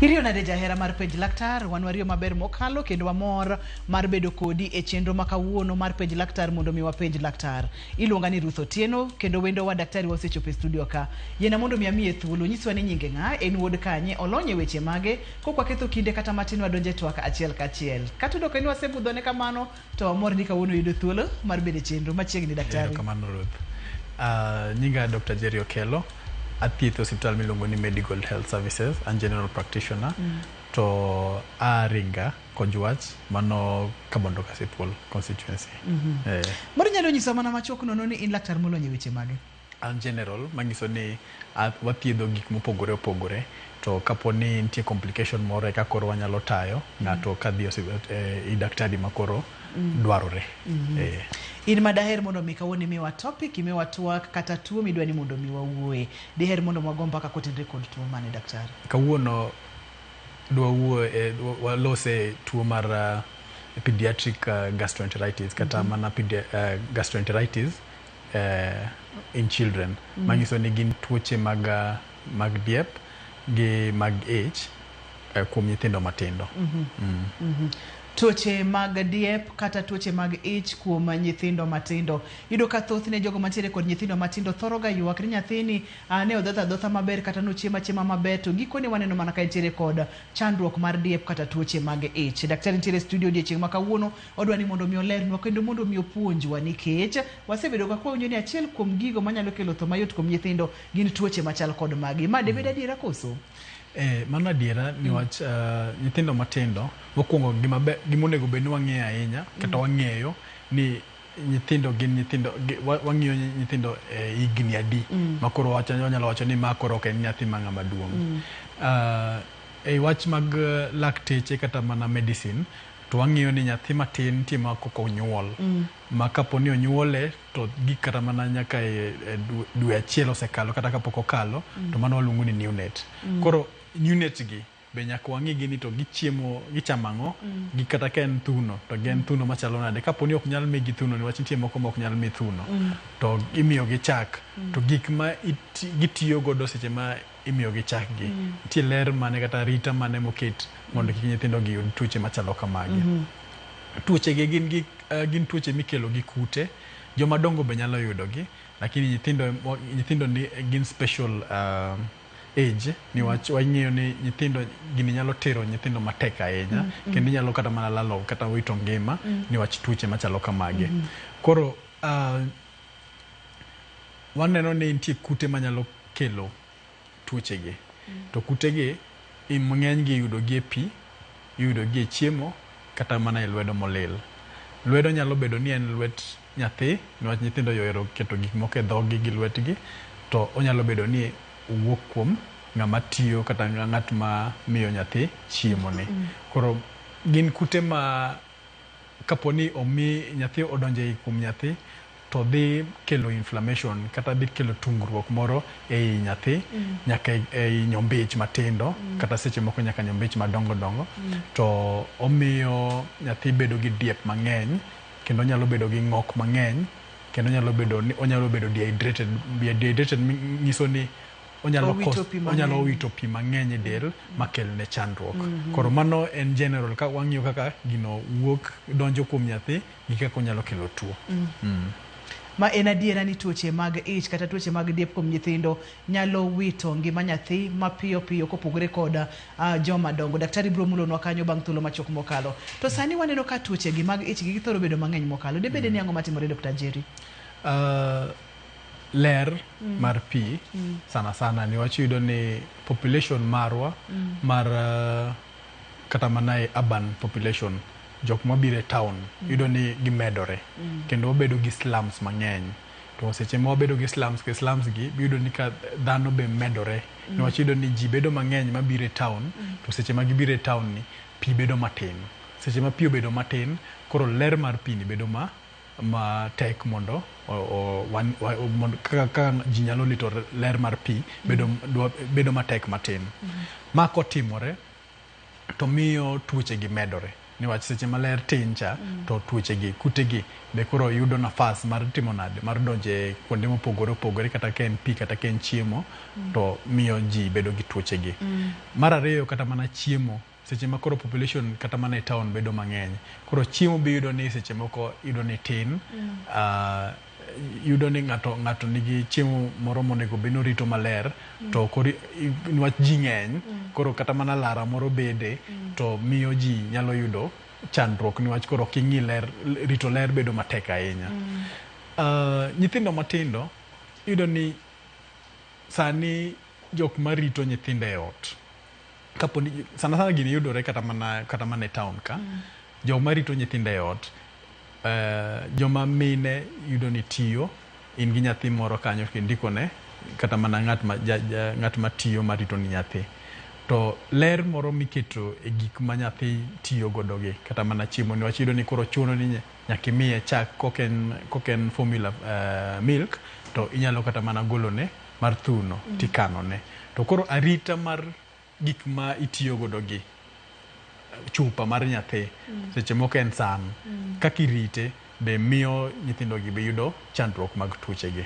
Irio nade jahera mar Penj Laktar, wan wario maber mokalo kendo wamor mar bedo kodi e chenro makawuono mar Penj Laktar mondo mi wapenj laktar. Iluonga ni Ruth Otieno kendo wendo wa daktari wasechopo e studio ka. Yena mondo mi amie thuolo nyiswa ni nyinge ng'a, en wuod kanye, olonye weche mage, kokwa ketho kinde kata matin wadonje twak achiel kachiel. Katudo kendo wasebudhone kamano to wamor ni kawuono yudo thuolo mar bedo e chenro machiegni daktari. Kamano Ruth. Nyinga Dr. Jerry Okello. Athieth hospital miluongo ni Medical Health Services and General Practitioner to Aringa Konjwach mano Kabondo Kasipul constituency. Moro nyalo nyiso mana machok nono ni in laktar molonye weche mage. An general manyiso ni wathiedho gik mopogore opogore to kaponi nitie complication moro eka koro wanyalo tayo ng'ato kadhi i daktari makoro dwarore. In madaher mondo mi kawuono miwa topic, miwa twak kata tuo midwa ni mondo mi wawuoye. Diher mondo mwagom mpaka kotenre kod tuo mane daktari? Kawuono dwa wuoye walose tuo mar pediatric gastroenteritis kata mana gastroenteritis in children. Manyiso ni gin tuoche mag diep gi mag ich kuom nyithindo matindo. Tuoche mag diep kata tuoche mag ich kuom nyithindo matindo. Yudo ka thothne jogo mantiere kod nyithindo matindo thoroga ywak ni nyathini ne odhotha maber kata nochiema maber to gikone waneno mana ka entiere kod chandruok mar diep kata tuoche mag ich. Daktari nitiere studio odiochieng' ma kawuono odwa ni mondo mi olernwa kendo mondo mi opuonjwa nikech wasebedo ka kwawinjo ni achiel kuom gigo manyalo kelo tho mayot kuom nyithindo gin tuoche machal kod magi. Ma debed adiera koso? Mano adiera niwach nyithindo matindo mokwongo gimonego bed ni wang'eyo ahinya kata wang'eyo ni nyithindo gin nyithindo wang'iyo nyithindo higni adi makoro wanyalo wacho ni makoro ok en nyathi ma ng'ama duong'. E wach mag lakteche kata mana medicine to wang'iyo ni nyathi matin nitie ma koko onyuol ma kaponi onyuole to gik kata mana nyaka dwe achiel osekalo kata kapok okalo to mano waluongo ni neonate. Koro neonate gi be nyaka wang'i gi ni to gichiemo gichamo ang'o gi kata ka en thuno to gen thuno machalo nade. Kaponi ok nyal migi thuno niwach nitie moko ma ok nyal mi thuno to imiyo gi chak to gik ma gitiyo godo seche ma imiyo gi chak gi nitie ler mane kata rita mane moket mondo kik nyithindo gi yud tuoche machalo kamagi. Tuoche gi gin tuoche mikelo gi kute. Joma dongo be nyalo yudo gi lakini nyithindo ni gin special age niwach wang'iyo ni nyithindo gini nyalo tero nyithindo matek ahinya kendo nyalo kata mana lalo kata wito ngima niwach tuoche machalo kamagi. Koro waneno ni nitie kute manyalo kelo tuoche gi to kute gi mang'eny gi yudo gi e pi, yudo gi e chiemo kata mana e lwedo molil. Lwedo nyalo bedo ni en lwet nyathi niwach nyithindo yohero keto gik moko e dhogi gi lwetgi to onyalo bedo ni owuok kuom ng'ama tiyo kata ng'at ma miyo nyathi chiemo ni. Koro gin kute ma kaponi omi nyathi odonje kuom nyathi to dhi kelo inflammation kata dhi kelo tungruok moro ei nyathi nyaka ei nyombich matindo kata seche moko nyaka nyombich madongo dongo to omiyo nyathi bedo gi diep mang'eny kendo nyalo bedo gi ng'ok mang'eny kendo onyalo bedo dehydrated. Dehydrated nyiso ni onyalo wito pi mang'eny e del makel ne chandruok. Koro mano en general ka wang'iyo kaka gino wuok donjo kuom nyathi gi kaka onyalo kelo tuo. Ma en adiera ni tuoche mag ich kata tuoche mag diep kuom nyithindo nyalo wito ngima nyathi mapiyo kopogore kod joma dongo. Daktari biro mulonwa kanyo bang' thuolo machok mokalo. To sani waneno ka tuoche gi mag ich gi thoro bedo mang'eny mokalo. Debede ni ang'o matimore Dr. Jerry? Ler mar pi sana niwach yudo ni population marwa mar kata mana e urban population jok mabiro e town yudo ni gimedore kendo wabedo gi slums mang'eny to seche ma wabedo gi slums gi yudo ni ka dhano be medore niwach yudo ni ji bedo mang'eny mabiro e town to seche ma gibiro e town ni pi bedo matin. Seche ma pi obedo matin koro ler mar pi ni bedo ma tek mondo kaka ji nyalo lito ler mar pi bedo matek matin. Ma kotimore to miyo tuoche gi medore niwach seche maler tin cha to tuoche gi kute gi be koro yudo nafas mar timo nade mar donje kuonde mopogore opogore kata ken pi kata ken chiemo to miyo ji bedo gi tuoche gi. Mar ariyo kata mana chiemo seche ma koro population kata mana e town bedo mang'eny koro chiemo bi yudo ni seche moko yudo ni tin yudo ni ng'ato nigi chiemo moro monego bed ni rito maler to niwach ji ng'eny koro kata mana lara moro bede to miyo ji nyalo yudo chandruok niwach koro king'i rito ler bedo matek ahinya. Nyithindo matindo yudo ni sani jok marito nyithindo e ot kaponi sana gini yudore kata mana e town ka jok marito nyithindo e ot joma mine yudo ni tiyo in gi nyathi moro kanyo kindikone kata mana ng'at ma tiyo marito ni nyathi to ler moro miketo e gik ma nyathi tiyo godo gi kata mana chiemo niwach yudo ni koro chuno ni nyaka imiye chak koken formula milk to inyalo kata mana golone mar thuno tikanone to koro arita mar gik ma itiyo godo gi chupa mar nyathi seche moko en san kakirite be miyo nyithindo gi be yudo chandruok mag tuoche gi.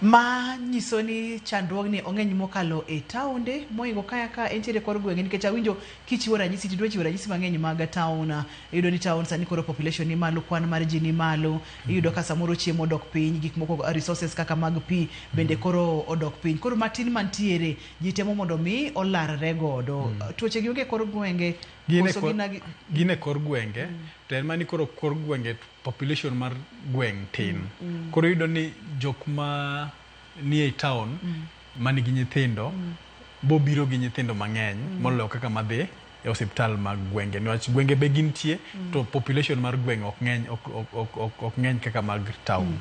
Ma nyiso ni chandruogni ong'eny mokalo e taonde moingo kaya ka entiere kor gwenge nikech awinjo kichiwo ranyisi tidwa chiwo ranyisi mang'eny mag taon. Iyudo ni taon sani koro population ni malo, kwan mar ji ni malo, iyudo ka samoro chiemo odok piny, gik moko resources kaka mag pi bende koro odok piny. Koro matin mantiere ji temo mondo mi olarre godo. Tuoche gi onge kor gwenge gine kor gwenge to en mani koro kor gwenge population mar gweng tin koro yudo ni jok ma nie e town manigi nyithindo bo biro gi nyithindo mang'eny moloyo kaka madhi e osiptal mag gwenge niwach gwenge be gintie to population mar gweng ok ng'eny kaka mag town.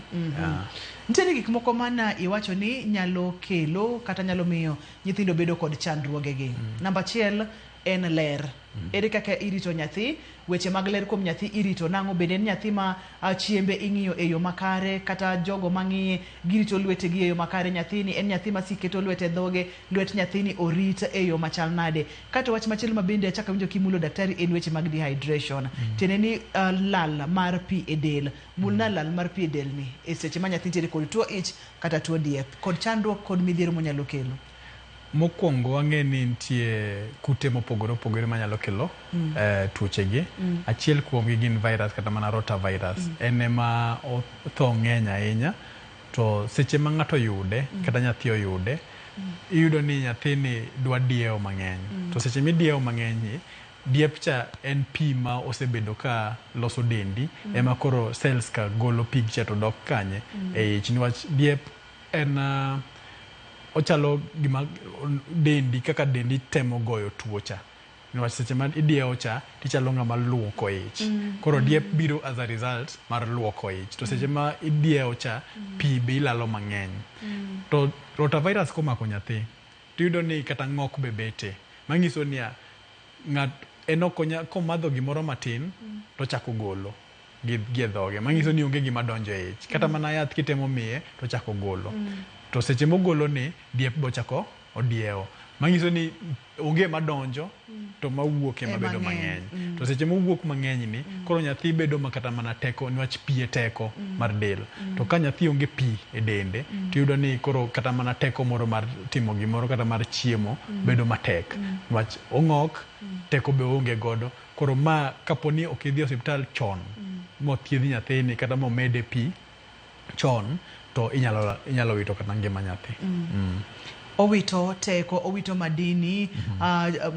Nitiere gik moko mana iwacho ni nyalo kelo kata nyalo miyo nyithindo bedo kod chandruoge gi. Namba 1 en ler. Ere kaka irito nyathi, weche mag ler kuom nyathi irito nang'o bende en nyathi ma chiembe ing'iyo e yo makare kata jogo mang'iye girito lwete gi e yo makare nyathini en nyathi ma siketo lwete dhoge lwet nyathini orit e yo machal nade. Kata wach machielo ma bende achaka winjo kimulo daktari en weche mag dehydration. Tiende ni lal mar pi e del. Mulna lal mar pi e del ni e seche ma nyathi nitiere kod tuo ich kata tuo diep kod chandruok kod midhiero monyalo kelo. Mokwongo wang'e ni nitie kute mopogore opogore manyalo kelo tuoche gi. Achiel kuomgi gin virus kata mana rotavirus. En ema otho ng'eny ahinya to seche ma ng'ato yude kata nyathi oyude iyudo ni nyathini dwa diewo mang'eny to seche midiewo mang'eny diep cha en pi ma osebedo ka loso dendi ema koro cells ka golo pig cha to dok kanye e ich niwach diep en ochalo gima dendi kaka dendi temo goyo tuocha niwach seche ma idiewo cha tichalo ng'ama luoko ich koro diep biro as a result mar luoko ich to seche ma idiewo cha pi be ilalo mang'eny to rotavirus komako nyathi tiyudo ni kata ng'ok be bete mang'iso ni komadho gimoro matin to chako golo gi dhoge mang'iso ni onge gima donjo e ich kata mana yath kitemo miye to chako golo to seche mogolo ni diep bo chako odiewo mang'iso ni onge madonjo to mawuok ema bedo mang'eny to seche mowuok mang'eny ni koro nyathi bedo makata mana teko niwach pi e teko mar del to ka nyathi onge pi e dende tiyudo ni koro kata mana teko moro mar timo gimoro kata mar chiemo bedo matek niwach ong'ok teko be onge godo koro ma kaponi ok idhi osiptal chon mothiedhi nyathini kata momede pi chon to inyalo wito kata ngima nyathi. Owito teko, owito madini,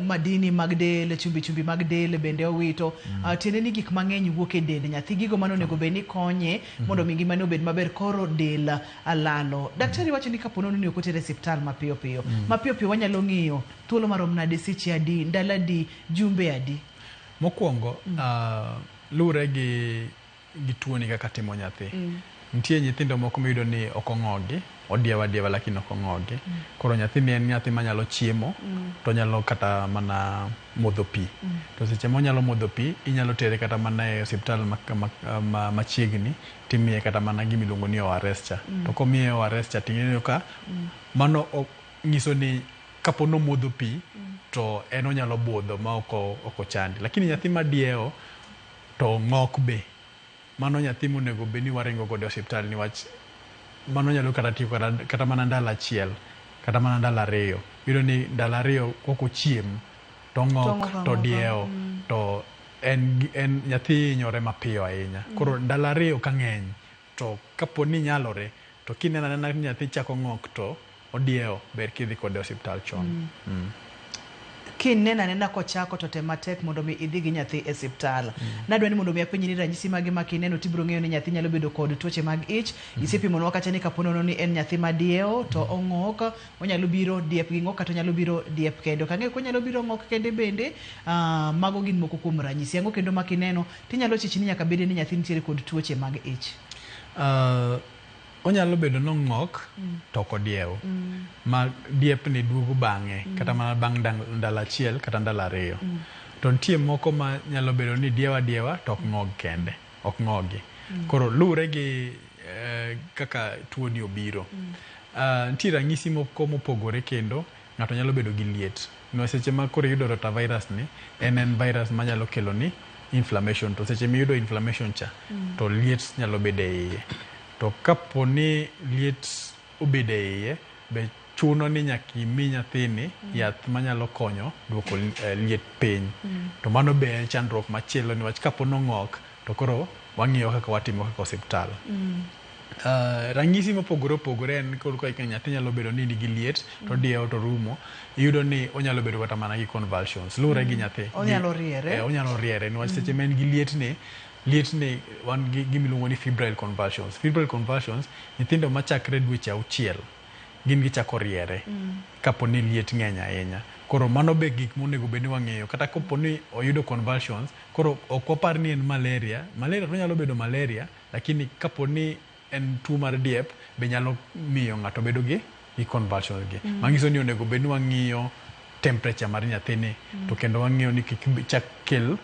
madini mag del, chumbi mag del bende owito. Tiende ni gik mang'eny wuok e dend nyathi gigo mano onego bed ni konye mondo mi ngimane obed maber koro del alalo. Daktari wacho ni kapo nono ni ok otere osiptal mapiyo piyo. Mapiyo piyo wanyalo ng'iyo thuolo marom nade seche adi, ndalo adi, jumbe adi. Mokwongo lure gi tuoni kaka timo nyathi. Nitie nyithindo moko miyudo ni ok ong'ogi, odiewa lakini ok ong'ogi. Koro nyathi ni en nyathi manyalo chiemo to nyalo kata mana modho pi. To seche monyalo modho pi, inyalo tere kata mana e osiptal machiegni timiye kata mana gimiluongo ni ORS cha. To komiye ORS cha ting'eyo ka mano ng'iso ni kapo nomodho pi to en onyalo budho ma oko chandi. Lakini nyathi madieo to ng'ok be, mano nyathi monego bed ni waringo godo e osiptal, niwach mano nyalo kata tiyo kata mana ndalo achiel kata mana ndalo ariyo. Iyudo ni ndalo ariyo kok ochiem to ng'ok to dieo to en nyathi hinyore mapiyo ahinya. Koro ndalo ariyo ka ng'eny, to kapo ni nyalore to kineno anena ni nyathi chako ng'ok to odieo, ber kidhi kode e osiptal chon. Kineno anena kochako to tem matek mondo mi idhi gi nyathi e osiptal. Nadwa ni mondo mi apenji ni ranyisi mage ma kineno tibiro ng'eyo ni nyathi nyalo bedo kod tuoche mag ich. Isipimonwa kata ni kapo nono ni en nyathi madieo to ong'ok, onyalo biro diep gi ng'ok kata onyalo biro diep kendo. Kang'eyo ko onyalo biro ng'ok kende bende, mago gin moko kuom ranyisi. Ang'o kendo ma kineno tinyalo chichi ni nyaka bede ni nyathi nitiere kod tuoche mag ich? Onyalo bedo no ng'ok to kodieo, ma diep ni duogo bang'e kata mana bang' ndalo achiel kata ndalo ariyo. To nitie moko ma nyalo bedo ni diewa to ok ng'og kende, ok ng'ogi. Koro luwre gi kaka tuo ni obiro. Nitie ranyisi moko mopogore kendo, ng'ato nyalo bedo gi liet. No seche ma koro yudo rotavirus ni, en virus ma nyalo kelo ni inflammation. To seche miyudo inflammation cha, to liet nyalo bedo e iye. To kapo ni liet obedo e iye, be chuno ni nyaka imi nyathini yath manyalo konyo duoko liet piny. To mano be en chandruok machielo, niwach kapo nong'ok to koro wang'iyo kaka watimo kaka osiptal. Ranyisi mopogore opogore en koro ka nyathi nyalo bedo ni nigi liet to dieo to rumo, iyudo ni onyalo bedo kata mana gi convulsions. Luwre gi nyathi. Onyalo riere. Onyalo riere, niwach seche ma en gi liet ni wan gi gimiluongo ni febrile convulsions. Febrile convulsions, nyithindo machakre dweche 6 gin gichako riere kapo ni liet ng'eny ahinya. Koro mano be gik monego bed ni wang'eyo. Kata kapo ni oyudo convulsions, koro ok wapar ni en malaria. Malaria to nyalo bedo malaria, lakini kapo ni en tuo mar diep be nyalo miyo ng'ato bedo gi convulsions gi. Manyiso ni onego bed ni wang'iyo temperature mar nyathini, to kendo wang'iyo ni kik chak kel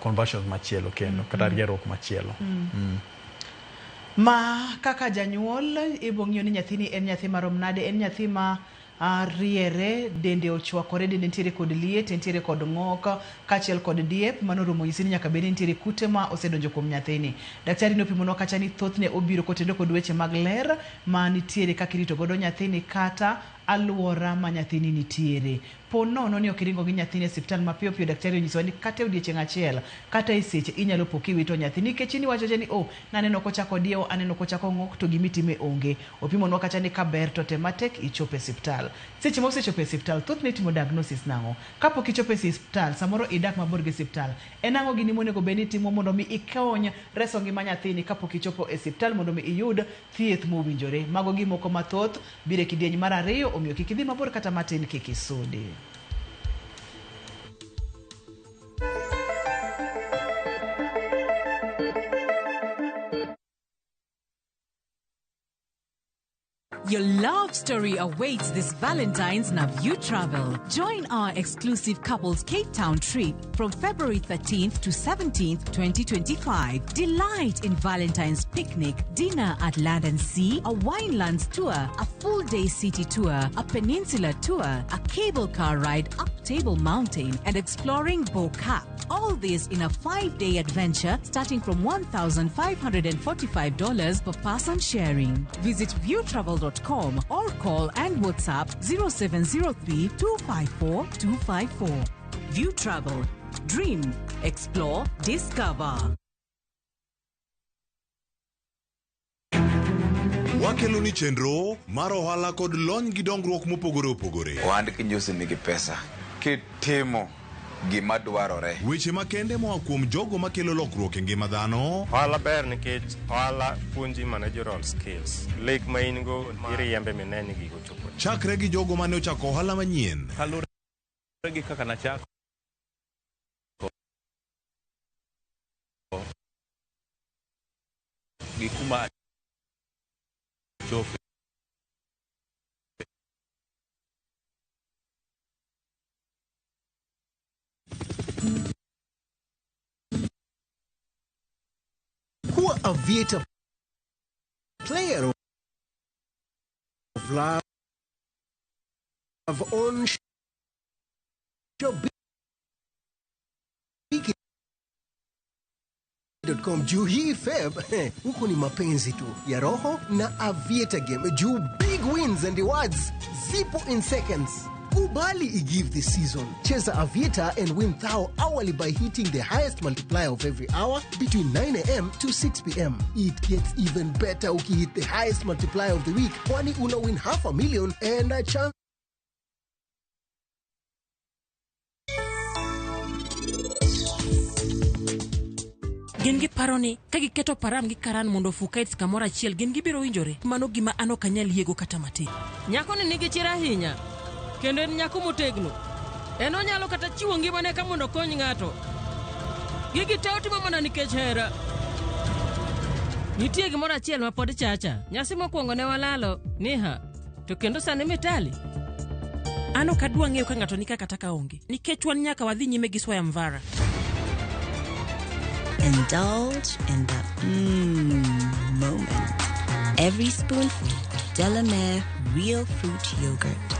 conversions machielo kendo kata rieruok machielo. Ma kaka janyuol ibo ng'iyo ni nyathini en nyathi marom nade, en nyathi ma riere, dende ochwakore, dende nitiere kod liet, nitiere kod ng'ok kachiel kod diep, mano romo nyisi ni nyaka bed nitiere kute ma osedonjo kuom nyathini. Daktari nopimonwa kacha ni thothne obiro kotendo kod weche mag ler ma nitiere kaka irito godo nyathini kata aluora ma nyathini nitiere. Po nono ni okiringo gi nyathini e osiptal mapiyo piyo, daktari onyisowa ni kata odiochieng' achiel kata e seche inyalo po kiwito nyathi nikech ni wacho ni naneno kochako dieo, aneno kochako ng'ok, to gimitime onge. Opimonwa kacha ni kaber to tem matek ichopo e osiptal. Seche ma osechopo e osiptal, thothne itimo diagnosis nang'o? Kapok ichopo e osiptal, samoro idak mabor gi osiptal, en ang'o gini monego bed ni itimo mondo mi ikony reso ngima nyathini kapok ichopo e osiptal mondo mi iyud thieth mowinjore? Mago gimoko mathoth bire kidieny mar ariyo, omiyo kik idhi mabor kata matin, kik isudi. Your love story awaits this Valentine's na View Travel. Join our exclusive couples Cape Town trip from February 13th to 17th, 2025. Delight in Valentine's picnic, dinner at Land and Sea, a winelands tour, a full-day city tour, a peninsula tour, a cable car ride up Table Mountain, and exploring Bo Cap. All this in a 5-day adventure starting from $1,545 per person sharing. Visit viewtravel.com or call and WhatsApp 0703 254 254. View Travel. Dream, explore, discover. Wakeloni chenro mar ohala kod lony gi dongruok mopogore opogore. Ohand kinyosi nigi pesa kitimo gima dwarore. Weche makende moa kuom jogo makelo lokruok e ngima dhano. Ohala ber nikech ohala puonji managerial skills. Lek ma in go iriembe mineni gigo chopo. Chakre gi jogo mane ochako ohala manyien. Kalure gi kaka nachako gi kuma chofe. Who Aviator player of love on shopee.com. Juu hii Feb, huku ni mapenzi tu ya roho na Aviator Game. Juu big wins and rewards zipo in seconds. Kubali i-give this season. Cheza Aviator and win thou hourly by hitting the highest multiplier of every hour between 9 a.m. to 6 p.m. It gets even better uki hit the highest multiplier of the week, kwani una win $500,000 and a chance. Gin gi paroni ka giketo param gi karan mondo Fukait kamoro achiel gin gibiro winjore. Mano gima ano kanyal yiego kata matin. Nyako ni nigi chira ahinya kendo en nyako motegno. En onyalo kata chiwo ngimane ka mondo kony ng'ato. Gigi te otimo mana nikech hera. Nitie gimoro achiel ma pod chacha. Nyasi mokwongo ne walalo niha to kendo sani mitali. Ano kadwa ng'eyo ka ng'ato nika kata ka onge. Nikech wan nyaka wadhi nyime gi Swaya Mvara. Indulge in that moment. Every spoonful, Delamere real fruit yogurt.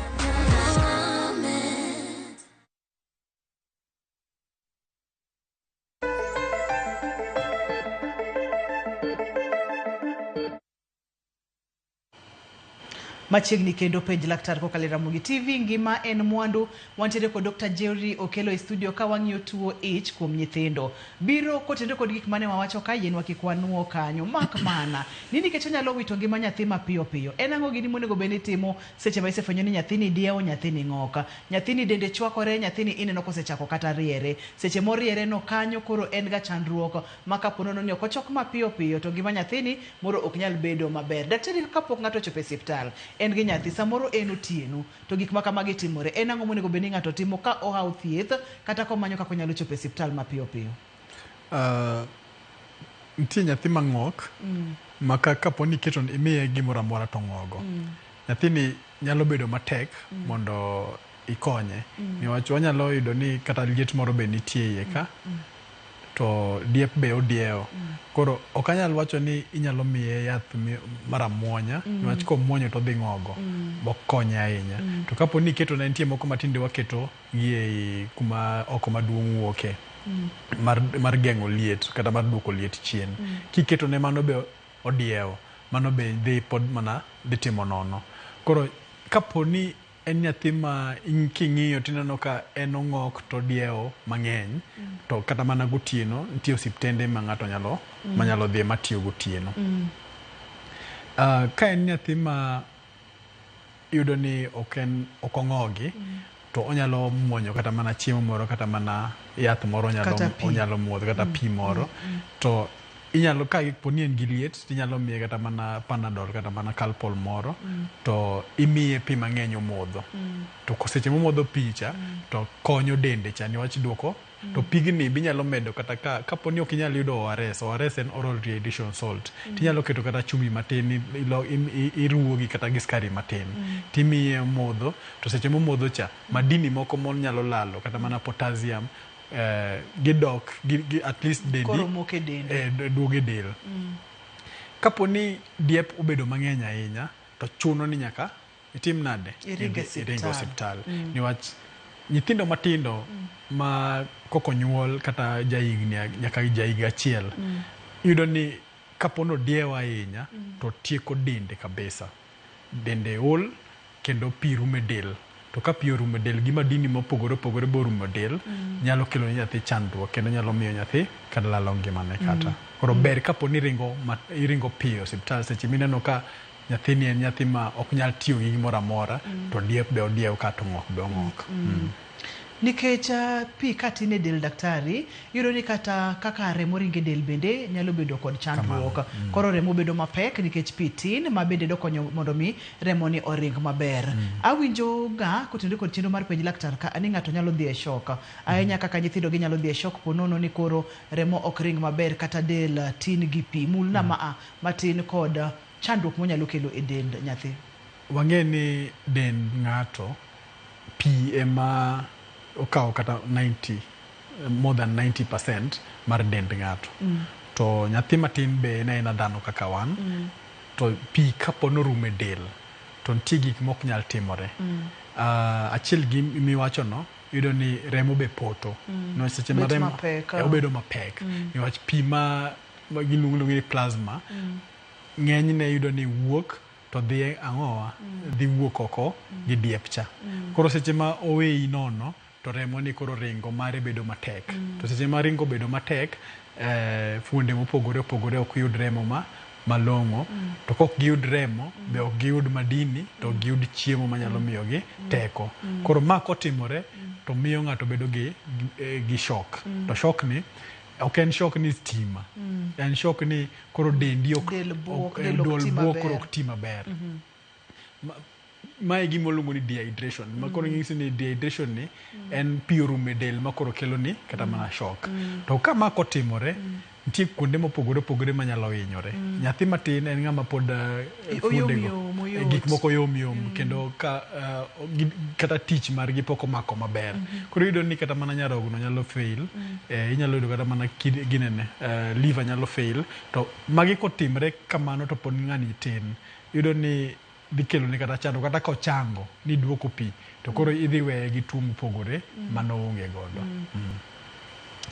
Machiegni kendo page laktar kokalo Ramogi TV ngima en mwandu. Wantiere kod Dr. Jerry Okelo e studio ka wang'iyo tuo ich kuom nyithindo. Biro kotendo kod gik mane wawacho ka yen wakikwanuo kanyo mak mana. Nini kecho nyalo wito ngima nyathi mapiyo piyo. En ang'o gini monego bed ni timo seche ma isefwenyo ni nyathini diewo, nyathini ng'oka. Nyathini dende chwakore, nyathini ineno kosechako kata riere. Seche moriere no kanyo koro en ga chandruok maka ponono ni okochok mapiyo piyo to ngima nyathini moro ok nyal bedo maber. Daktari kapok ng'ato chopo e osiptal en gi nyathi samoro en otieno to gik ma kamagi timore en ang'o monego bed ni ng'ato timo ka ohaw thieth kata komanyo kako nyalo chopo e osiptal mapiyo piyo. Nitie nyathi mang'ok maka kaponi keto imiye gimoro amora to ng'ogo. Nyathini nyalo bedo matek mondo ikonye niwach wanyalo yudo ni kata liet moro be nitie iye ka to diep be odiewo. Koro ok anyal wacho ni inyalo miye yath mara muonya niwach komuonyo to dhi ng'ogo bok konye ahinya. To kapo ni keto na nitie moko matinde waketo gie kuma oko maduong' wuoke mar geng'o liet kata mar duoko liet chien. Kiketo ne mano be odiewo, mano be dhi pod mana dhi timo nono. Koro kapo ni en nyathi ma king'iyo tineno ka en ong'ok to diewo mang'eny to kata mana gotieno nitie osiptende ma ng'ato manyalo dhi matiyo gotieno. Ka en nyathi ma yudo ni ok ong'ogi to onyalo muonyo kata mana chiemo moro kata mana yath moro onyalo muodho kata pi moro to inyalo ka poni en gi liet tinyalo miye kata mana Panadol kata mana Calpol moro to imiye pi mang'eny omodho to seche momodho pi cha to konyo dende cha niwach duoko to pigni binyalo medo kata kaponi ok inyalo yudo ORS en oral rehydration salt tinyalo keto kata chumbi matin iruwogi kata gi skari matin timiye modho to seche momodho cha madini moko monyalo lalo kata mana potassium gidok at least duoge del. Kaponi diep obedo mang'eny ahinya to chuno ni nyaka itim nade iringo osiptal niwach nyithindo matindo ma koko nyuol kata nyaka jahigni achiel yudo ni kapono diewo ahinya to tieko dende kabisa. Dende ol kendo pi rume del. To ka pi orumo del gi madini mopogore opogore borumo del nyalo kelo ni nyathi chandruok kendo nyalo miyo nyathi kata lalo ngimane kata. Koro ber kapo ni iringo piyo osiptal seche mineno ka nyathini en nyathi ma ok nyal tiyo gi gimoro amora to diep be odiewo kata ng'ok be ong'ok. Nikech pi katine del daktari yudo ni kata kaka remo ringe del bende nyalo bedo kod chandruok. Koro remo bedo mapek nikech pi tin ma bende dokonyo mondo mi remo ni oring maber. Awinjo ga kotende kod chenro mar penj laktar ka ani ng'ato nyalo dhi e shok ahinya kaka nyithindo gi nyalo dhi e shok ponono ni koro remo ok ring maber kata del tin gi pi mulna matin kod chandruok monyalo kelo e dend nyathi. Wang'e ni dend ng'ato pi ema okawo kata more than 90% mar dend ng'ato. To nyathi matin be en dhano kaka wan to pi kapo norume del to to nitie gik mok nyal timore. Achiel gi miwacho no yudo ni remo be poto. No seche ma remo obedo mapek. Niwach pi ma giluongo ni plasma ng'enyne yudo ni wuok to dhi ang'owa dhi wuok oko gi diep cha. Koro seche ma oweyi nono to remo ni koro ringo mare bedo matek. To seche ma ringo bedo matek, fuonde mopogore opogore ok yud remo malong'o, to kok giyud remo be ok giyud madini, to ok giyud chiemo manyalo miyogi teko. Koro ma kotimore to miyo ng'ato bedo gi shock. To shock ni ok en shock ni stima, en shock ni koro dendi del buok koro ok ti maber. Mae gima oluongo ni dehydration. Ma koro ng'isi ni dehydration ni en pi orumo e del ma koro kelo ni kata mana shock. To ka ma kotimore, nitie kuonde mopogore opogore manyalo hinyore. Nyathi matin en ng'ama pod fuondego gik moko yom kendo kata tich margi pok omako maber. Koro iyudo ni kata mana nyarogno nyalo fail, inyalo yudo kata mana liver nyalo fail. To magi kotimre kamano to pod ng'ani tin, iyudo ni dhi kelo ni kata chando kata kochango ni duoko pi to koro idhi weye gi tuo mopogore mano onge godo.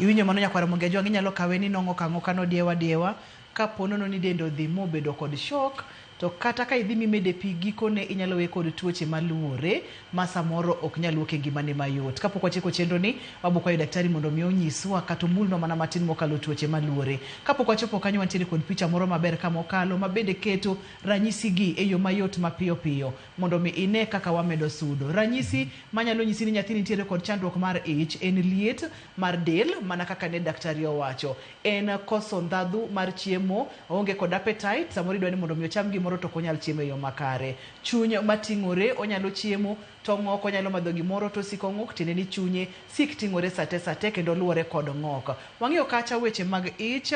Iwinjo mano nyakwara monge jwangi nyalo kawe ni nong'o kang'o kano diewa ka ponono ni dendo dhi mobedo kod shock, to kata ka idhi mimede pi gikone inyalo we kod tuoche maluore ma samoro ok nyal wuok e ngimane mayot. Kapok wachiko chenro ni wabuok kwayo daktari mondo mi onyiswa kata omulnwa mana matin mokalo tuoche maluore. Kapok wachopo kanyo wantiere kod picha moro maber kamokalo ma bende keto ranyisi gi e yo mayot mapiyo piyo mondo mi ine kaka wamedo sudo. Ranyisi manyalo nyisi ni nyathini nitiere kod chandruok mar ich en liet mar del mana kaka ne daktari owacho. En koso ndhadhu mar chiemo, onge kod appetite, samoro idwa ni mondo mi ocham gimoro to konyal chiemo e yo makare. Chuny mating'ore, onyalo chiemo to ng'ok, onyalo madho gimoro to siko ng'ok, tiende ni chunye sik ting'ore sate kendo luore kod ng'ok. Wang'iyo kacha weche mag ich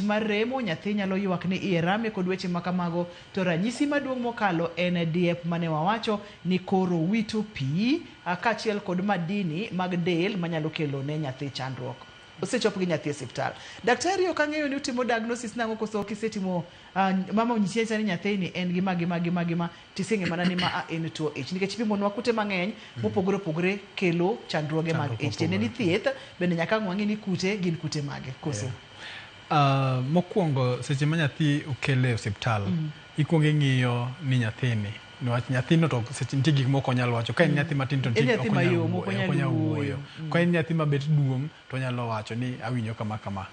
mar remo, nyathi nyalo ywak ni iye rame kod weche makamago. To ranyisi maduong' mokalo en diep mane wawacho ni koro wito pi kaachiel kod madini mag del manyalo kelo ne nyathi chandruok. Osechop gi nyathi e osiptal. Daktari ok ang'eyo ni utimo diagnosis nang'o koso kisetimo mama onyisi ni nyathini en gima tiseng'e mana ni ma en tuo ich. Nikech pimonwa kute mang'eny mopogore opogore kelo chandruoge mag ich. Tiende ni thieth bende nyaka wang'e ni kute gin kute mage koso. Mokwongo seche ma nyathi okele e osiptal, ikuongo ing'iyo ni nyathini niwach nyathino to seche nitie gik moko nyalo wacho. Ka en nyathi matin to ok onyal wuoyo. Ka en nyathi mabet duong' to nyalo wacho ni awinjo kama.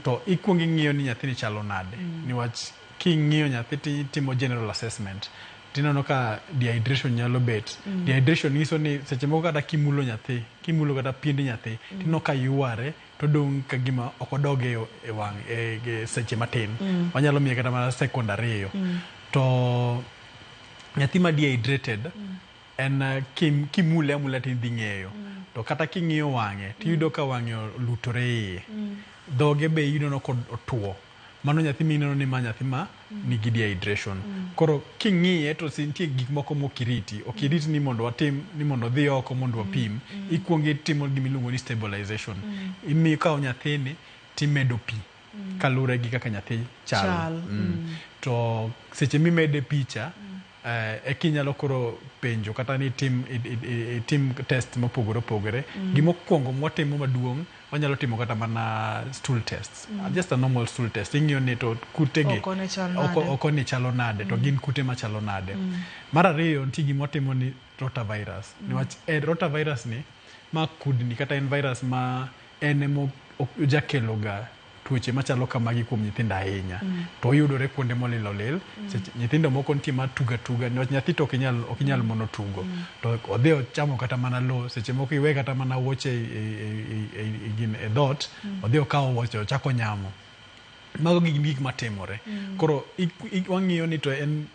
To ikuongo ing'iyo ni nyathini chalo nade. Niwach king'iyo nyathi timo general assessment, tineno ka dehydration nyalo bet. Dehydration nyiso ni seche moko kata kimulo nyathi, kimulo kata piendi nyathi, tineno ka yware to dong' ka gima ok odoge e wang' seche matin. Wanyalo miye kata mana second ariyo. To nyathi ma dehydrated en kimule amula tidhi ng'eyo. To kata king'iyo wang'e tiyudo ka wang'e olutore iye, dhoge be yudo kod otuo. Mano nyathi mineno ni ma nyathi ma nigi dehydration. Koro king'iye to nitie gik moko mokiriti. Okiriti ni mondo watim ni mondo dhi oko mondo wapim. Ikuongo itimo gimiluongo ni stabilization. Imiyo ka nyathini timedo pi kalure gi kaka nyathi chal. To seche mimede picha kinyalo koro penjo kata ni tim test mopogore opogore. Gimokwongo mwatimo maduong' wanyalo timo kata mana stool tests. Just a normal stool test. Ing'iyo ni to kutegi oko ni chalo nade, to gin kute machalo nade. Mar ariyo nitie gimwatimo ni rotavirus. Niwach rotavirus ni ma kudni kata en virus ma en ojakeloga tuoche machalo kamagi kuom nyithindo ahinya. To yudore kuonde molil olil. Nyithindo moko nitie ma tuga. Nyathi to ok inyal mono tugo. To odhi ochamo kata mana lo. Seche moko iwe kata mana wuoche e dhot. Odhi okawo wuoche ochako nyamo. Mago gik matimore. Koro wang'iyo ni to en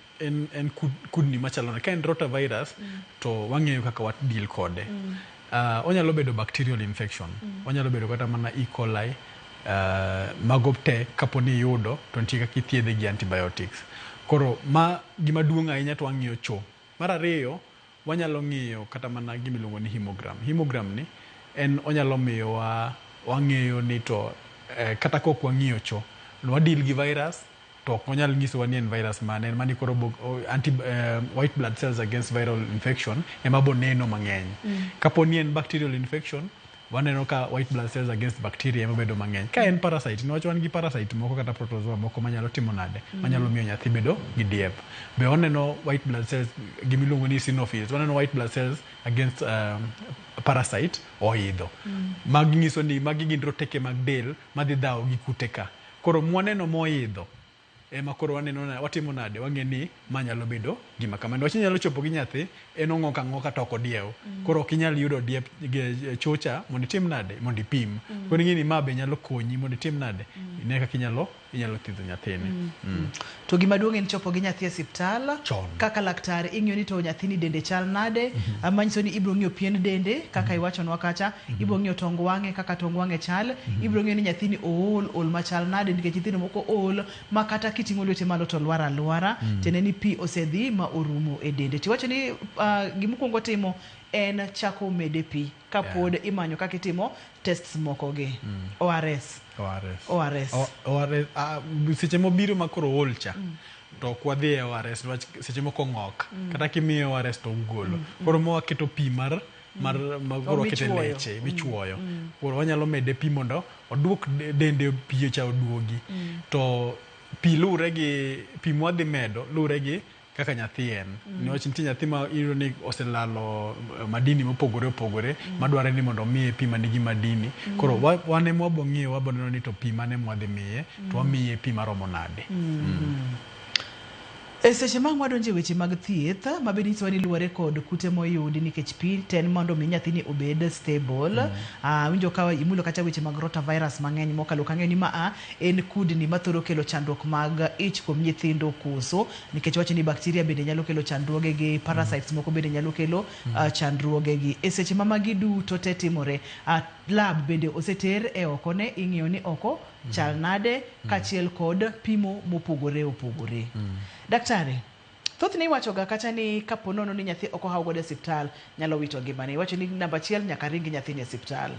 kudni machalo nade. Ka en rotavirus to wang'iyo kaka wat deal kode. Onyalo bedo bacterial infection. Onyalo bedo kata mana E. coli. Mago te kaponi yudo to nitie kaka ithiedhe gi antibiotics. Koro gima duong' ahinya to wang'iyo cho. Mar ariyo wanyalo ng'iyo kata mana gimiluongo ni hemogram. Hemogram ni onyalo miyo wang'eyo ni to kata kok wang'iyo cho wadil gi virus to ok onyal nyisowa ni en virus mane en mani koro white blood cells against viral infection ema bo neno mang'eny. Kapo ni en bacterial infection, waneno ka white blood cells against bacteria ema bedo mang'eny. Ka en parasite, niwach wan gi parasite moko kata protozoa moko manyalo timo nade, manyalo miyo nyathi bedo gi diep. Be waneno white blood cells, gimiluongo ni eosinophils, waneno white blood cells against parasite oidho. Magi nyiso ni magi gin roteke mag del madhi dhawo gi kute ka. Koro mwaneno moidho ema koro waneno watimo nade, wang'e ni manyalo bedo gima kamano. Wach nyalo chopo gi nyathi en ong'ok ang'oka to ok odiew. Koro ok inyal yudo diep chocha mondo itim nade, mondo ipim. Koro ing'e ni ma be nyalo konyi mondo itim nade, ine kaka inyalo thiedho nyathini. To gima duong' en chopo gi nyathi e osiptal kaka laktar ing'iyo ni to nyathini dende chal nade, manyiso ni ibiro ng'iyo pien dende kaka iwachonwa kacha, ibiro ng'iyo tong wang'e kaka tong wang'e chal, ibiro ng'iyo ni nyathini ol machal nade, nikech nyithindo moko ol ma kata kiting'o lwete malo to lwar alwara, tiende ni pi osedhi ma orumo e dende. Tiwacho ni gimokwongo timo en chako mede pi kapod imanyo kaka itimo tests moko gi. ORS. Seche mobiro makoro olcha to kwadhi e ORS, seche moko ng'ok kata kimiyo ORS to ugolo. Koro mwaketo pi mar koro kete leche michuoyo. Koro wanyalo mede pi mondo oduok dende pi cha oduogi. To pi lure gi pi mwadhi medo lure gi kaka nyathi en. Niwach nitie nyathi ma iyudo ni oselalo madini mopogore opogore madware ni mondo miye pi manigi madini. Koro wane mwabo ng'iyo wabo neno ni to pi mane mwadhi miye to wamiye pi maromo nade. E seche ma wadonje weche mag thieth mabedi nyisowa ni luwore kod kute moyudi nikech pi ten mondo mi nyathini obed stable. Winjo ka imulo kata weche mag rotavirus mang'eny mokalo kang'eyo ni en kudni mathoro kelo chandruok mag ich kuom nyithindo koso, nikech wacho ni bakteria bende nyalo kelo chandruoge gi, parasites moko bende nyalo kelo chandruoge gi. E seche ma magi duto te timore, lab bende oseter e oko ne ing'iyo ni oko chal nade kachiel kod pimo mopogore opogore. Daktari, thoth ni iwachoga kata ni kapo nono ni nyathi ok ohaw godo e osiptal nyalo wito ngimane. Iwacho ni namba achiel nyaka ringi nyathini e osiptal.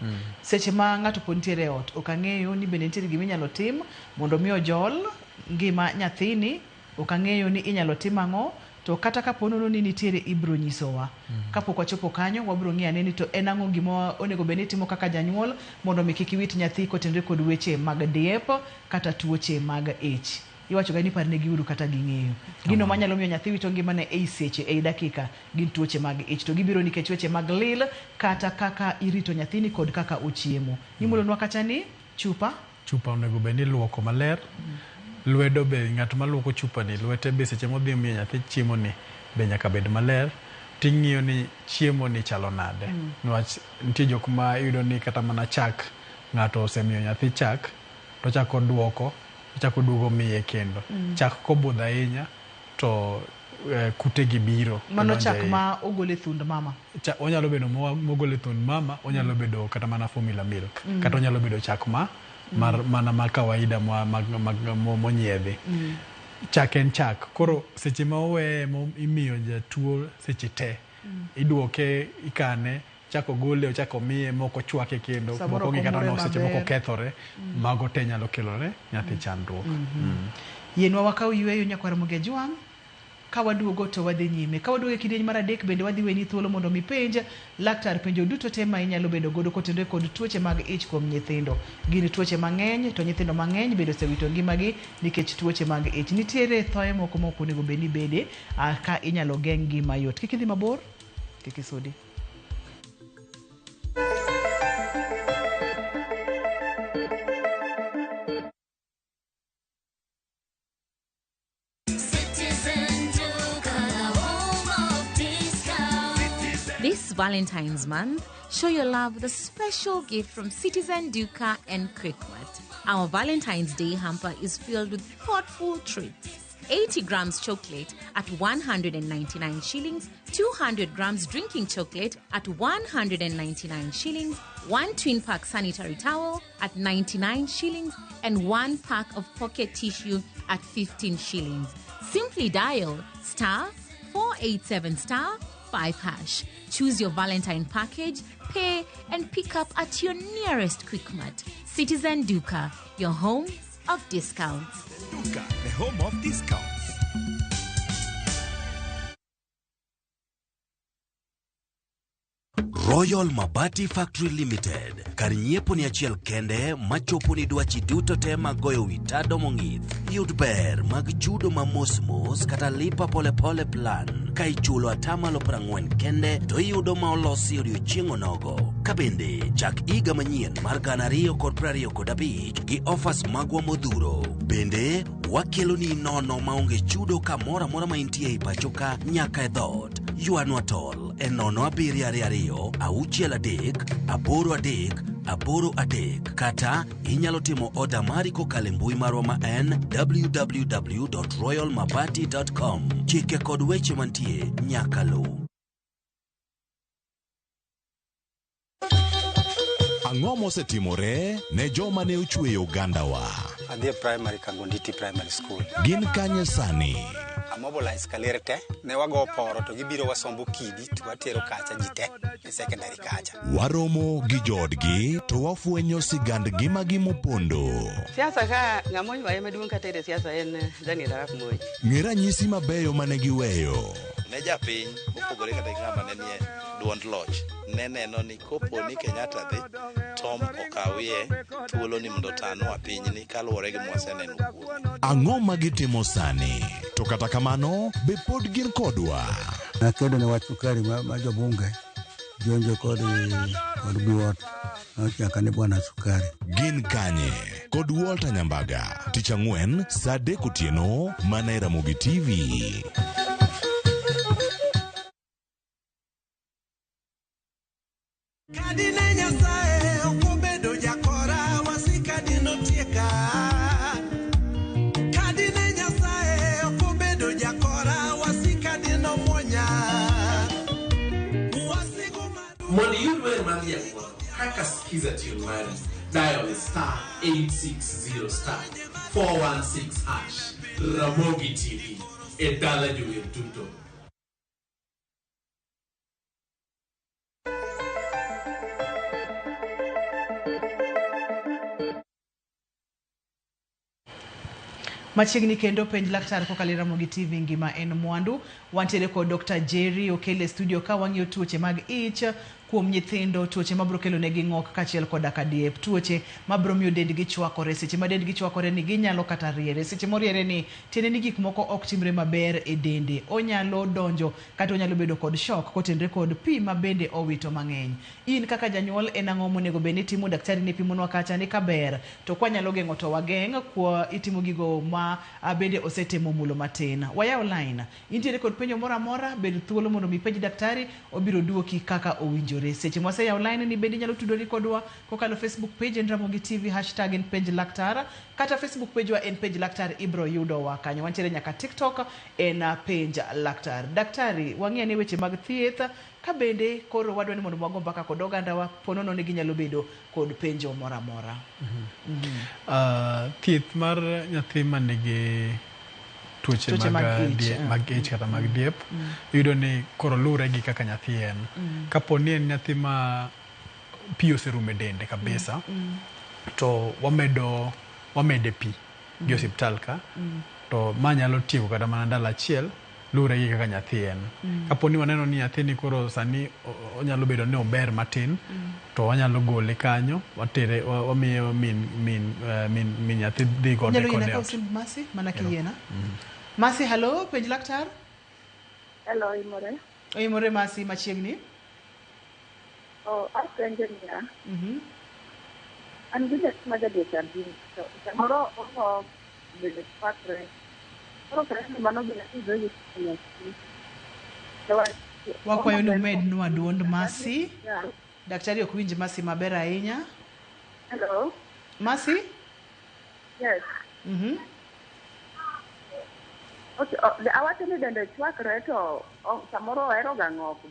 Seche ma ng'ato pod nitiere e ot, ok ang'eyo ni bende nitiere gima inyalo tim mondo mi ojol ngima nyathini, ok ang'eyo ni inyalo tim ang'o, to kata kapo nono ni nitiere ibro nyisowa. Kapok wachopo kanyo wabiro ng'iyane ni to en ang'o gima onego bed ni timo kaka janyuol mondo mi kik iwit nyathi kotenore kod weche mag diep kata tuoche mag ich. Iwacho ga ni parne giuru kata ging'eyo gino manyalo miyo nyathi wito ngimane ei seche ei dakika gin tuoche mag ich, to gibiro nikech weche mag lil kata kaka irito nyathini kod kaka ochiemo. Imulonwa kacha ni chupa onego bed ni luoko maler. Lwedo be ng'at maluoko chupa ni lwete be seche modhi miyo nyathi chiemo ni be nyaka bed maler. Ting'iyo ni chiemo ni chalo nade. Niwach nitie jok ma iyudo ni kata mana chak ng'ato osemiyo nyathi chak to chako duogo miye kendo. Chak kobudho ahinya to kute gi biro. Mano chak ma ogole thund mama. Onyalo bedo mogole thund mama, onyalo bedo kata mana formula milk, kata onyalo bedo chak mana ma kawaida monyiedhi. Chak en chak. Koro seche ma owe imiyo jatuo seche te, iduoke, ikane, chako gole, chako miye, moko chwake kendo, moko ng'i kata no seche moko kethore, mago te nyalo kelore nyathi chandruok. Yienwa wakaw yweyo nyakwar Mogejwang', ka waduogo to wadhi nyime. Ka waduogo e kidieny mar adek bende wadhi weni thuolo mondo mi penj laktar penjo duto te ma inyalo bedo godo kotenore kod tuoche mag ich kuom nyithindo. Gin tuoche mang'eny to nyithindo mang'eny bende osewito ngimagi nikech tuoche mag ich. Nitiere thoe moko ma ok onego bed ni bede ka inyalo geng' gi mayot. Kik idhi mabor, kik isudi. This Valentine's month, show your love the special gift from Citizen Duca and Quickmart. Our Valentine's Day hamper is filled with thoughtful treats. 80 grams chocolate at 199 shillings, 200 grams drinking chocolate at 199 shillings, 1 twin pack sanitary towel at 99 shillings, and 1 pack of pocket tissue at 15 shillings. Simply dial *487*5#. Choose your Valentine package, pay, and pick up at your nearest Quickmart. Citizen Duca, your home of discounts. Duka, the home of discounts. Royal Mabati Factory Limited. Kar nyiepo ni achiel kende machopo ni dwachi duto te magoyo witado mong'ith. Yud ber mag chudo ma mos kata lipa pole pole plan. Ka ichulo atamalo 40 kende to iyudo ma olosi odiochieng' onogo. Kabende chak iga manyien mar 2025 gi offers magwa modhuro. Bende wakelo ni nono maonge chudo kamora mora ma intie i pachoka nyaka e dhot. Yuanwa tol e 0722 638 83 kata inyalo timo oda mari kokalo mbui marwa ma en www.royalmabati.com. Chike kod weche mantie nyaka lu. Ang'o mosetimore ne joma ne ochweyo Ugandawa? Adhi primary Kangonditi Primary School. Gin kanye sani? Mobilize kalere te ne wago poro to gibiro wasombo kidi to watero kacha jite e secondary kacha. Waromo gi jodgi to wafwenyo sigandgi magimopondo. Siasa ka ng'amoi wae maduong' kata e siasa en Daniel Arap Moi. Ng'e ranyisi mabeyo mane giweyo. Ne japiny opogore kata ng'ama ne nie duond loch ne neno ni kopo ni Kenyatta dhi Tom okawie thuolo ni mondo tanwa pinyni kaluwore gi mwaseneno kuome. Ang'o magitimo sani? To kata kamano be pod gin kodwa. Nakedo ne wach sukari ma jobunge jonjo kod buot nochaka ne bwana sukari. Gin kanye kod Walter Nyambaga tich ang'wen saa 3 otieno mana e Ramogi TV. Kadine Nyasaye okobedo jakora wasika dino tieka. Kadine Nyasaye okobedo jakora wasika dino monya. Mondo yudwe mag jakora kaka skiza tune mari dial star 860 star 416 hash Ramogi TV e dala jower tuto. Machiegni kendo penj laktar kokalo Ramogi TV ngima en mwandu. Wantiere kod Dr. Jerry okele studio ka wang'iyo tuoche mag ich kuom nyithindo, tuoche mabro kelo negi ng'ok kachiel koda kadiep, tuoche mabro miyo dendgi chwakore, seche ma dendgi chwakore ni ginyalo kata riere, seche moriere ni tiende ni gik moko ok timre maber e dende, onyalo donjo kata onyalo bedo kod shock kotenre kod pi ma bende owito mang'eny. In kaka janyuol en ang'o monego bed ni timo? Daktari ne pimonwa kacha ni kaber to kwanyalo geng'o to wageng' kwa itimo gigo ma bende osetemo mulo matin. Wayaw line, intiere kod penjo moro amora, bed thuolo mondo mi penj daktari obiro duoki kaka owinjo. Seche mwase yaw line ni bendi nyalo tudori kodwa kokalo Facebook page en Ramogi TV hashtag en page laktar kata Facebook page wa en page laktar ibro yudo wa kanyo. Wantiere nyaka TikTok en page laktar. Daktari wang'e ni weche mag thieth ka bende koro wadwa ni mondo wago mbaka kod oganda wa ponono ni ginyalo bedo kod penjo mora mora. Thieth mar nyathi manigi tuoche mag ich kata mag diep yudo ni koro lure gi kaka nyathi en. Kapo ni en nyathi ma pi oserume dende kabisa to wamede pi gi osiptal ka to ma nyalo tieko kata mana ndalo achiel lure gi kaka nyathi en. Kapo ni waneno ni nyathi ni koro sani onyalo bedo ni ober matin to wanyalo gole kanyo watere wamiyo min nyathi dhi gode kode. Nyalo yena Masi mana kiyena. Masi, hello, penj laktar? Hello, Imore. Imore Masi, machiegni? Oh, apenjo niya. An gine maga desardi. So, samoro oho bende patre. Koro kare mano bende idoji kunyaki. Wakwayo ni umed nwa duond Masi. Daktari ok winj Masi maber ahinya. Hello. Masi? Yes. Okay, awacho ni dende chwakre to samoro ohero ga ng'oko.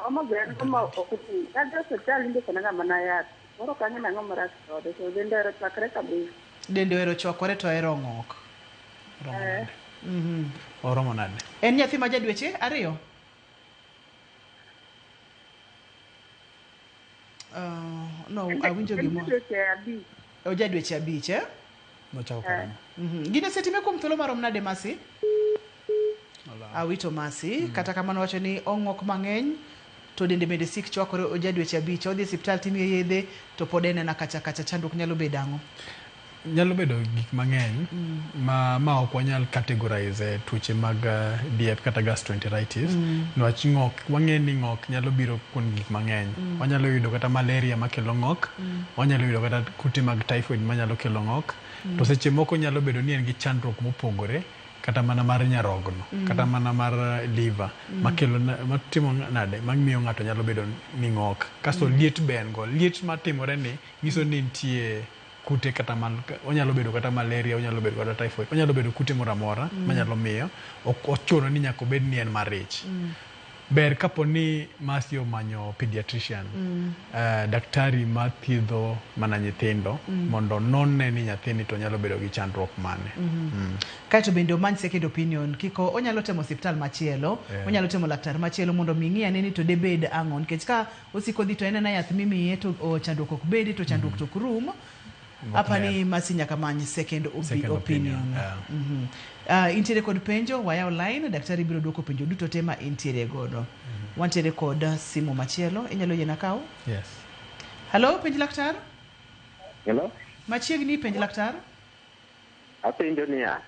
Omo gwen como okuti. Kadro hospital ndiko na mana yath. Moro kanyo nang'o marach kode. So dende ohero chwakre kabisa. Dende ohero chwakore to ohero ng'ok. Oromo nade? En nyathi ma jadweche 2? No, awinjo gimo. Oja dweche abich, eh? Nochako karang'o? Gine setime kuom thuolo marom nade Masi? Awito Masi, kata kamano wacho ni ong'ok mang'eny, to dende bende sik chwakore oja dweche abich, odhi osiptal timiye yedhe, to pod enena kacha chandruok nyalo bedo ang'o? Nyalo bedo gik mang'eny ma ok wanyal categorize tuoche mag diep kata gastroenteritis. Niwach ng'ok, wang'e ni ng'ok nyalo biro kuom gik mang'eny. Wanyalo yudo kata malaria makelo ng'ok, wanyalo yudo kata kute mag typhoid manyalo kelo ng'ok, to seche moko nyalo bedo ni en gi chandruok mopogore, kata mana mar nyarogno, kata mana mar liver, makelo matimo nade, mamiyo ng'ato nyalo bedo ni ng'ok. Kasto liet be en go. Liet matimore ni nyiso ni nitie kute kata onyalo bedo kata malaria, onyalo bedo kata typhoid, onyalo bedo kute moro amora manyalo miyo ok ochuno ni nyaka bed ni en marich. Ber kapo ni Masi omanyo pediatrician, daktari mathiedho mana nyithindo, mondo nonne ni nyathini to nyalo bedo gi chandruok mane. Kaito bende omany second opinion, kiko onyalo temo hospital machielo, onyalo temo laktar machielo mondo mingi ane ni to debed ang'o, nikech ka osiko dhi to enena yath mimiye to chandruok ok bedi to chandruok to ok rum. Apani Masi nyaka many second opinion. Intiere kod penjo, waya line, daktari biro duoko penjo duto tema intiere godo. Wantiere kod simu machielo, inyalo yena kawo? Yes. Hello, penj laktar? Hello? Machiegni penj laktar? Apenjo niya.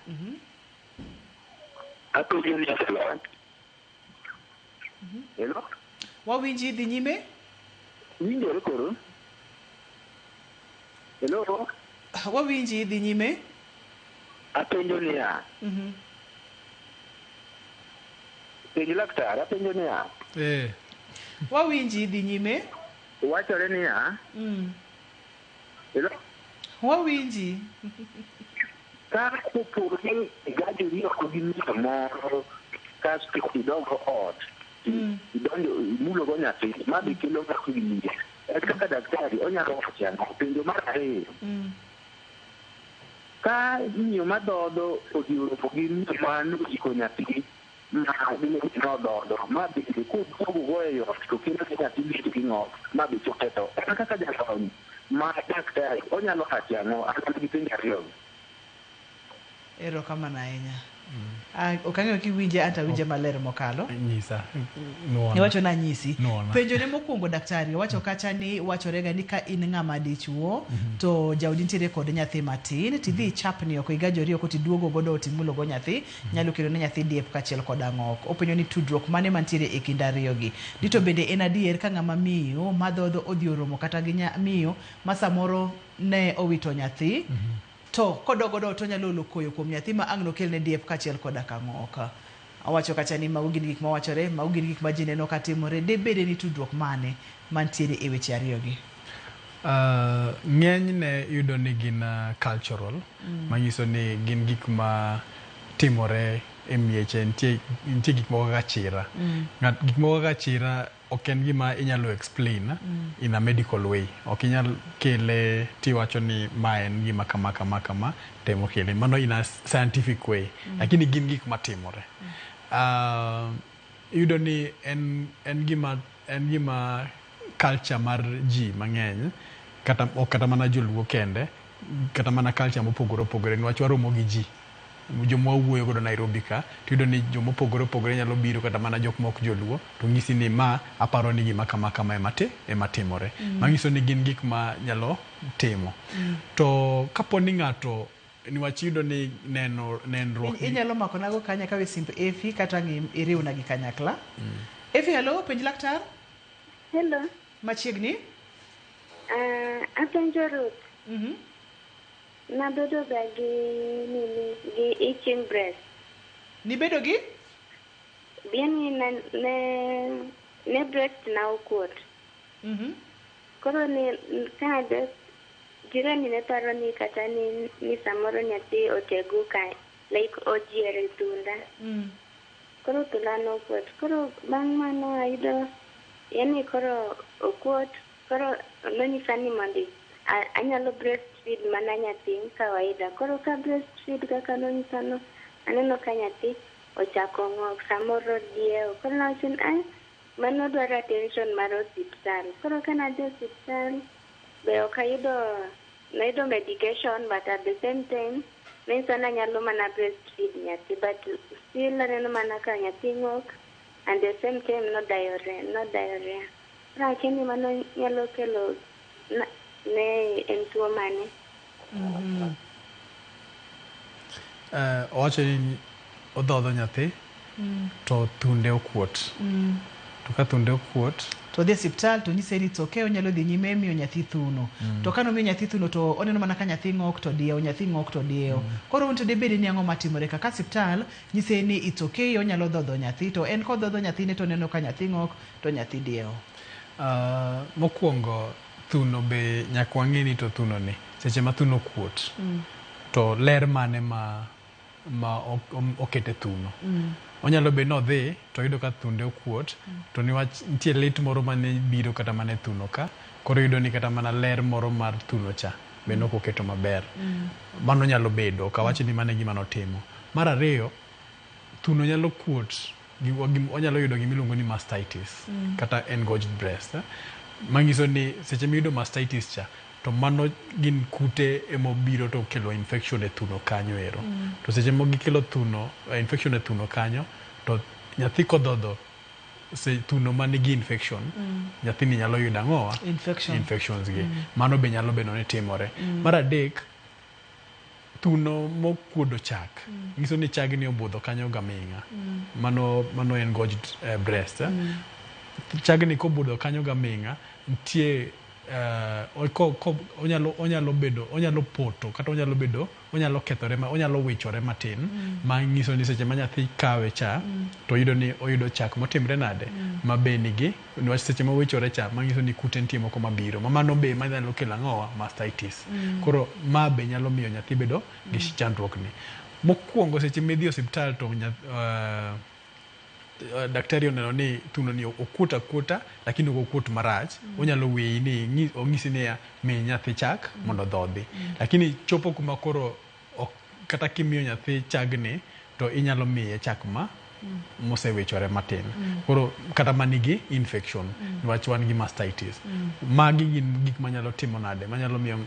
Apenjo niya. Hello? Wawinji dhi nyime? Winjore koro? Hello? Wawinji dhi nyime? Apenjo niya. Penj laktar, apenjo niya. Wawinji dhi nyime? Wachore niya. Hello? Wawinji. Ka kopur ni igajori oko gi mito moro, kasto idongo ot, idonjo imulogo nyathi, ma be kelo ng'ato wiye. Kaka daktari onyalo wacho ang'o? Penjo mar ariyo. Ka miyo madhodho odhi oropo gi mito mano iko nyathi ma nodhodho, ma bende koduogo e ot to kelo ne nyathi bedo gi ng'ok, ma be choketho. Kaka jalony ma daktari onyalo wacho ang'o? An gi penjo ariyo. Erokamano ahinya. Ok ang'eyo kiwinje ata winje maler mokalo. Nyisa. Iwacho na nyisi. Penjo ne mokwongo daktari, wacho kacha ni wachorega ni ka in ng'ama dichuo, to jaodi nitiere kod nyathi matin, tidhi ichapni oko igajori oko tiduogo godo timulo go nyathi, nyalo kelo ne nyathi diep kachiel kod ang'ok. Openjo ni tudruok mane mantiere e kind ariyogi. Dito bende en adier ka ng'ama miyo madhodho odhi oromo kata gi miyo ma samoro ne owito nyathi, to kodogodo to nyalo olo koyo kuom nyathi ma ang' nokel ne diep kachiel koda kang'oka. Awacho kacha ni mago gin gik mawachore, mago gin gik ma ji neno katimore, debede ni tudruok mane mantiere e weche ariyogi? Ng'enyne yudo ni gin cultural, manyiso ni gin gik ma timore e mieche, nitie gik moko kaka chira. Gik moko kaka chira ok en gima inyalo explain in a medical way. Ok inyal kele tiwacho ni ma en gima kama temo kele. Mano in a scientific way. Lakini gin gik matimore. Yudo ni en gima culture mar ji mang'eny, kata mana joluo kende, kata mana culture mopogore opogore, niwach waromo gi ji. Joma wuoyo godo Nairobi ka, tuyudo ni joma opogore opogore nyalo biro kata mana jok mok joluo, to ng'isi ni ma aparo ni gima kama ema timore. Manyiso ni gin gik ma nyalo timo. To kapo ni ng'ato, niwach yudo ni nenruok. Inyalo mako nago kanya kawe simp Efi kata iriw na gi kanyakla. Efi, hello, penj laktar? Hello. Machiegni? Apenjo Ruth. Nabedo ga gi itching breast. Nibedo gi? Bieni ne breast na okuot. Koro ni ka jirani ne paro ni kata ni samoro nyathi otegu ka, like ojiere tunda. Koro tunda no okuot. Koro bang' mano ayudo, yani koro okuot, koro nonyisa ni mondi anyalo breastfeed mana nyathi kawaida. Koro ka breastfeed kaka nonyisano, aneno ka nyathi ochako ng'ok, samoro diewo. Koro nawachon, mano dwaro attention mar osiptal. Koro ka nadhi osiptal, be ok ayudo nayudo medication, but at the same time nyiso na nyalo mana breastfeed nyathi, but still aneno mana ka nyathi ng'ok, and the same time no diarrhea. Rakini mano nyalo kelo ne en tuo mane? Owacho ni odhodho nyathi to thunde okuot. To ka thunde okuot to dhi osiptal to nyise ni it's okay, onyalo dhi nyime miyo nyathi thuno. To ka nomiyo nyathi thuno to oneno mana ka nyathi ng'ok to diewo, nyathi ng'ok to diewo. Koro unto debedi ni ang'o matimore ka osiptal nyise ni it's okay, onyalo dhodho nyathi, to en kodhodho nyathine to neno ka nyathi ng'ok to nyathi diewo. Mokwongo thuno be nyaka wang'e ni to thuno ni seche ma thuno kuot to ler mane ma okete thuno. Onyalo be no dhi to yudo ka thunde okuot to niwach nitie lit moro mane biro kata mane thuno ka, koro yudo ni kata mana ler moro mar thuno cha be nok oketo maber. Mano nyalo bedo kawacho ni mane gima notimo. Mar ariyo, thuno nyalo kuot, onyalo yudo gimiluongo ni mastitis kata engorged breast. Mangiso ni seche miyudo mastitis cha to mano gin kute emobiro to kelo infection e thuno kanyo ero. To seche mo gikelo thuno, infection e thuno kanyo, to nyathi kodhodho se thuno manigi infection, nyathi ni nyalo yudo ang'owa? Infections gi. Mano be nyalo bedo ni timore. Mar adek, thuno mokuodo chak. Ngiso ni chagni obudho kanyo gaming'a. Mano engorged breast. Chagni kobudho kanyo gaming'a, nitie onyalo poto kata onyalo kethore, onyalo wichore matin, ma ngiso ni seche ma nyathi kawe cha to yudo ni oyudo chak motimre nade mabe nigi, niwach seche ma wichore cha mangiso ni kute nitie moko mabiro, mano be manyalo kelo ang'owa? Mastitis. Koro ma be nyalo miyo nyathi bedo gi chandruok ni. Mokwongo seche midhi osiptal to daktari oneno ni thuno ni okuot akuota lakini okuot marach, onyalo weyi ni ong'isi ni mi nyathi chak mondo dhodhi. Lakini chopo kuma koro kata kimiyo nyathi chagni to inyalo miye chak mosewichore matin. Koro kata manigi infection, niwach wan gi mastitis. Magi gin gik manyalo timo nade, manyalo miyo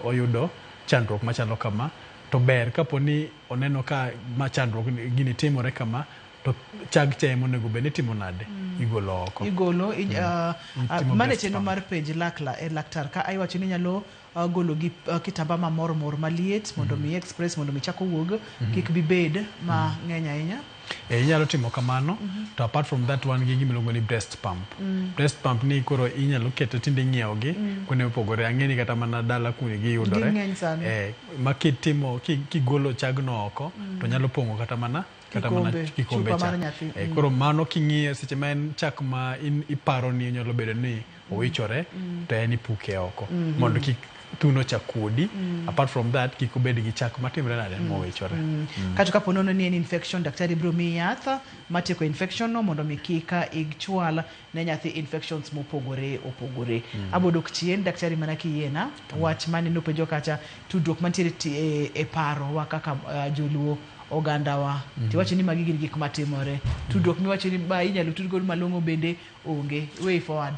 oyudo chandruok machalo kama. To ber kaponi oneno ka ma chandruok gini timore kama, to chag cha monego bed ni timo nade? Igolo oko. Igolo mane chenro mar page laktar ka iwacho ni nyalo golo gi kitamba mamor maliet mondo mi express mondo mi chako wuog kik bi bed ma ng'eny ahinya. Inyalo timo kamano. To apart from that, wan gi gimiluongo ni breast pump. Breast pump ni koro inyalo keto tinde ng'iewo gi kuonde mopogore. Ang'eni kata mana dala kuni giyudore. Ma kitimo kigolo chagno oko to nyalo pong'o kata mana kikombe cha. Koro mano king'iyo seche ma en chak ma iparo ni nyalo bedo ni owichore to en ipuke oko mondo kik thuno cha kuodi. Apart from that, kik obed gi chak matimre nade mowichore. Kata kapo nono ni en infection, daktari biro miyi yath matieko infection no mondo mi kika igchwal ne nyathi infections mopogore opogore. Abodok chien daktari mana kiyiena wach mane nopenjo kacha tudruok mantiere e paro wa kaka joluo oganda wa. Tiwacho ni magi gin gik matimore. Tudruok miwacho ni ba inyalo tudgo malong'o bende onge. Way forward.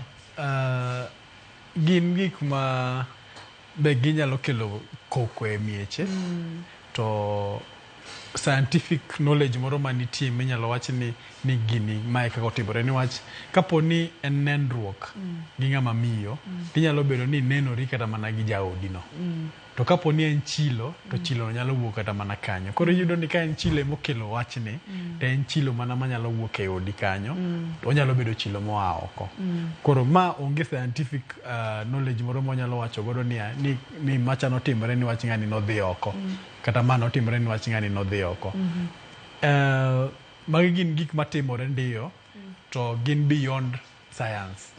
Gin gik ma be ginyalo kelo koko e mieche. To scientific knowledge moro manitie minyalo wach ni gini mae kaka otimore, niwach kapo ni en nenruok gi ng'ama miyo, tinyalo bedo ni nenori kata mana gi jaodi no. To kapo ni en chilo, to chilo nyalo wuok kata mana kanyo. Koro yudo ni ka en chilo mokelo wachni, to en chilo mana manyalo wuok e odi kanyo, to onyalo bedo chilo moa oko. Koro ma onge scientific knowledge moro monyalo wacho godo ni macha notimore ni wach ng'ani nodhi oko. Kata ma notimore ni wach ng'ani nodhi oko. Magi gin gik matimore ndiyo, to gin beyond science.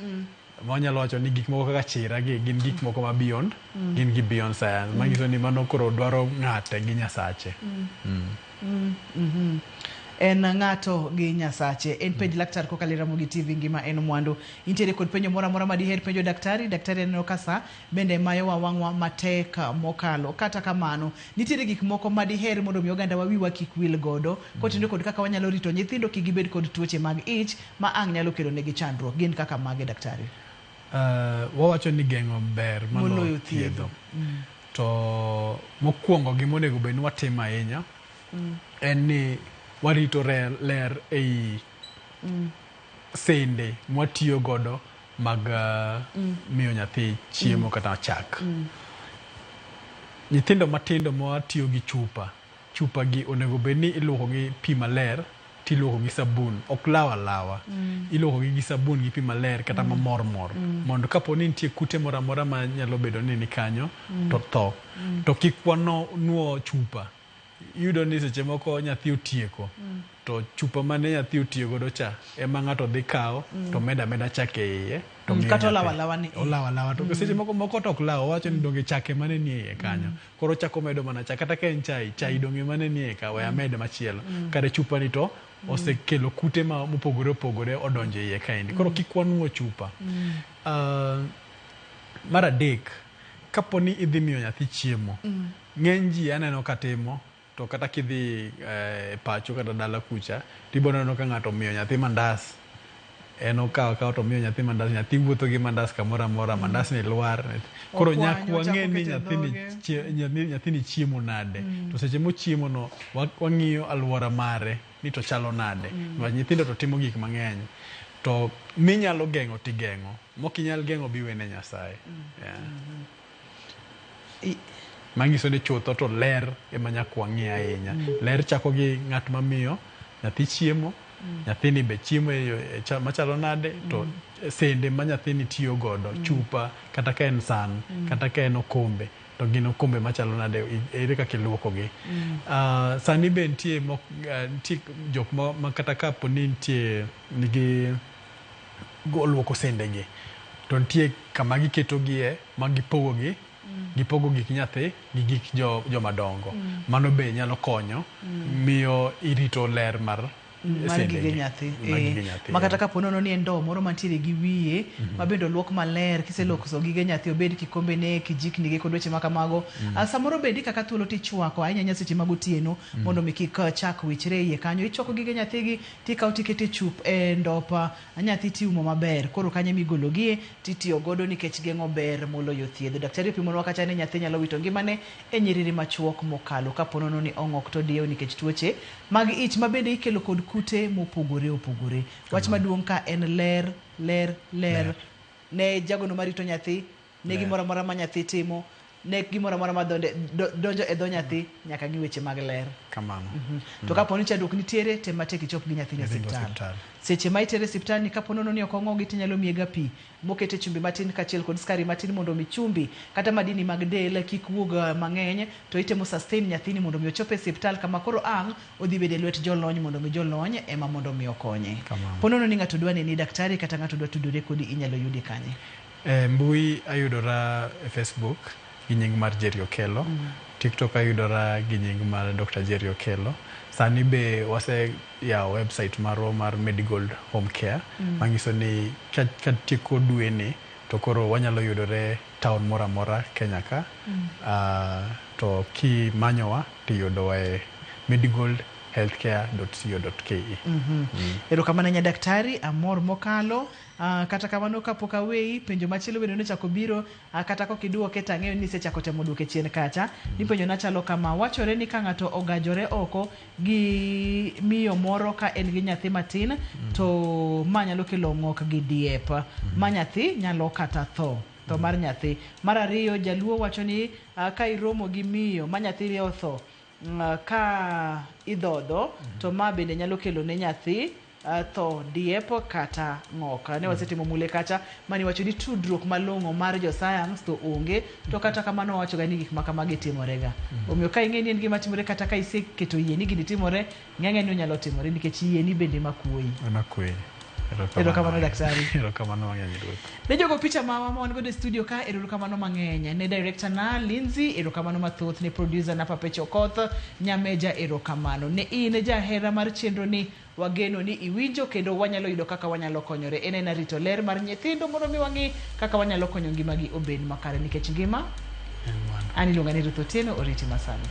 Manyalo wacho ni gik moko kaka chira gin gik moko ma beyond, gin gi beyond science. Manyiso ni mano koro dwaro ng'ate gi Nyasache. En ng'ato gi Nyasache. En penj laktar kokalo Ramogi TV ngima en mwandu. Intiere kod penjo moro amora madiher penjo daktari aneno kasa bende mayo wang'wa matek mokalo. Kata kamano nitiere gik moko madiher mondo mi oganda wawiwa kik wil godo kotinde kod kaka wanyalo rito nyithindo kik gibed kod tuoche mag ich ma ang' nyalo kelo negi chandruok. Gin kaka mage daktari? wawacho ni geng'o ber moloyo thiedho. To mokwongo gimonego bed ni watimo ahinya en ni warito ler ei sende mwatiyo godo mag miyo nyathi chiemo kata chak. Nyithindo matindo mwatiyo gi chupa gi onego bed ni iluoko gi pi maler tiluoko gi sabun, ok lawa iluoko gi sabun gi pi maler kata mamor mondo kapo ni nitie kute moro amora ma nyalo bedo ni kanyo to tho. To kik wanuo chupa. Iyudo ni seche moko nyathi otieko to chupa mane nyathi otiyo godo cha ema ng'ato dhi kawo to meda chak e iye to kata olawa ni olawa to seche moko to ok lawa, wacho ni donge chak ema ne nie kanyo, koro chako medo mana chak, kata ka en chai donge ema ne nie ka we amed machielo kare chupa ni to osekelo kute mopogore odonjo iye kaendi, koro kik wanuo chupa. Mar adek, kapo ni idhi miyo nyathi chiemo, ng'eny ji aneno katimo, to kata kidhi pacho kata dala kucha tibo neno ka ng'ato miyo nyathi mandas, en okawo to miyo nyathi mandas, nyathi wuotho gi mandas kamoro amora, mandas ni lwar. Koro nyaka wang'e ni nyathini chiemo nade, to seche mochiemo no wang'iyo alwora mare ni to chalo nade. Nyithindo to timo gik mang'eny, to minyalo geng'o tigeng'o, mokinyal geng'o biwene Nyasaye. Mangiso ni chutho to ler ema nyaka wang'e ahinya. Ler chako gi ng'at mamiyo nyathi chiemo, nyathini be chiemo machalo nade, to sende ma nyathini tiyo godo, chupa kata ka en san kata ka en okombe, to gin okombe machalo nade, ere kaka iluokogi. Sani be nitie jok ma kata kapo ni nitie nigi luoko sendegi, to nitie kama giketogie ma gipogo gik nyathi gi gik jomadongo. Mano be nyalo konyo miyo irito ler mar gige nyathi. Ma kata kapo nono ni en ndo moro mantiere gi wiye ma bende oluok maler, kiseluoko gige nyathi obed kikombe ne, kijikni gi kod weche makamago. Samoro bende kaka thuolo tichwako ahinya seche mag otieno mondo mi kik chak wichre iye kanyo, ichwako gige nyathi gi tikawo tikete chup ndopa nyathi tiumo maber, koro kanyo migologie titiyo godo nikech geng'o ber moloyo thiedho. Daktari opimonwa kacha ni nyathi nyalo wito ngimane e nyiriri machuok mokalo kapo nono ni ong'ok to dieu nikech tuoche mag ich ma bende ikelo kod kute mopogore. Wach maduong' ka en ler ne jagono marito nyathi, ne gimoro amora ma nyathi timo, ne gimoro amora ma donjo e dho nyathi, nyaka gi weche mag ler. To kapo ni chandruok nitiere, tem matek ichop gi nyathi e siptal. Seche ma itere siptal ni kapo nono ni ok ong'ogi, tinyalo miega pi mokete chumbi matin kachiel kod skari matin mondo mi chumbi kata madini mag del kik wuog mang'eny, to itemo sustain nyathini mondo mi ochope siptal kama koro ang' odhi bede lwet jolony mondo mi jolony ema mondo mi okonye. Ponono ni ng'ato dwa neni daktari kata ng'ato dwa tudore kodi, inyalo yudi kanye? Mbui ayudora e Facebook gi nying mar Jerry Okello, TikTok ayudora gi nying mar Dr. Jerry Okello. Sani be wase yawo website marwa mar Medigold Home Care, mangiso ni katieko dwe ni to koro wanyalo yudore town mora mora Kenya ka. To ki manyowa tiyudowa e medigoldhealthcare.co.ke. Erokamano nya daktari, amor mokalo. Kata kamano kapok aweyi, penjo machielo bende nochako biro, kata kokiduoke tang'eyo ni sechako temo duoke chien kacha. Ni penjo nachalo kama, wachore ni ka ng'ato ogajore oko gi miyo moro ka en gi nyathi matin, to ma nyalo kelo ng'ok gi diep, ma nyathi nyalo kata tho mar nyathi. Mar ariyo, jaluo wacho ni ka iromo gi miyo ma nyathi otho ka idhodho, to ma bende nyalo kelo ne nyathi tho, diep kata ng'ok. Ne wasetimo mule kacha mani wacho ni tudruok malong'o mar jo science to onge, to kata kamano wacho ga ni gik makamagi timorega. Omiyo ka ing'e ni en gima timore, kata ka iseketo yie ni gini timore, ng'eng'e ni onyalo timore nikech yie ni bende makuoyi. Erokamano daktari. Erokamano mang'eny Ruoth. Ne jogo picha ma wan godo e studio ka, erokamano mang'eny. Ne director na Lindsay, erokamano mathoth. Ne producer na Papecho Okoth, Nyameja, erokamano. Ne in jahera mar chenro ni, wageno ni iwinjo kendo wanyalo yudo kaka wanyalo konyore. En rito ler mar nyithindo mondo mi wang'i kaka wanyalo konyo ngimagi obed makare, nikech ngima an iluonga ni Ruth Otieno, oriti masani.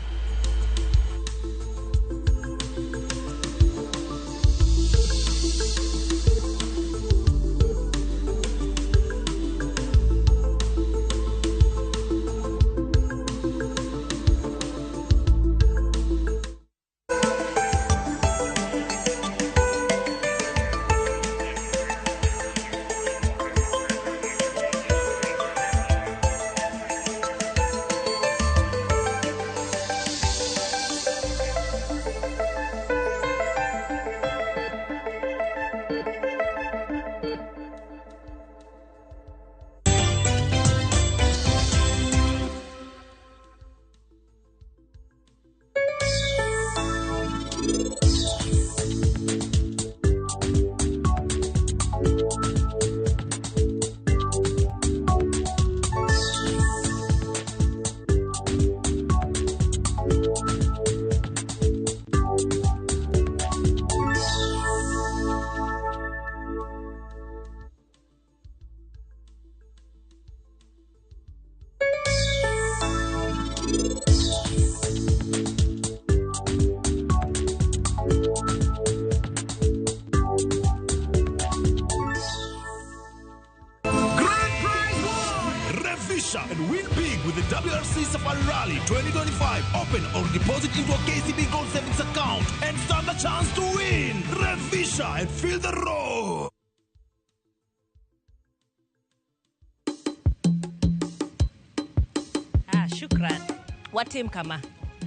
Fisher and win big with the WRC Safari Rally 2025. Open or deposit into a KCB Gold Savings account and stand a chance to win. Red Fisher and feel the roar. Shukran. Watim kama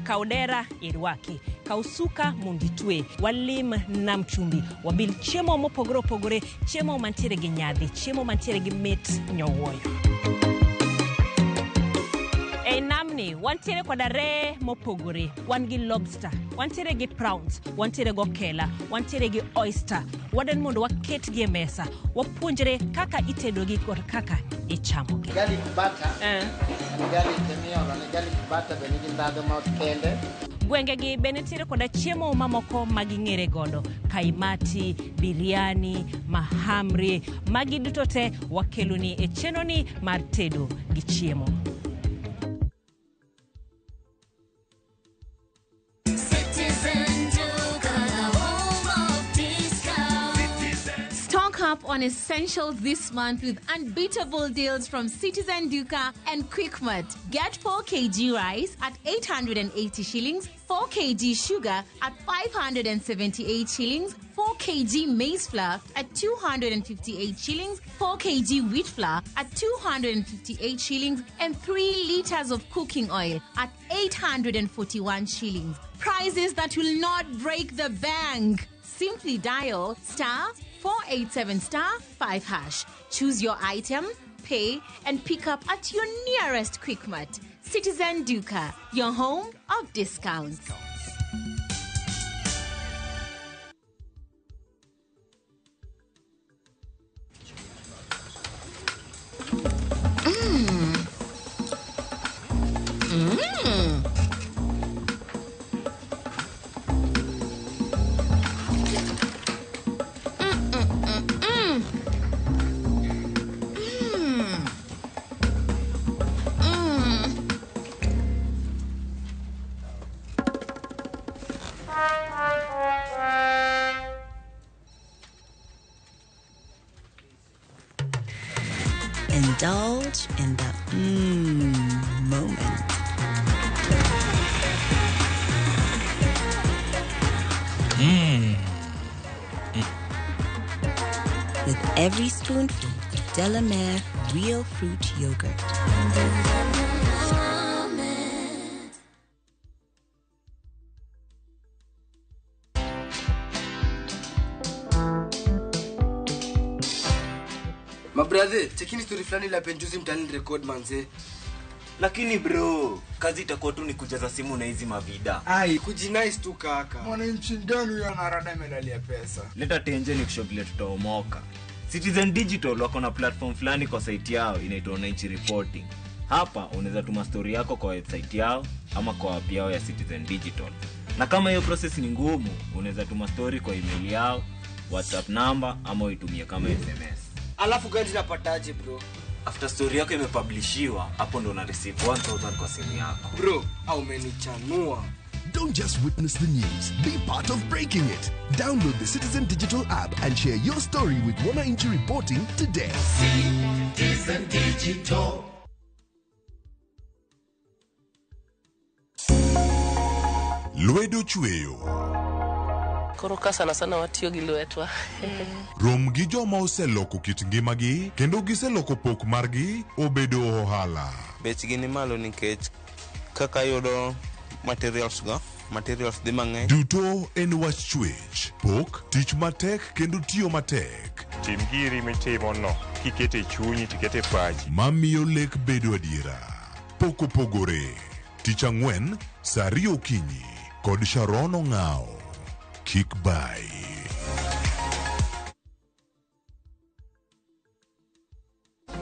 Kaudera Irwaki, Kausuka Munditwe, Walim Namchumbi, Wabil Chemo Mopogoro Pogore, Chemo Mantere Ginyadi, Chemo Mantere Gimit Nyowoyo. Namni, wantere kwa dare mopogore, wangi lobster, wantere gi prawns, wantere go kela, wantere gi oyster, waden mondo waket gi mesa, wapunjere kaka itedo gi kod kaka ichamo gi. Garlic butter, and garlic meal, and garlic butter benigi ndado ma kende. Gwenge gi benetire koda chiemo mamoko magingere godo, kaimati, biriani, mahamri, magi dutote wakeluni e chenoni mar tedo gi chiemo. Up on essentials this month with unbeatable deals from Citizen Duka and Quickmart. Get 4 kg rice at 880 shillings, 4 kg sugar at 578 shillings, 4 kg maize flour at 258 shillings, 4 kg wheat flour at 258 shillings, and 3 liters of cooking oil at 841 shillings. Prices that will not break the bank. Simply dial *487*5#. Choose your item, pay, and pick up at your nearest Quickmart. Citizen Duka, your home of discounts. Indulge in the moment. With every spoonful, Delamere Real Fruit Yogurt. Mabrother, chekini story fulani la penjuzi mtani record manze. Lakini bro, kazi itakuwa tu ni kujaza simu na hizi mavida. Ai, kujinice tu kaka. Mwananchi gani ya narada medalia pesa? Leta tenje ni kushogilia tutaomoka. Citizen Digital wako na platform fulani kwa site yao inaitwa Wananchi Reporting. Hapa unaweza tuma story yako kwa website yao ama kwa app yao ya Citizen Digital. Na kama hiyo process ni ngumu, unaweza tuma story kwa email yao, WhatsApp number ama uitumie kama SMS. Alafu gani napataje bro? After story yako imepublishiwa, hapo ndo una receive 1000 kwa simu yako. Bro, au umenichanua. Don't just witness the news, be part of breaking it. Download the Citizen Digital app and share your story with Wananchi Reporting today. Citizen Digital. Lwedo Chweyo. Koroka sana watiyo gi lwetwa. Rom gi joma oseloko kit ngimagi kendo giseloko pok margi obedo ohala. Bechgi ni malo nikech kaka yudo materials dhi mang'eny. Duto en wach chwech, pok, tich matek kendo tiyo matek. Tim giri mitimo no, kikete chunyi tikete pachi. Mamiyo lek bedo adiera. Pok opogore. Tich ang'wen, saa 2 okinyi kod Sharon Ong'ao. Kick by.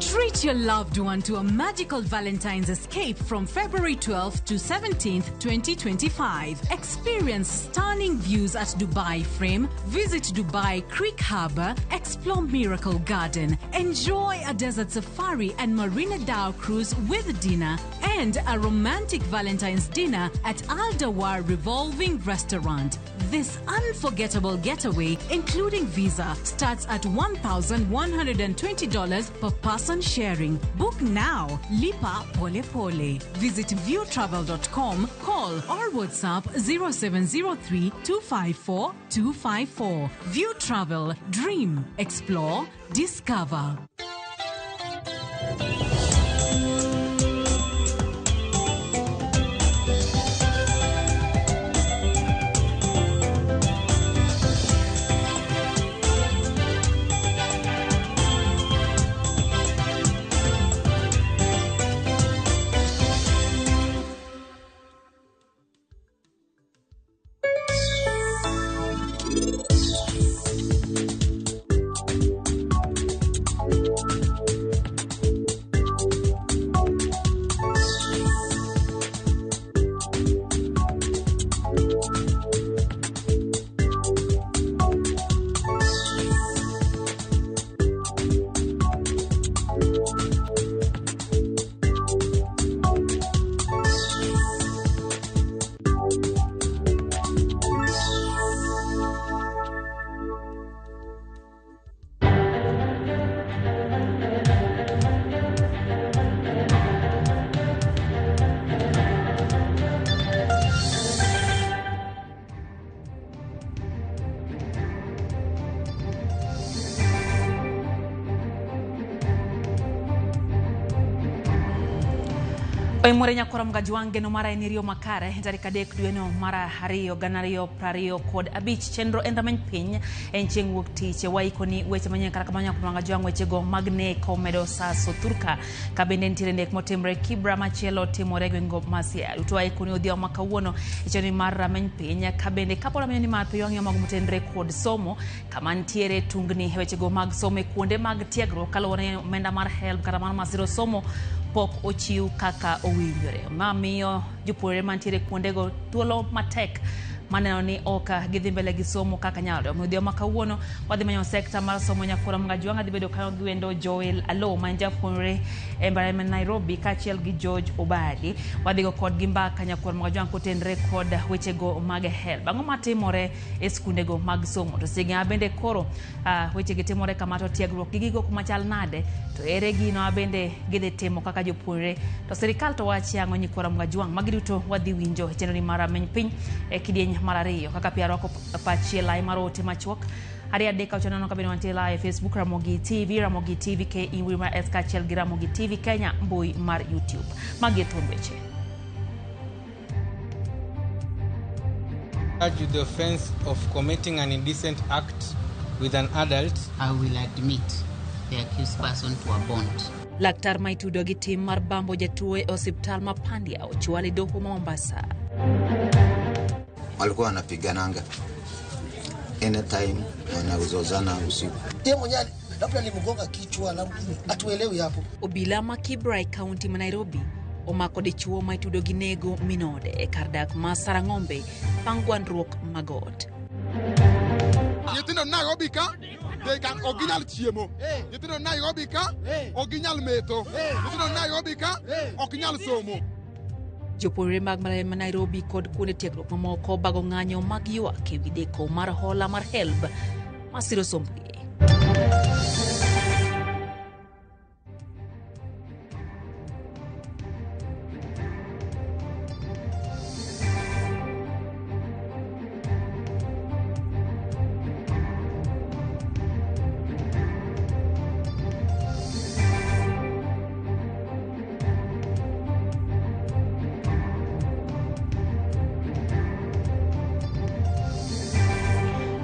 Treat your loved one to a magical Valentine's escape from February 12th to 17th, 2025. Experience stunning views at Dubai Frame, visit Dubai Creek Harbour, explore Miracle Garden, enjoy a desert safari and Marina Dow cruise with dinner, and a romantic Valentine's dinner at Al Dawar Revolving Restaurant. This unforgettable getaway, including visa, starts at $1,120 per person sharing. Book now. Lipa Pole Pole. Visit viewtravel.com, call or WhatsApp 0703 254 254. View Travel. Dream. Explore. Discover. Oimore nyakoram gajwange no mara enirio makare tarika dek dueno mara hariyo ganario prario kod abich chenro endamany piny en chieng' wuok tich waikoni weche manyien kaka kamanya kumanga jwang weche go magne komedo saso turka ka bende ntiere nek motimre Kibra machielo timore gwengo masia uto waikoni odhiyo makawuono echoni mar rameny piny ka bende kapora manyoni mar piyong'yo mag mutendre kod somo kama ntiere tungni weche go mag somo kuonde mag tiegruok kaluwore omenda mar HELB kata mar masiro somo pok ochiw kaka owinjore. Mamiyo jopuonjre mantiere kuondego thuolo matek maneno ni oka gidhi mbele gi somo kaka nyalo. Odhiyo makawuono wadhi manyo sekta mar somo nyakura mga jwanga dhi bedo kanyo giwendo Joel Alo ma japuonjre e Mbareme Nairobi kaachiel gi George Obadi. Wadhi go kod gi mbaka nyakura mga jwanga kotenre kod weche go mag HELB. Ang'o matimore e skunde go mag somo to sigia bende koro weche gi timore kama to tiegruok gi gigo kumachal nade to ere gino bende gidhi timo kaka jopuonjre to sirikal to wachi ang'o nyikora mga jwanga magiduto wadhi winjo chenro ni mar rameny piny e kidieny mar ariyo kaka piaro ko pachiel ai marote machuok ari adeka uchanono kabino wantela e Facebook Ramogi TV ke iwima SK gi Ramogi TV Kenya mbui mar YouTube magethon weche. Charged with the offense of committing an indecent act with an adult, I will admit the accused person to a bond. Laktar maitudo gi tim mar bambo jatuo e osiptal Mapandia ochwali doho Mombasa. Walikuwa wanapigananga anytime wanazozana usiku. Yeye mwenyewe labda alimgonga kichwa na atuelewi hapo. Obila ma Kibra County ma Nairobi omako dichuo maitudo gi nego minode e kardak ma Sarang'ombe pangwandruok magot. Nyithindo Nairobi ka they can original chiemo. Nyithindo Nairobi ka original meto. Nyithindo Nairobi ka original somo. Jopuonjre mag Mbareme Nairobi kod kuonde tiegruok mamoko bago ng'anyo mag ywak ewi deko mar hola mar HELB masiro sombgi.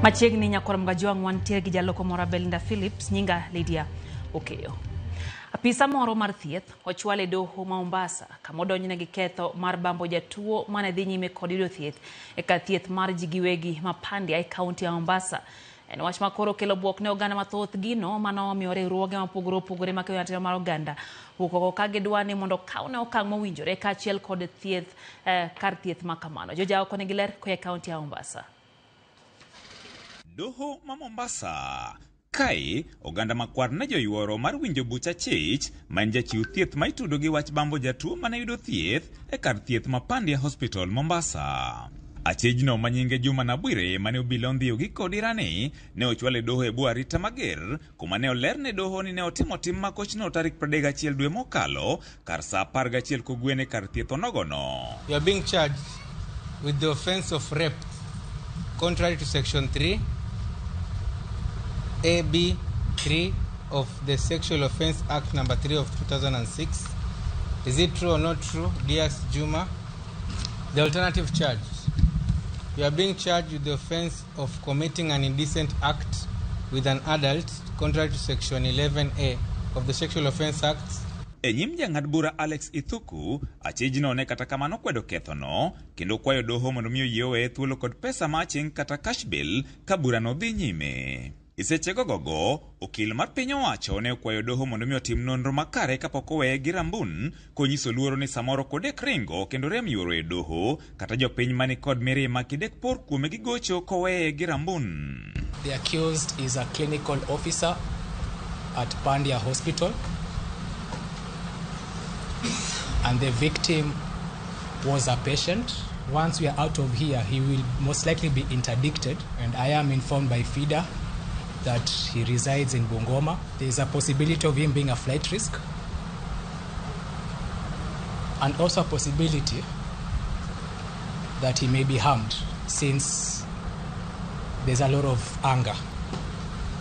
Machiegni nyakora mga jwang wantiere gi jaloko mora Belinda Phillips nyinga Lydia Okeyo. Apisa moro mar thieth ochwale doho Mombasa kamodonjne gi ketho mar bambo jatuo mane dhi nyime kod yudo thieth e kar thieth mar ji giwegi Mapandia e kaunti ya Mombasa. En wach makoro kelo buok ne oganda mathoth gino mano miyo riwruoge mopogore opogore makeyo ratiro mar oganda wuok ka gidwa ni mondo kawne okang' mowinjore kaachiel kod thieth kar thieth makamano. Joja oko ne giler koya kaunti ya Mombasa. Doho ma Mombasa. Kae, oganda makwar ne joyuoro mar winjo bucha chich, ma en jachiw thieth ma itudo gi wach bambo jatuo mane yudo thieth e kar thieth Mapandia Hospital Mombasa. Achejno manyinge Juma Nabwire mane obila ondhiyo gi kodirani ne ochwale doho e bwo arita mager kuma ne olerne doho ni ne otimo tim makochno tarik 31 dwe mokalo kar saa 11 kogwene kar thieth onogono. You are being charged with the offense of rape contrary to section 3 AB 3 of the Sexual Offence Act number 3 of 2006. Is it true or not true, dear Juma? The alternative charge. You are being charged with the offense of committing an indecent act with an adult contrary to section 11A of the Sexual Offence Act. Enyim jang'ad bura Alex Ithuku, achejno ne kata kamano kwedo kethono kendo kwayo doho mondo miyo yiowe thuolo kod pesa maching kata cash bill ka bura no dhi nyime. Isechego gogo, okil mar piny owacho ne okwayo doho mondo miyo tim nonro makare kapok oweye gi rambun konyiso luoro ni samoro kodek ringo kendo rem yuoro e doho kata jopiny mani kod mirima kidek por kuome gi gocho koweye gi rambun. The accused is a clinical officer at Pandia Hospital and the victim was a patient. Once we are out of here, he will most likely be interdicted, and I am informed by FIDA that he resides in Bungoma. There is a possibility of him being a flight risk, and also a possibility that he may be harmed since there's a lot of anger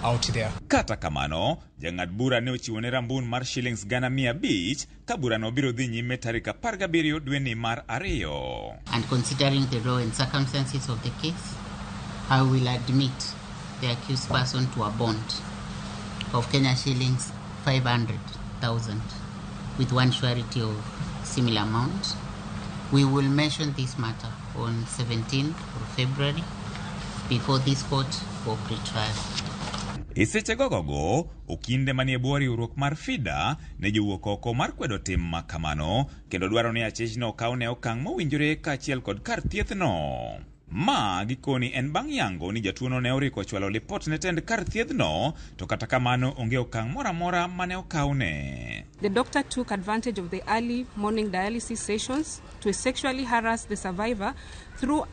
out there. Kata kamano, jang'ad bura ne ochiwo ne rambun mar shillings gana 500 ka bura no biro dhi nyime tarik 17 dwe ni mar ariyo. And considering the law and circumstances of the case, I will admit the accused person to a bond of Kenya shillings 500,000 with one surety of similar amount. We will mention this matter on 17th of February before this court for pre-trial. Isechego gogo, okinde manie bwo riwruok mar FIDA ne jowuok oko mar kwedo tim makamano kendo dwaro ni achejno okawne okang' mowinjore kaachiel kod kar thiethno. Ma gikoni en bang' yango ni jatuono ne oriko chwalo lipot ne tend kar thiethno to kata kamano onge okang' mora mora mane okawne. The doctor took advantage of the early morning dialysis sessions to sexually harass the survivor through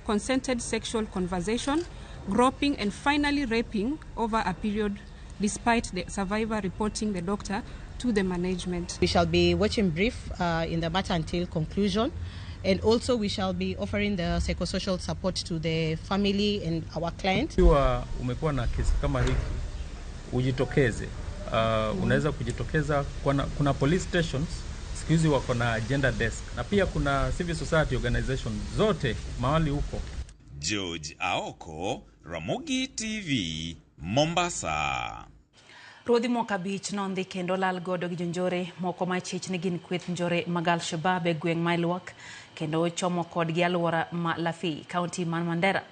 consented sexual conversation, groping and finally raping over a period despite the survivor reporting the doctor to the management. We shall be watching brief in the matter until conclusion, and also we shall be offering the psychosocial support to the family and our client. Ikiwa umekuwa na kesi kama hiki, ujitokeze. Unaweza kujitokeza kuna police stations siku hizi wako na gender desk, na pia kuna civil society organization zote mahali huko. George Aoko, Ramogi TV, Mombasa. Rodhi moka beach nondi kendo lal godo gi jonjore moko ma chich ne gin kweth njore magal Shabab e gweng' Mailwak kendo chomo kod gi alwora ma Lafi, county man Mandera.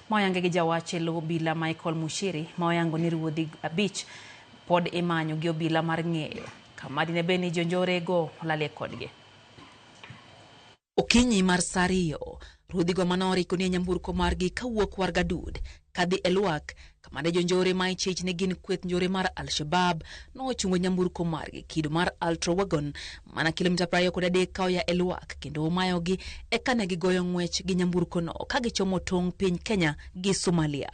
Moyange gi jawache lo bila Michael Mushiri, moyango ni ruodhi beach pod imanyo gi obila mar ng'eyo. Kamadi ne beni jonjore go lale kodgi. Okinyi mar Sario, ruodhi go manori koni nyamburko margi kawuok Wargadud, kadhi Elwak, kamade jonjore ma ichich ne gin kweth njore mar Al-Shabab no ochungo nyamburko margi kido mar Ultra Wagon mana kilomita 23 kaoya Elwak kendo omayogi eka ne gigoyo ng'wech gi nyamburko no ka gichomo tong' piny Kenya gi Somalia.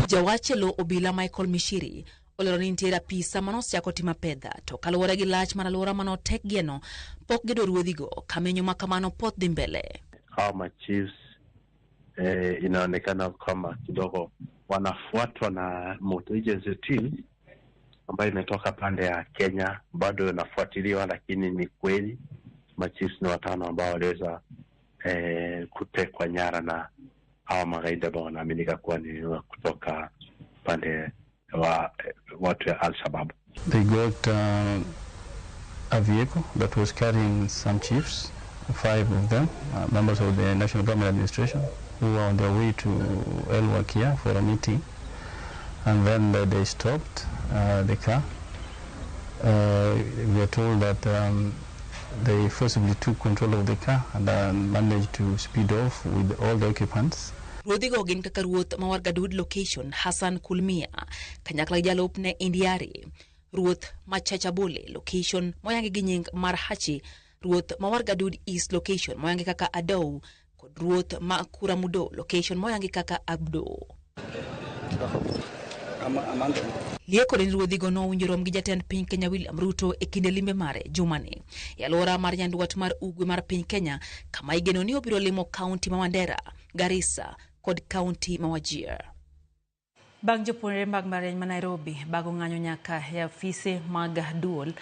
Jawache lo obila Michael Mishiri olero ni nitiere apisa manosiako tima pedha to kaluwore gi lach mar alwora manotek gieno pok gido ruodhigo kamenyo makamano pot dhi mbele. Hawa machiefs inaonekana kama kidogo wanafuatwa na motor agency team ambayo imetoka pande ya Kenya, bado inafuatiliwa, lakini ni kweli machiefs ni 5 ambao waliweza kutekwa nyara na hawa magaidi ambao wanaaminika kuwa ni kutoka pande wa watu ya Al-Shabaab. They got a vehicle that was carrying some chiefs, 5 of them, members of the National Government Administration, who were on their way to El-Wakia for a meeting, and then they stopped the car. We were told that they forcibly took control of the car and managed to speed off with all the occupants. Ruodhigo gin kaka ruoth ma Wargadud location Hassan Kulmia, kanyakla jalup ne Indiari, ruoth ma Chachabole location moyangi gi nying mar Hachi, ruoth ma Wargadud East location moyangi kaka Adou kod ruoth ma Kuramudo location moyangi kaka Abdo. Lieko ni ruodhigo nowinjo rom gi jatend piny Kenya William Ruto e kinde limbe mare jumani e alwora mar nyanduat mar ugwe mar piny Kenya kama igeno ni obiro limo kaunti ma Mandera, Garissa kod kaunti ma Wajir. Bang' jopuonjre mag mbalariany ma Nairobi bago ng'anyo nyaka e afise mag duol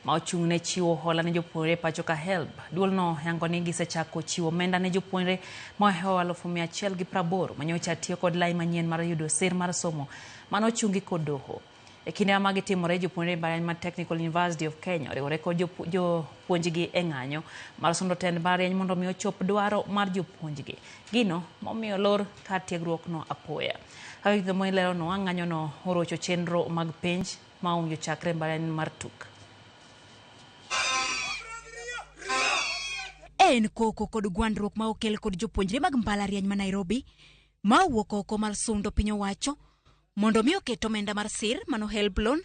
ma ochung' ne chiwo hola ne jopuonjre pacho ka HELB. Duol no yango ni gisechako chiwo omenda ne jopuonjre mohewo 180 manyocha tiyo kod lai manyien mar yudo sir mar somo mano chungi kod doho. E kinde ma gitimore jopuonjre mbalariany mar Technical University of Kenya oriwore kod jopuonjgi e ng'anyo mar sundo tend mbalariany mondo mi ochop dwaro mar jopuonjgi. Gino momiyo lor kar tiegruok no apoya. Hawik mo ilero no ng'anyo no orocho chenro mag penj ma onge chakre mbalariany mar Tuk. En koko kod gwandruok ma okel kod jopuonjre mag mbalariany ma Nairobi ma wuok oko mar sundo piny owacho mondo mi oket omenda mar sir mano HELB loan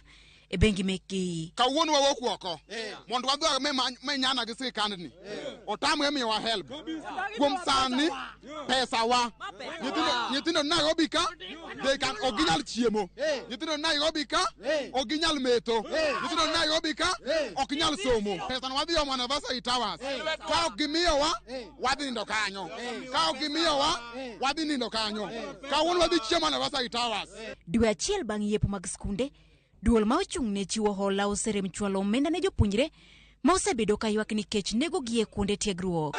e bengi meki. Kawuono wawuok oko mondo wadwar me nyana gi sirkandni otamre miyowa HELB kuom sani pesa wa nyithindo Nairobi ka oginyal chiemo, nyithindo Nairobi ka oginyal metho, nyithindo Nairobi ka oginyal somo. Pesa no wadhi omo Anniversary Towers ka ok gimiyowa wadhi nindo kanyo, ka ok gimiyowa wadhi nindo kanyo. Kawuono wadhi chiemo Anniversary Towers. Dwe achiel bang' yepo mag skunde duol ma ochung' ne chiwo hola oserem chwalo omenda ne jopuonjre ma osebedo ka ywak nikech nego gi e kuonde tiegruok.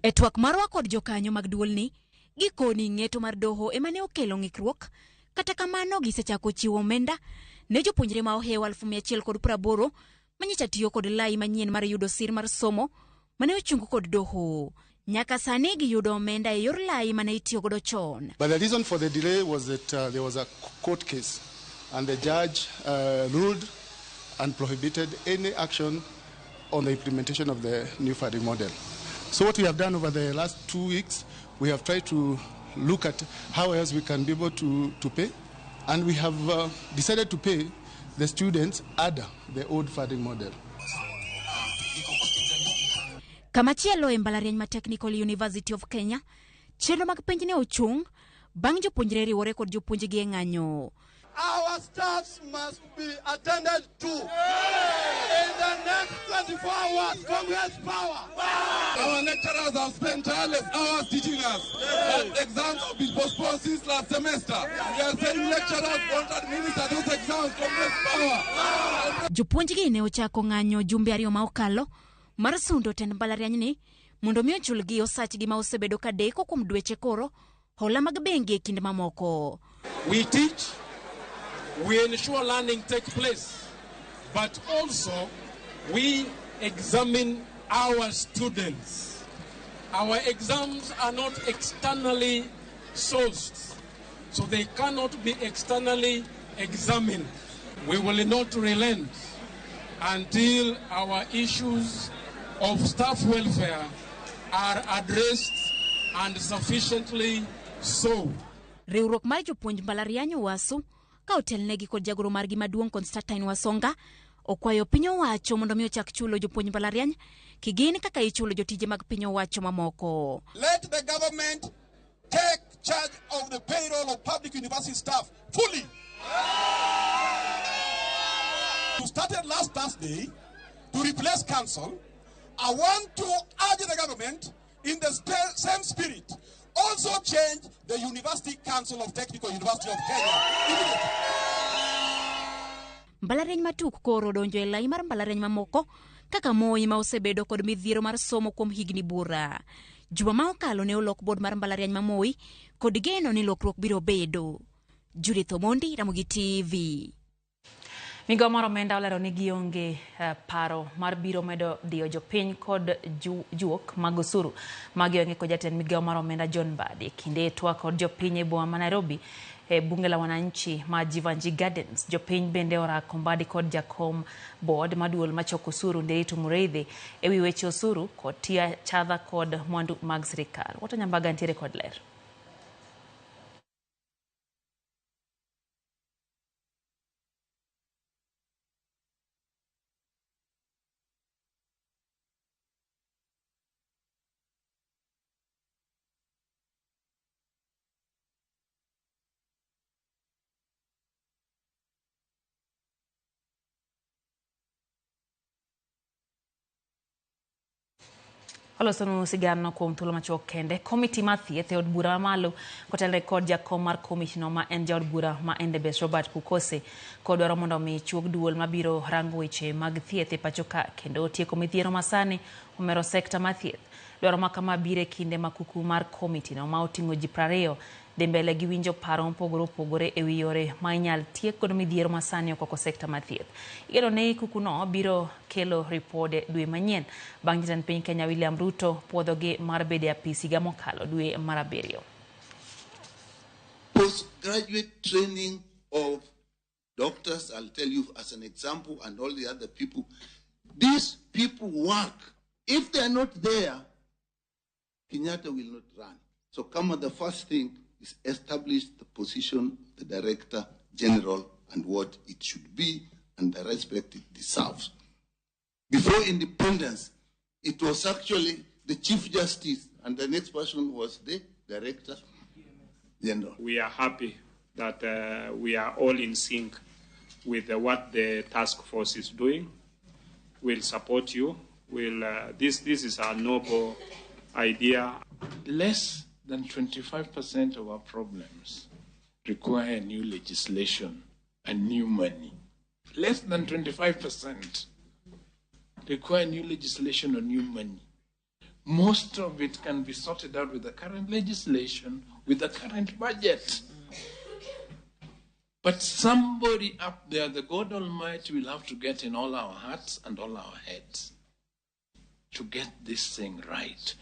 E twak marwa kod jokanyo mag duol ni gikoni ng'eto mar doho ema ne okelo ng'ikruok, kata kamano gisechako chiwo omenda ne jopuonjre ma ohewo 180 manyicha tiyo kod lai manyien mar yudo sir mar somo mane ochung kod doho. Nyaka sani giyudo omenda e yor lai mane itiyo godo chon. But the reason for the delay was that there was a court case and the judge ruled and prohibited any action on the implementation of the new funding model. So what we have done over the last 2 weeks, we have tried to look at how else we can be able to pay, and we have decided to pay the students under the old funding model. Kamachielo e mbalariany ma Technical University of Kenya, chenro mag penj ne ochung' bang' jopuonjre riwore kod jopuonjgi e ng'anyo. Our staffs must be attended to in the next 24 hours. Congress power. Our lecturers have spent tireless hours teaching us. But exams have been postponed since last semester. We are saying lecturers won't administer those exams. Congress power. Jopuonjgi ne ochako ng'anyo jumbe ariyo ma okalo mar sundo tend mbalariany ni mondo mi ochulgi osachgi ma osebedo ka deko kuom dweche koro hola mag bengi e kinde mamoko. We teach, we ensure learning takes place, but also we examine our students. Our exams are not externally sourced, so they cannot be externally examined. We will not relent until our issues of staff welfare are addressed and sufficiently solved. Riwruok mar jopuonj mbalariany wasu ka otelnegi kod jagoro margi maduong' Constantine Wasonga okwayo piny owacho mondo mi ochak chulo jopuonj mbalariany kigin kaka ichulo jotije mag piny owacho mamoko. Let the government take charge of the payroll of public university staff fully. We started last Thursday to replace council. I want to urge the government in the same spirit also change the University Council of Technical University of Kenya. Mbalariany matuk koro donjo e lai mar mbalariany mamoko kaka Moi ma osebedo kod midhiero mar somo kuom higni bura. Juma ma okalo ne olok board mar mbalariany ma Moi kod geno ni lokruok biro bedo. Judith Omondi, Ramogi TV. Migao mar omenda olero ni gionge paro mar biro medo dio jopiny kod juok mag osuru magionge kod jatend migao mar omenda John Mbadi kinde twak kod jopiny e boma ma Nairobi e bunge la wananchi ma Jivanji Gardens. Jopiny bende orako Mbadi kod jakom board maduol machoko osuru Nderitu Mureithi e wi weche osuru kod tia chadha kod mwandu mag sirikal. Watanyambaga ntiere kod ler. Olosonu sigano kuom thuolo machuok kende. Komiti mar thieth e od bura malo kotelne kod jakom mar komishno ma en jaod bura ma Endebess Robert Pukose kod dwaro mondo mi chuog duol mabiro rango weche mag thieth e pacho ka kendo tieko midhiero masani omero sekta mar thieth. Dwaro makama bire kinde makuku mar komiti no ma oting'o ji 20 dhi mbele gi winjo paro mopogore opogore e wi yore ma inyal tiek kod midhiero masani okoko sekta mar thieth. Igeno ne kuku no biro kelo ripode dwe manyien bang' jatend piny Kenya William Ruto puodhogi mar bede apisi higa mokalo dwe mar 7. Postgraduate training of doctors, I'll tell you as an example, and all the other people. These people work. If they are not there, Kenyatta will not run. So come on, the first thing is establish the position, the Director General, and what it should be, and the respect it deserves. Before independence, it was actually the Chief Justice, and the next person was the Director General. We are happy that we are all in sync with what the task force is doing. We'll support you. This is a noble idea. Less than 25% of our problems require new legislation and new money. Less than 25% require new legislation or new money. Most of it can be sorted out with the current legislation, with the current budget. But somebody up there, the God Almighty, will have to get in all our hearts and all our heads to get this thing right.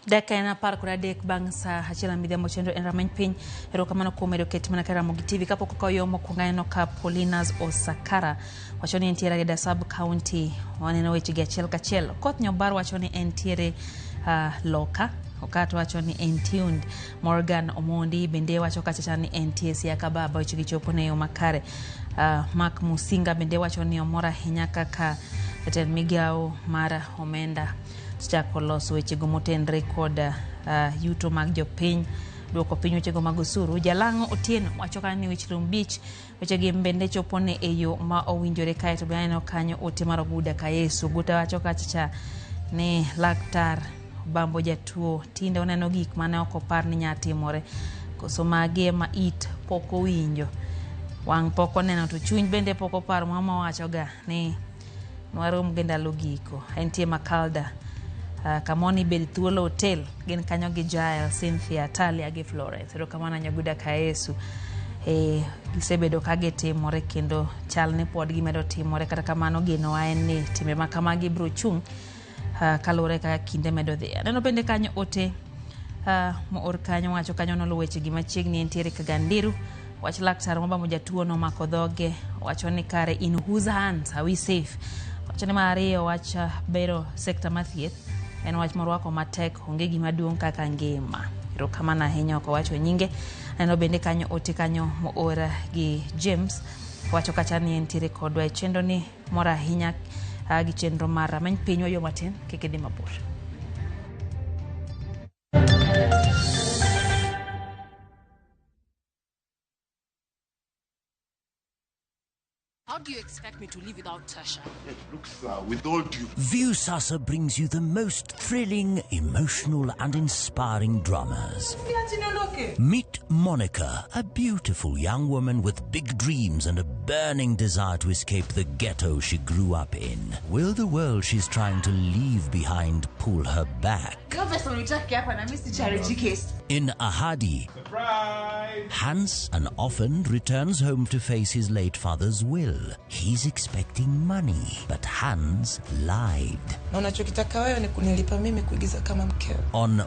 Daka ena par kura dek bang sa hachila midhiambo chenro en rameny piny erokamano kuom medo ket mana Karamogi TV kapok okayo mokwongo ka Paulinas Osakara wacho ni entiere Rarieda sub county waneno weche gi achiel kachiel. Koth Nyobar wacho ni entiere Loka, Okato wacho ni entiund. Morgan Omondi bende wacho kachacha ni entiere Siaka Baba weche gi chopo ne yo makare. Mark Musinga bende wacho ni omora ahinya kaka jatend migao mar omenda chako loso wechego motenre kod yuto mag jopiny, duoko piny wechego mag osuru. Jalango Otieno wacho ni Wichrum Beach wechegi bende chopone e yo ma owinjore kae to bende kanyo ote mar Oguda ka Yesu. Guta wacho kachacha ni laktar bambo jatuo tinde oneno gik mane ok opar ni nyatimore koso mage ma it pok owinjo, wang' pok oneno to chuny bende pok oparo. Mama wachoga ni nwarom gi ndalo giko. Entie Makalda Kamoni bed thuolo hotel gin kanyo gi Jael, Cynthia, Talia gi Florence. Erokamano Nyaguda ka Yesu. Gisebedo ka gitimore kendo chal ni pod gimedo timore, kata kamano gino en ni timbe ma kamagi biro chung' kalure ka kinde medo dhi. Aneno bende kanyo ote moor kanyo wacho kanyo nolo weche gi machiegni entiere Kagandiru. Wach laktar mabamo jatuo no mako dhoge wacho ni kare in whose hands are we safe. Wacho ni Mario wacha bero sekta mar thieth en wach morwako matek, onge gima duong' kaka ngima. Erokamano ahinya ok wacho nyinge. Aneno bende kanyo ote kanyo moora gi James wacho kacha ni entiere kodwa e chenro ni mora ahinya gi chenro mar rameny piny wayo matin kik idhi mabor. How do you expect me to live without Tasha? Look, sir, with all due... Viusasa brings you the most thrilling, emotional and inspiring dramas. Meet Monica, a beautiful young woman with big dreams and a burning desire to escape the ghetto she grew up in. Will the world she's trying to leave behind pull her back? In Ahadi, surprise! Hans, an orphan, returns home to face his late father's will. He's expecting money, but Hans lied. On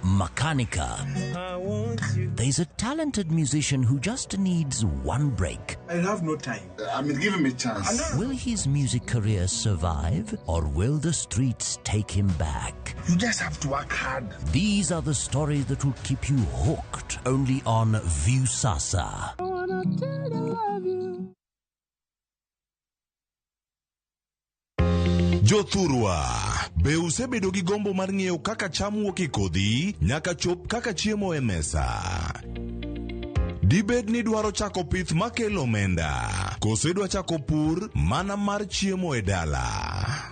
Makanika, there's a talented musician who just needs one break. I have no time. Give him a chance. Will his music career survive, or will the streets take him back? You just have to work hard. These are the stories that will keep you hooked only on Viusasa. I wanna tell you I love you. Jothurwa, be usebedo gi gombo mar ng'eyo kaka cham wuok e kodhi nyaka chop kaka chiemo e mesa? Dibed ni dwaro chako pith makelo omenda, kose dwa chako pur mana mar chiemo e dala?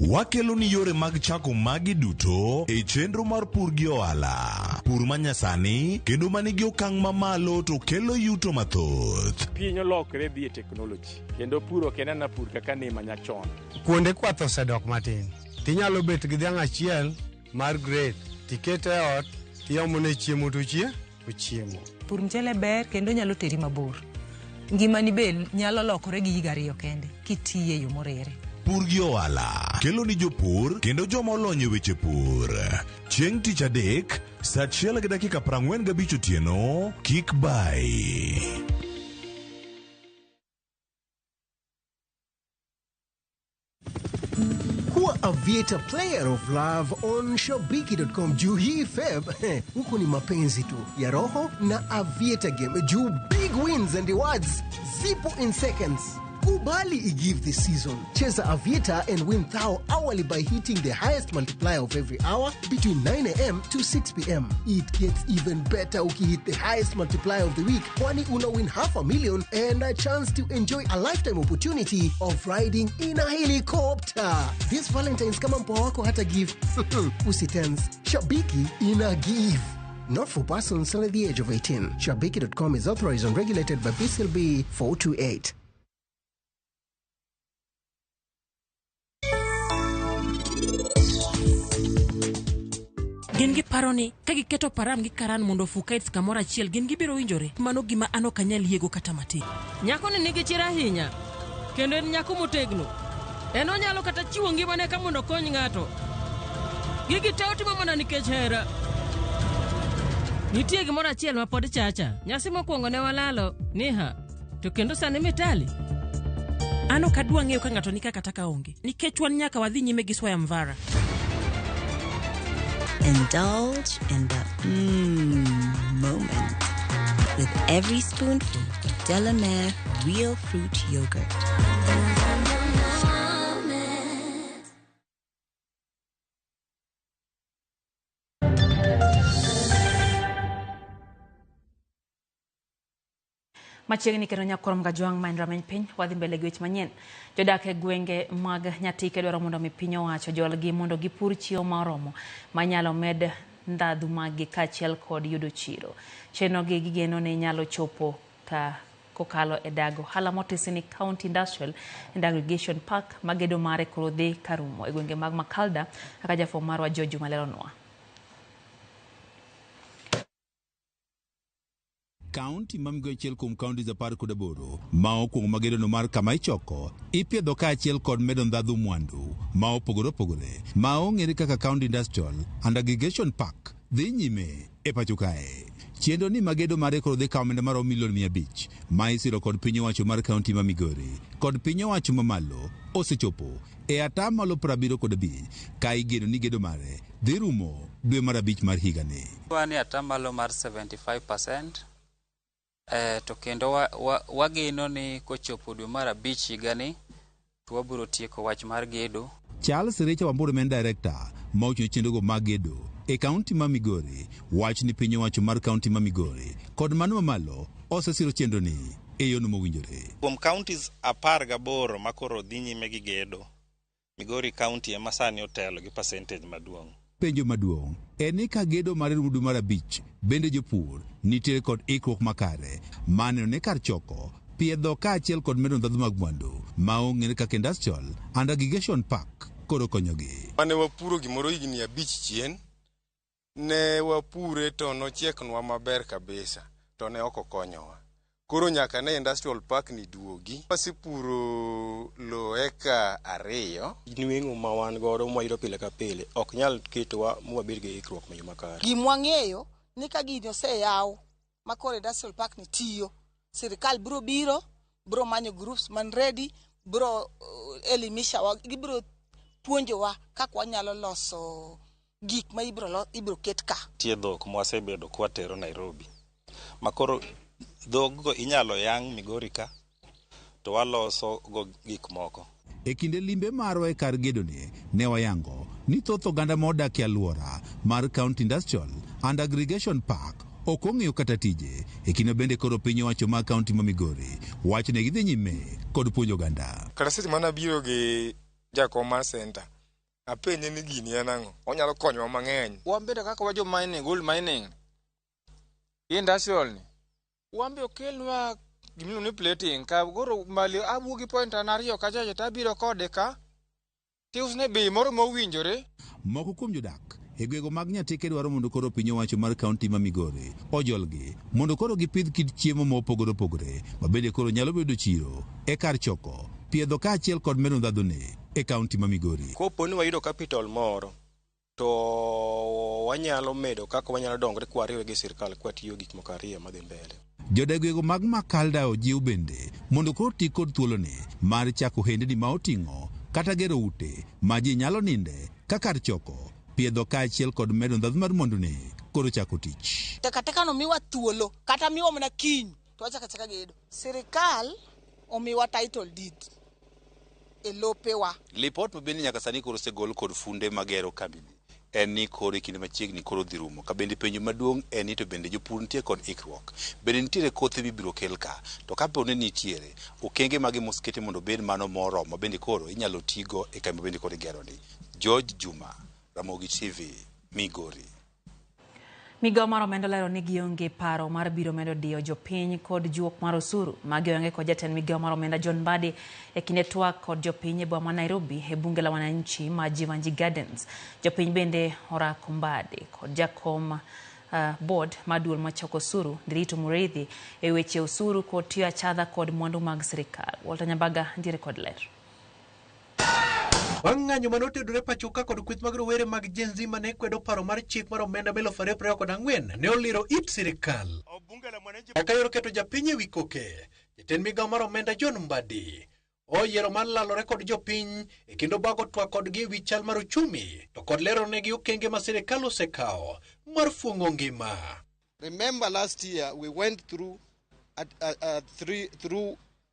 wakelo ni yore mag chako magi duto e chenro mar pur gi ohala. Pur manyasani kendo manigi okang' mamalo to kelo yuto mathoth. Piny olokre dhi e teknoloji kendo pur ok en ana pur kaka ne manyachon. Kuonde kwath osedok matin. Tinyalo bet gi dhiang' achiel mar grade tikete ot tiomone chiemo to chiemo. Pur mchele ber kendo nyalo teri mabor. Ngimani be nyalo lokore gi higa 2 kende kitiye yo morere. Pur gi ohala kelo ni jopur kendo joma olony e weche pur. Chieng' tich adek saa 1:45 otieno, kik bai. Kuwa Aviator Player of Love on Shabiki.com. Juu hii Feb, huko ni mapenzi tu ya roho na Aviator game. Juu big wins and rewards zipo in seconds. Kubali i-give this season. Cheza Aviator and win thou hourly by hitting the highest multiplier of every hour between 9 a.m. to 6 p.m. It gets even better uki hit the highest multiplier of the week, kwani una win $500,000 and a chance to enjoy a lifetime opportunity of riding in a helicopter. This Valentine's kama mpoa wako hata give. Usitense. Shabiki ina give. Not for persons under the age of 18. Shabiki.com is authorized and regulated by BCLB 428. Gin gi paroni ka giketo param gi karan mondo Fukaites kamora achiel gin gibiro winjore. Mano gima ano kanyal yiego kata matin. Nyako ni nigi chira ahinya kendo en nyako motegno. En onyalo kata chiwo ngimane ka mondo kony ng'ato. Gigi te otimo mana nikech hera. Nitie gimoro achiel ma pod chacha. Nyasi mokwongo ne walalo niha to kendo sani mitali. Ano kadwa ng'eyo ka ng'ato nika kata kaonge. Nikech wan nyaka wadhi nyime gi Swaya Mvara. Indulge in the moment with every spoonful of Delamere Real Fruit Yogurt. Machiegni kendo nyakorom Gajwang' Maindra Meny Piny wadhi mbele gi weche manyien. Jodak e gwenge mag Nyatike dwaro mondo mi piny owacho jolgi mondo gipur chiemo moromo manyalo med ndadhu mag kaachiel kod yudo chiro. Chenro gi gigeno ni nyalo chopo ka kokalo e dago hala motisi ni County Industrial and Aggregation Park magedo mare koro dhi karumo e gwenge mag Makalda kaka jafo marwa Joju Malelonwa. Kaunti mamigo achiel kuom kaunti za 18 ma okuongo magedo no mar kama ichoko ipiedho ka achiel kod medo ndhadhu mwandu ma opogore opogore ma ong'ere kaka County Industrial and Aggregation Park dhi nyime e pacho kae. Chenro ni magedo mare koro dhi kawo omenda mar $500,000 ma isiro kod piny owacho mar kaunti ma Migori kod piny owacho mamalo osechopo e atamalo 75 ka igeno ni gedo mare dhi rumo dwe mar 5 mar higani. Wani atamalo mar 75%. To kendo wageno ni kochopo dwe mar 5 higani to wabiro tieko wach mar gedo. Charles Richa Wambura men director ma ochung' chenrogo mag gedo e kaunti ma Migori wach ni piny owacho mar kaunti ma Migori kod mano mamalo osesiro chenro ni e yono mowinjore. Kuom counties 18 ma koro dhi nyime gi gedo, Migori County ema sani otelo gi percentage maduong'. Penjo maduong' en ni ka gedo mar dwe mar 5 bende jopur nitie kod ikruok makare maneno ne kar choko piedho ka achiel kod medo ndhadhu mag mwandu ma ong'ere kaka Industrial and Aggregation Park koro konyogi. Mane wapuro gimoro higni 5 chien, ne wapure to nochieknwa maber kabisa, to ne ok okonyowa. Koro nyaka ne Industrial Park ni duogi. Wasepuro lo eka 2. Nweng'o ma wan godo mwayudo pile ka pile ok nyal ketowa mwabed gi ikruok mayo makare. Gimwang'eyo ni ka gini oseyaw ma koro Industrial Park ni tiyo, sirikal biro biro manyo groups man ready, biro elimisha wa, gibiro puonjowa kaka wanyalo loso gik ma ibiro ket ka. Tie dhok mwasebedo kwatero Nairobi. Makoro dhoggo inyalo yang' Migori ka to waloso go gik moko. E kinde limbe marwa e kar gedone ne wayango ni thoth oganda modak e alwora mar County Industrial and Aggregation Park ok ong'eyo kata tije e kinde bende koro piny owacho mar kaunti ma Migori wach ne gidhi nyime kod puonjo oganda. Kata seche mana biro gi jakom mar center Apenye ni gini en ang'o? Onyalo konyowa mang'eny. Wambede kaka wajo mining, gold mining. Industrial ni. Wambe okelwa gimino ni plating. Ka goro mali abugi point anariyo kachacha tabiro kode ka. Tiusne bei moro mowinjore. Moko kuom jodak e gwego mag Nyatike dwaro mondo koro piny owacho mar kaunti ma Migori ojolgi mondo koro gipidh kit chiemo mopogore opogore mabende koro nyalo bedo chiro e kar choko piedho kaachiel kod medo ndhadhune e kaunti ma Migori. Kopo ni wayudo capital moro to wanyalo medo kaka wanyalo dongre kwariwe gi sirkal kwatiyo gik moko ariyo madhi mbele. Jodegwego mag Makalda ojiw bende mondo koro ti kod thuoloni mar chako ohendni ma oting'o kata gero ute ma ji nyalo ninde ka kar choko piedho kaachiel kod medo ndhadhu mar mwandune koro chako tich. Teka no miwa thuolo kata miwa mana kiny to wachaka gedo. Sirikal omiwa title deed e lopewa. Lipot mabende nyaka sani koro segol kod funde magero kambi en ni koro kinde machiegni koro dhi rumo. Ka bende penjo maduong' en ni to bende jopur nitie kod ikruok. Bende nitiere kothe bibiro kel ka. To kapo ni nitiere okenge mage moskete mondo bed mano moromo bende koro inyalo tigo e kambi bende koro igero ni. George Juma, Ramogi TV, Migori. Migao mar omenda lero ni gionge paro mar biro medo dio jopiny kod juok mar osuru magionge kod jatend migao mar omenda John Mbadi e kinde twak kod jopiny e boma ma Nairobi e bunge la wananchi ma Jivanji Gardens. Jopiny bende orako Mbadi kod jakom board maduol machoko osuru Ndiritu Mureithi e weche osuru kod tiyo achadha kod mwandu mag sirikal. Walter Nyambaga ndiere kod ler. Wang'anyo manotedore pachoka kod kweth mag rowere mag Gen Z mane kwedo paro mar chik mar omenda 2024 ne oliro it sirikal. Kaka yoro keto japiny e wi koke, jatend migao mar omenda John Mbadi oyiero mar lalore kod jopiny e kendo bago twak kodgi e wi chal mar uchumi to kod lero negi okenge ma sirikal osekawo mar fuong'o ngima. Remember last year we went through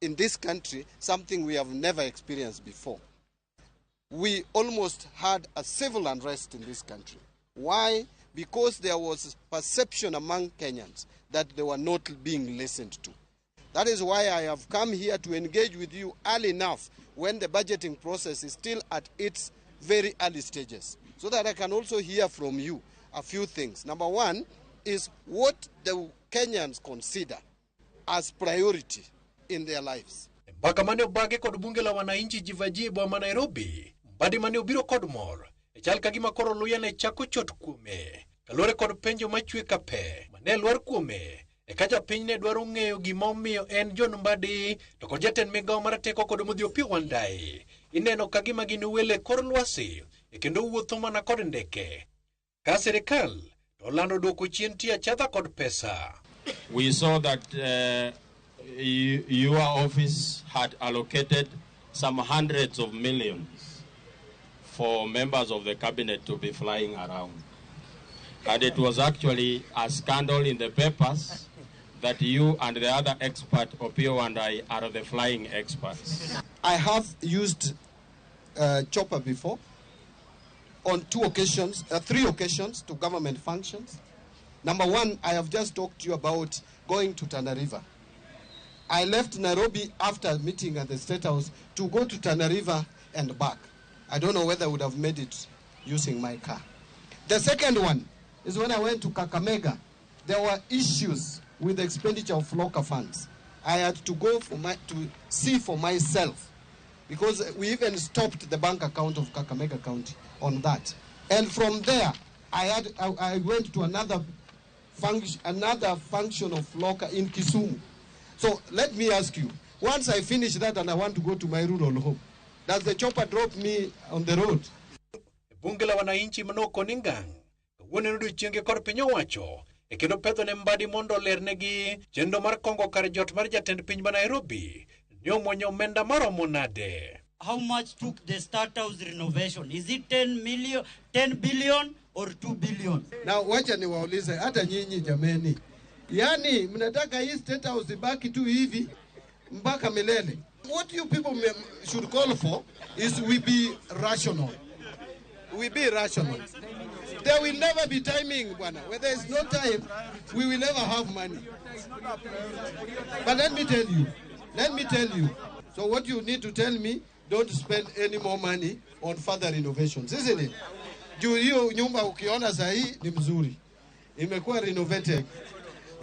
in this country something we have never experienced before. We almost had a civil unrest in this country. Why? Because there was perception among Kenyans that they were not being listened to. That is why I have come here to engage with you early enough when the budgeting process is still at its very early stages, so that I can also hear from you a few things. Number one is what the Kenyans consider as priority in their lives. Mpaka mane obage kod bunge la wananchi Jivanji e boma Nairobi, Mbadi mane obiro kod mor e chal kagima koro luya ne chako chot kuome kalore kod penjo machwe kape mane lwar kuome e ka japiny ne dwaro ng'eyo gima omiyo en John Mbadi to kod jatend migao mar teko kod Modhi Opiyo Wandayi ineno kagima gin wele kor lwasi e kendo wuotho mana kod ndeke ka sirikal to lando dwoko chien tiyo achadha kod pesa. We saw that your office had allocated some hundreds of millions for members of the cabinet to be flying around. And it was actually a scandal in the papers that you and the other expert, Opiyo Wandayi, are the flying experts. I have used chopper before on 3 occasions to government functions. Number one, I have just talked to you about going to Tana River. I left Nairobi after meeting at the State House to go to Tana River and back. I don't know whether I would have made it using my car. The second one is when I went to Kakamega. There were issues with the expenditure of local funds. I had to go to see for myself because we even stopped the bank account of Kakamega County on that. And from there, I went to another function of local in Kisumu. So let me ask you, once I finish that and I want to go to my rural home, does the chopper drop me on the road? Bunge la wananchi manoko ningang. Wone nudu chienge kor piny owacho. E kendo pedho ne Mbadi mondo lernegi chendo mar kongo kar jot mar jatend piny ma Nairobi. Nyomwonyo omenda maromo nade. How much took the State House renovation? Is it 10 billion or 2 billion? Now wacha niwaulize hata nyinyi jameni. Yani mnataka hii State House ibaki tu hivi mpaka milele. What you people should call for is we be rational. We be rational. There will never be timing, bwana. When there is no time, we will never have money. But let me tell you. So what you need to tell me don't spend any more money on further renovations, isn't it? Juu hiyo nyumba ukiona saa hii ni mzuri. Imekuwa renovated.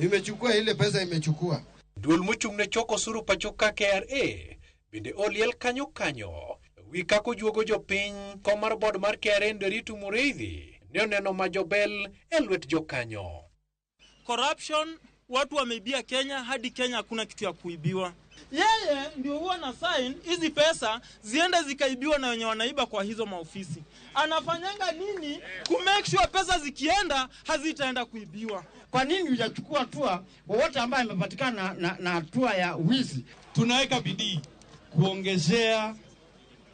Imechukua ile pesa imechukua. Duol muchung ne choko suru pachoka KRA. Bende oliel kanyo. Wikako juogo jopiny komar board mar KRA Nderitu Mureithi. Neno majobel elwet jokanyo. Corruption, watu wameibia Kenya hadi Kenya hakuna kitu ya kuibiwa. Yeye ndio huwa na sign hizi pesa ziende zikaibiwa na wenye wanaiba kwa hizo maofisi. Anafanyanga nini ku make sure pesa zikienda hazitaenda kuibiwa? Kwa nini hujachukua hatua wowote ambaye amepatikana na hatua ya wizi? Tunaweka bidii kuongezea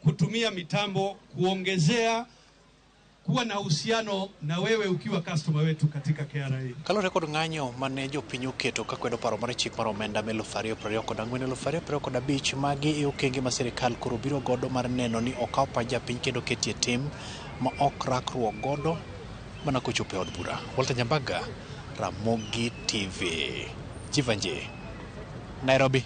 kutumia mitambo, kuongezea kuwa na uhusiano na wewe ukiwa customer wetu katika KRA. Kalore kod ng'anyo mane jopiny oketo kakwedo paro mar chik mar omenda 2024-2025 magi okenge ma sirikal koro biro godo mar neno ni okaw pa japiny kendo ketie tim ma ok rakruok godo mana kochopo e od bura. Walter Nyambaga, Ramogi TV, Jivanje, Nairobi.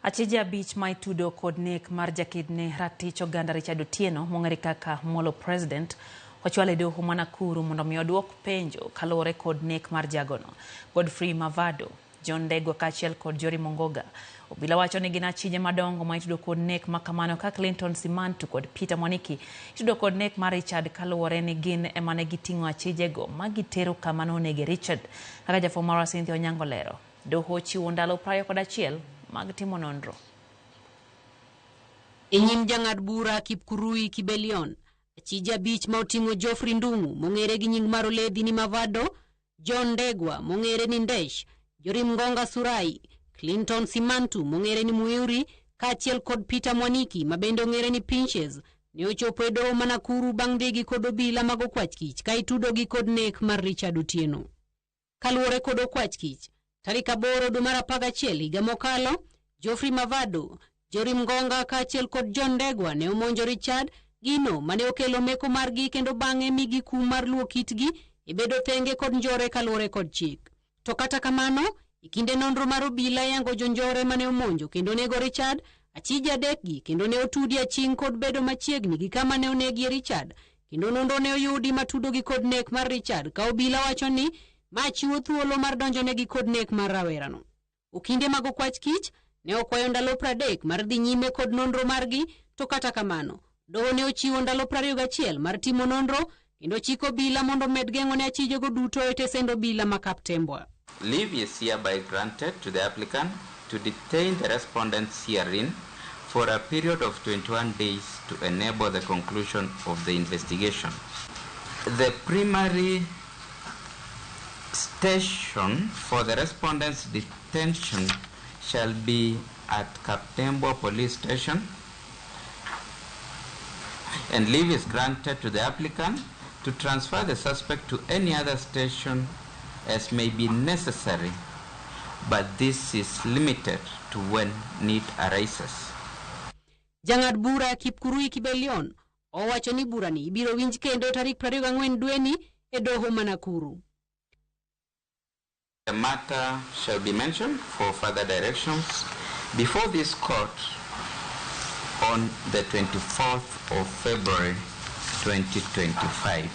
Achije abich ma itudo kod nek mar jakidne ratich oganda Richard Otieno mong'ere kaka Molo President ochwalo e doho ma Nakuru mondo mi oduok penjo kalore kod nek mar jagono. Godfrey Mavado, John Ndegwa kaachiel kod Jory Mongoga obila wacho ni gin achije madongo ma itudo kod nek makamano ka Clinton Simantu kod Peter Mwaniki itudo kod nek mar Richard kalore ni gin emane giting'o achijego ma gitero kama nonege Richard. Kaka jafwambo marwa Cynthia Onyango lero, doho chiwo ndalo 21 mag timo nonro. Enyim jang'ad bura Kipkurui Kibelion, achije abich ma oting'o Geoffrey Ndung'u mong'ere gi nying mar Oledhi ni Mavado, John Ndegwa mong'ere ni Ndesh, Jory Mongoga Surai, Clinton Simantu mong'ere ni Muiri kaachiel kod Peter Mwaniki mabende ong'ere ni Pinches ne ochopo e doho ma Nakuru bang' degi kod obila mag okwach kich ka itudogi kod nek mar Richard Otieno. Kaluwore kod okwach kich, tarik 8 dwe mar 11 higa mokalo, Geoffrey Mavado, Jory Mongoga kaachiel kod John Ndegwa ne omonjo Richard, gino mane okelo meko margi kendo bang'e migi kum mar luwo kitgi e bedo thenge kod njore kaluwore kod chik. To kata kamano, ikinde nonro mar obila yango jonjore mane omonjo kendo nego Richard, achije adekgi kendo ne otudi aching' kod bedo machiegni gi kama ne onegie Richard, kendo nonro ne oyudi matudogi kod nek mar Richard ka obila wacho ni ma chiwo thuolo mar donjonegi kod nek mar rawerano. Okinde mag okwach kich ne okwayo ndalo 30 mar dhi nyime kod nonro margi, to kata kamano doho ne ochiwo ndalo 21 mar timo nonro kendo chiko obila mondo med geng'o ne achijego duto e tesend obila ma Kaptembwa. Leave is hereby granted to the applicant to detain the respondents herein for a period of 21 days to enable the conclusion of the investigation. The primary station for the respondents' detention shall be at Kaptembwa Police Station, and leave is granted to the applicant to transfer the suspect to any other station as may be necessary, but this is limited to when need arises. Jang'ad bura Kipkurui Kibelion owacho ni burani ibiro winj kendo tarik 24 dweni e doho ma Nakuru. The matter shall be mentioned for further directions before this court on the 24th of February 2025.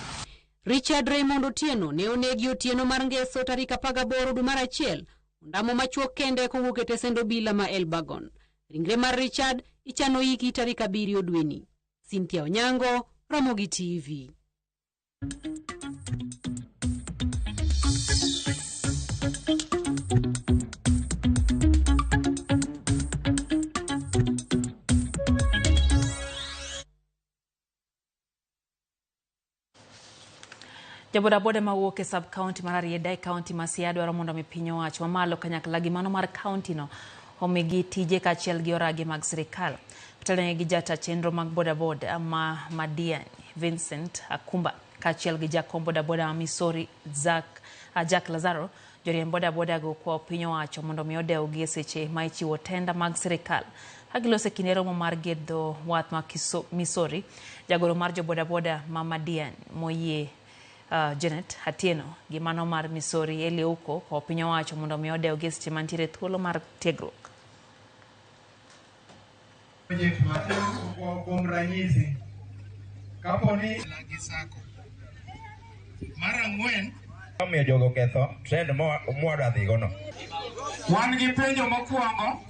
Richard Raymond Otieno ne onegi Otieno mar Ngeso tarik 18 dwe mar 1 ondamo machuok kende kowuok e tesend obila ma Elbagon. Ringre mar Richard ichano iki tarik 7 dweni. Cynthia Onyango, Ramogi TV. Jabodaboda mawuok e sub county mar Ariedai county ma Siaya dwaro mondo mi piny owacho mamalo kanyakla gi mano mar county no omigi tije kaachiel gi oragi mag sirikal. Telne gi jata chenro mag bodaboda ma Madian Vincent Akumba kaachiel gi jakom bodaboda ma Missouri Jack Lazaro joriemb bodaboda go kwa piny owacho mondo mi odew gi seche ma ichiwo tenda mag sirikal. Agilose kinde romo mar gedo wath ma Missouri, jagoro mar jo bodaboda ma Madian Moye Janet Atieno gi mano mar Missouri Eliuko kwa piny owacho mondo mi odew gi seche mantiere thuolo mar tiegruok. Kuom ranyisi kaponi lagi sako mar ang'wen omiyo jogo ketho trend mwadwa dhigono. Wan gi penjo mokwongo.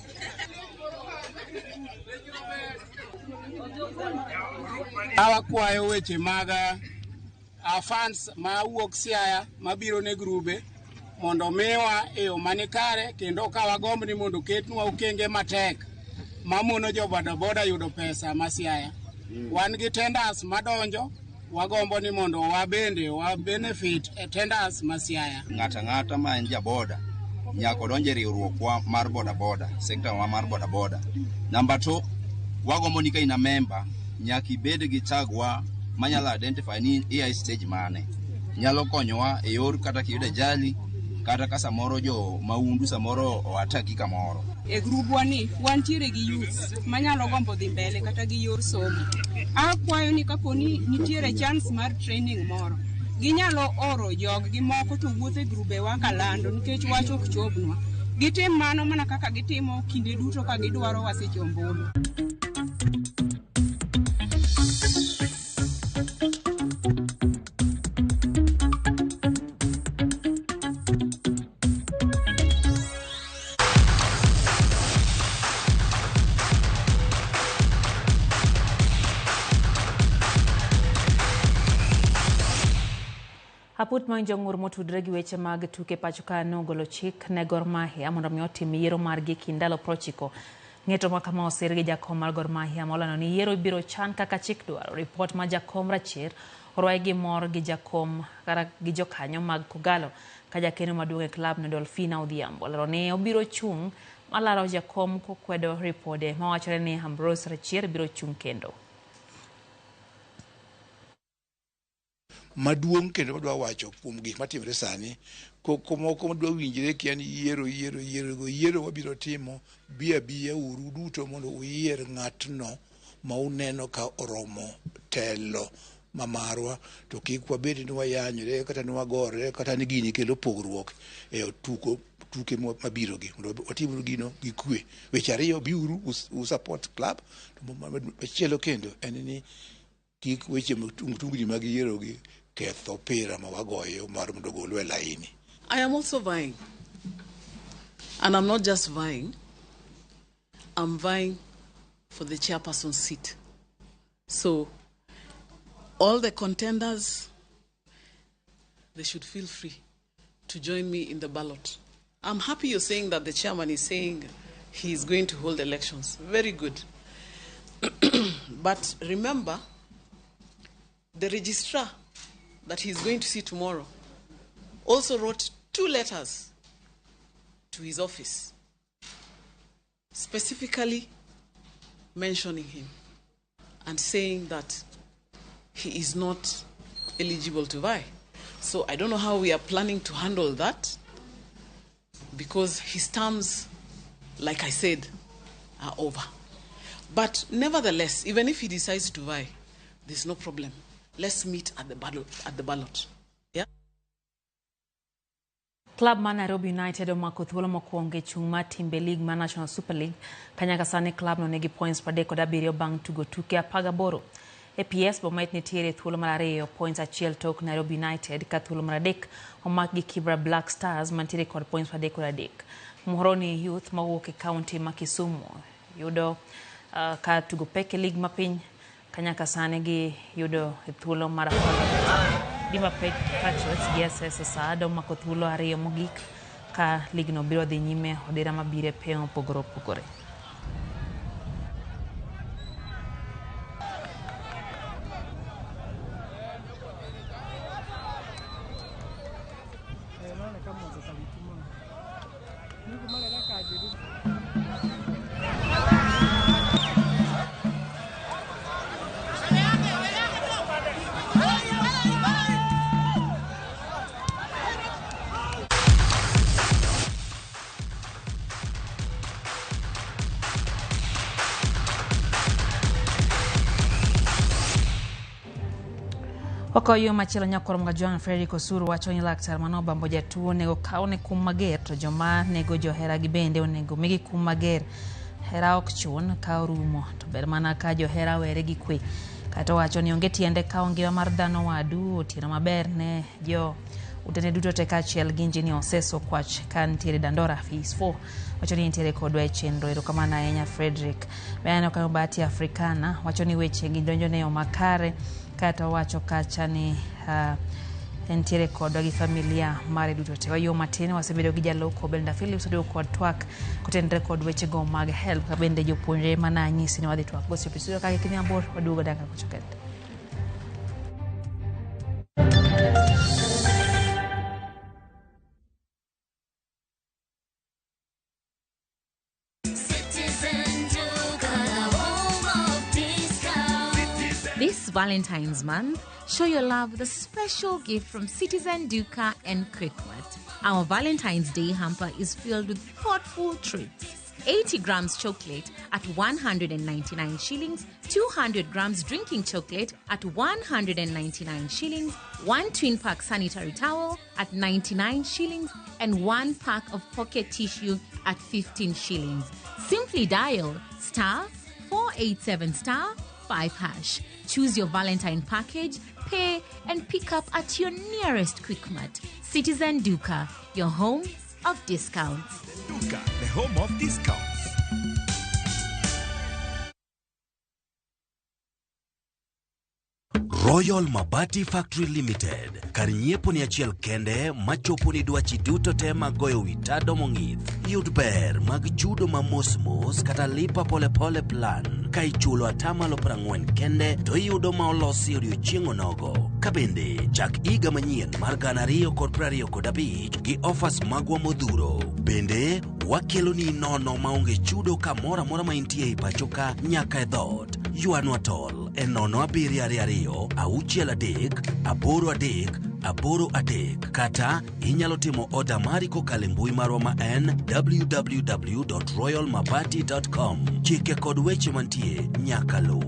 Awakwayo weche mag funds ma wuok Siaya mabiro ne grube mondo miwa e yo manikare kendo ka wagomb ni mondo ketnwa okenge matek mamono jo bodaboda yudo pesa ma Siaya. Wan gi tenders madonjo, wagombo ni mondo wabende wa benefit e tenders ma Siaya. Ng'ata ma en jaboda nyaka donje riwruokwa mar bodaboda, sekta wa mar bodaboda. Number 2, wagombo ni ka ina member nyaka ibed gi tagwa manyalo identify ni EI stage mane. Nyalo konyowa e yor kata kiyudo ajali kata ka samoro jo maundu samoro oataki kamoro. E grubwa ni wantiere gi youth manyalo gombo dhi mbele kata gi yor somo. Akwayo ni kaponi nitiere chance mar training moro, ginyalo oro jog gi moko to wuothe grube wa kalando nikech wach ok chopnwa. Gitim mano mana kaka gitimo kinde duto ka gidwaro waseche ombulu. Aput ma jong'ur motudre gi weche mag tuke pacho ka nogolo chik ne Gor Mahia mondo mi otim yiero margi kindalo 90. Ng'eto ma kama osir gi jakom mar Gor Mahia molano ni yiero biro chan kaka chik dwaro. Report ma jakom Rachir orwae gi mor gi jakom kara gi jokanyo mag Kogalo ka jakeno maduong' e klab no Dolphina Odhiambo. Lero ne obiro chung malaro jakom kokwedo ripode mawachore ni Ambrose Rachir biro chung kendo. Maduong' kendo madwa wacho kuom gik matimre sani moko madwa winjre kian yiero wabiro timo biya uru duto mondo uyier ng'atno ma uneno ka oromo telo mamarwa to kik wabed ni wayanyre kata ni wagore kata ni gini kelo pogruok e tuke mabiro gi mondo watim gino gi kwe. Weche ariyo biuru support club to machielo kendo en ni kik weche mtungni mag yiero gi ketho pira ma wagoyo mar mondo gol e laini. I am also vying, and I'm not just vying, I'm vying for the chairperson seat. So all the contenders, they should feel free to join me in the ballot. I'm happy you're saying that the chairman is saying he's going to hold elections. Very good. But remember, the registrar that he's going to see tomorrow also wrote 2 letters to his office, specifically mentioning him and saying that he is not eligible to vie. So I don't know how we are planning to handle that, because his terms, like I said, are over. But nevertheless, even if he decides to vie, there's no problem. Let's meet at the ballot. Yeah? Club ma Nairobi United omako thuolo mokwongo e chung' mar Timbe League ma National Super League. Kanyaka sani club no nigi points 37 bang' tugo tuke 18. APS bomet nitiere thuolo mar 2 points achiel tok Nairobi United ka thuolo mar 3 omak gi Kibra Black Stars mantiere kod points 33. Muhoroni Youth mawuok e county ma Kisumu yudo ka tugo peke league ma piny kanyaka sani gi yudo thuolo mar 10. Dima Patriots gi SS Saado omako thuolo 2 mogik ka league no biro dhi nyime odira mabire peo opogore. Okoyo machielo nyakorom ga Joan Frederick Osuru wacho ni laktar manobambo jatuo nego kaone kum mager to joma nego johera gi bende onego migi kum mager hera ok chun ka orumo to ber mana ka johera were gi kwe. Kata wacho ni onge tiende ka ngima mar dhano wadu otieno maber ne jo utene duto te kaachiel gi injini Oseso Kwach ka nitiere Dandora Phase 4 wacho ni nitiere kodwa e chenro. Erokamano ahinya Frederick. Bende ka Bahati Africana wacho ni weche gi donjone yo makare kata wacho kacha ni nitiere kodwa gi familia mare duto te. Wayo matin wasebedo gi jaloko Belinda Phillips odio kod twak kotenre kod weche go mag help ka bende jopuonjre mana nyisi ni wadhi twak gosi episode ka kini abor waduogo daka kuchokende. This Valentine's month, show your love with a special gift from Citizen Duca and Quickmart. Our Valentine's Day hamper is filled with thoughtful treats. 80 grams chocolate at 199 shillings, 200 grams drinking chocolate at 199 shillings, 1 twin pack sanitary towel at 99 shillings, and 1 pack of pocket tissue at 15 shillings. Simply dial *487*5#. Choose your Valentine package, pay, and pick up at your nearest Quickmart. Citizen Duca, your home of discounts. Duca, the home of discounts. Royal Mabati Factory Limited. Karnyiepo ni achiel kende machopo ni dwachi duto te magoyo witado mong'ith. Yud ber mag chudo ma mos kata lipa pole pole plan. Ka ichulo atamalo 40 kende to iyudo ma olosi odiochieng' onogo. Kabende chak iga manyien mar 2025 gi offers magwa modhuro. Bende wakelo ni nono maonge chudo kamora mora ma intie i pachoka nyaka e dhot. Yuanwa tol e 07223 kata inyalo timo oda mari kokalo mbui marwa ma en www.royalmabati.com. Chike kod weche mantie nyaka lu.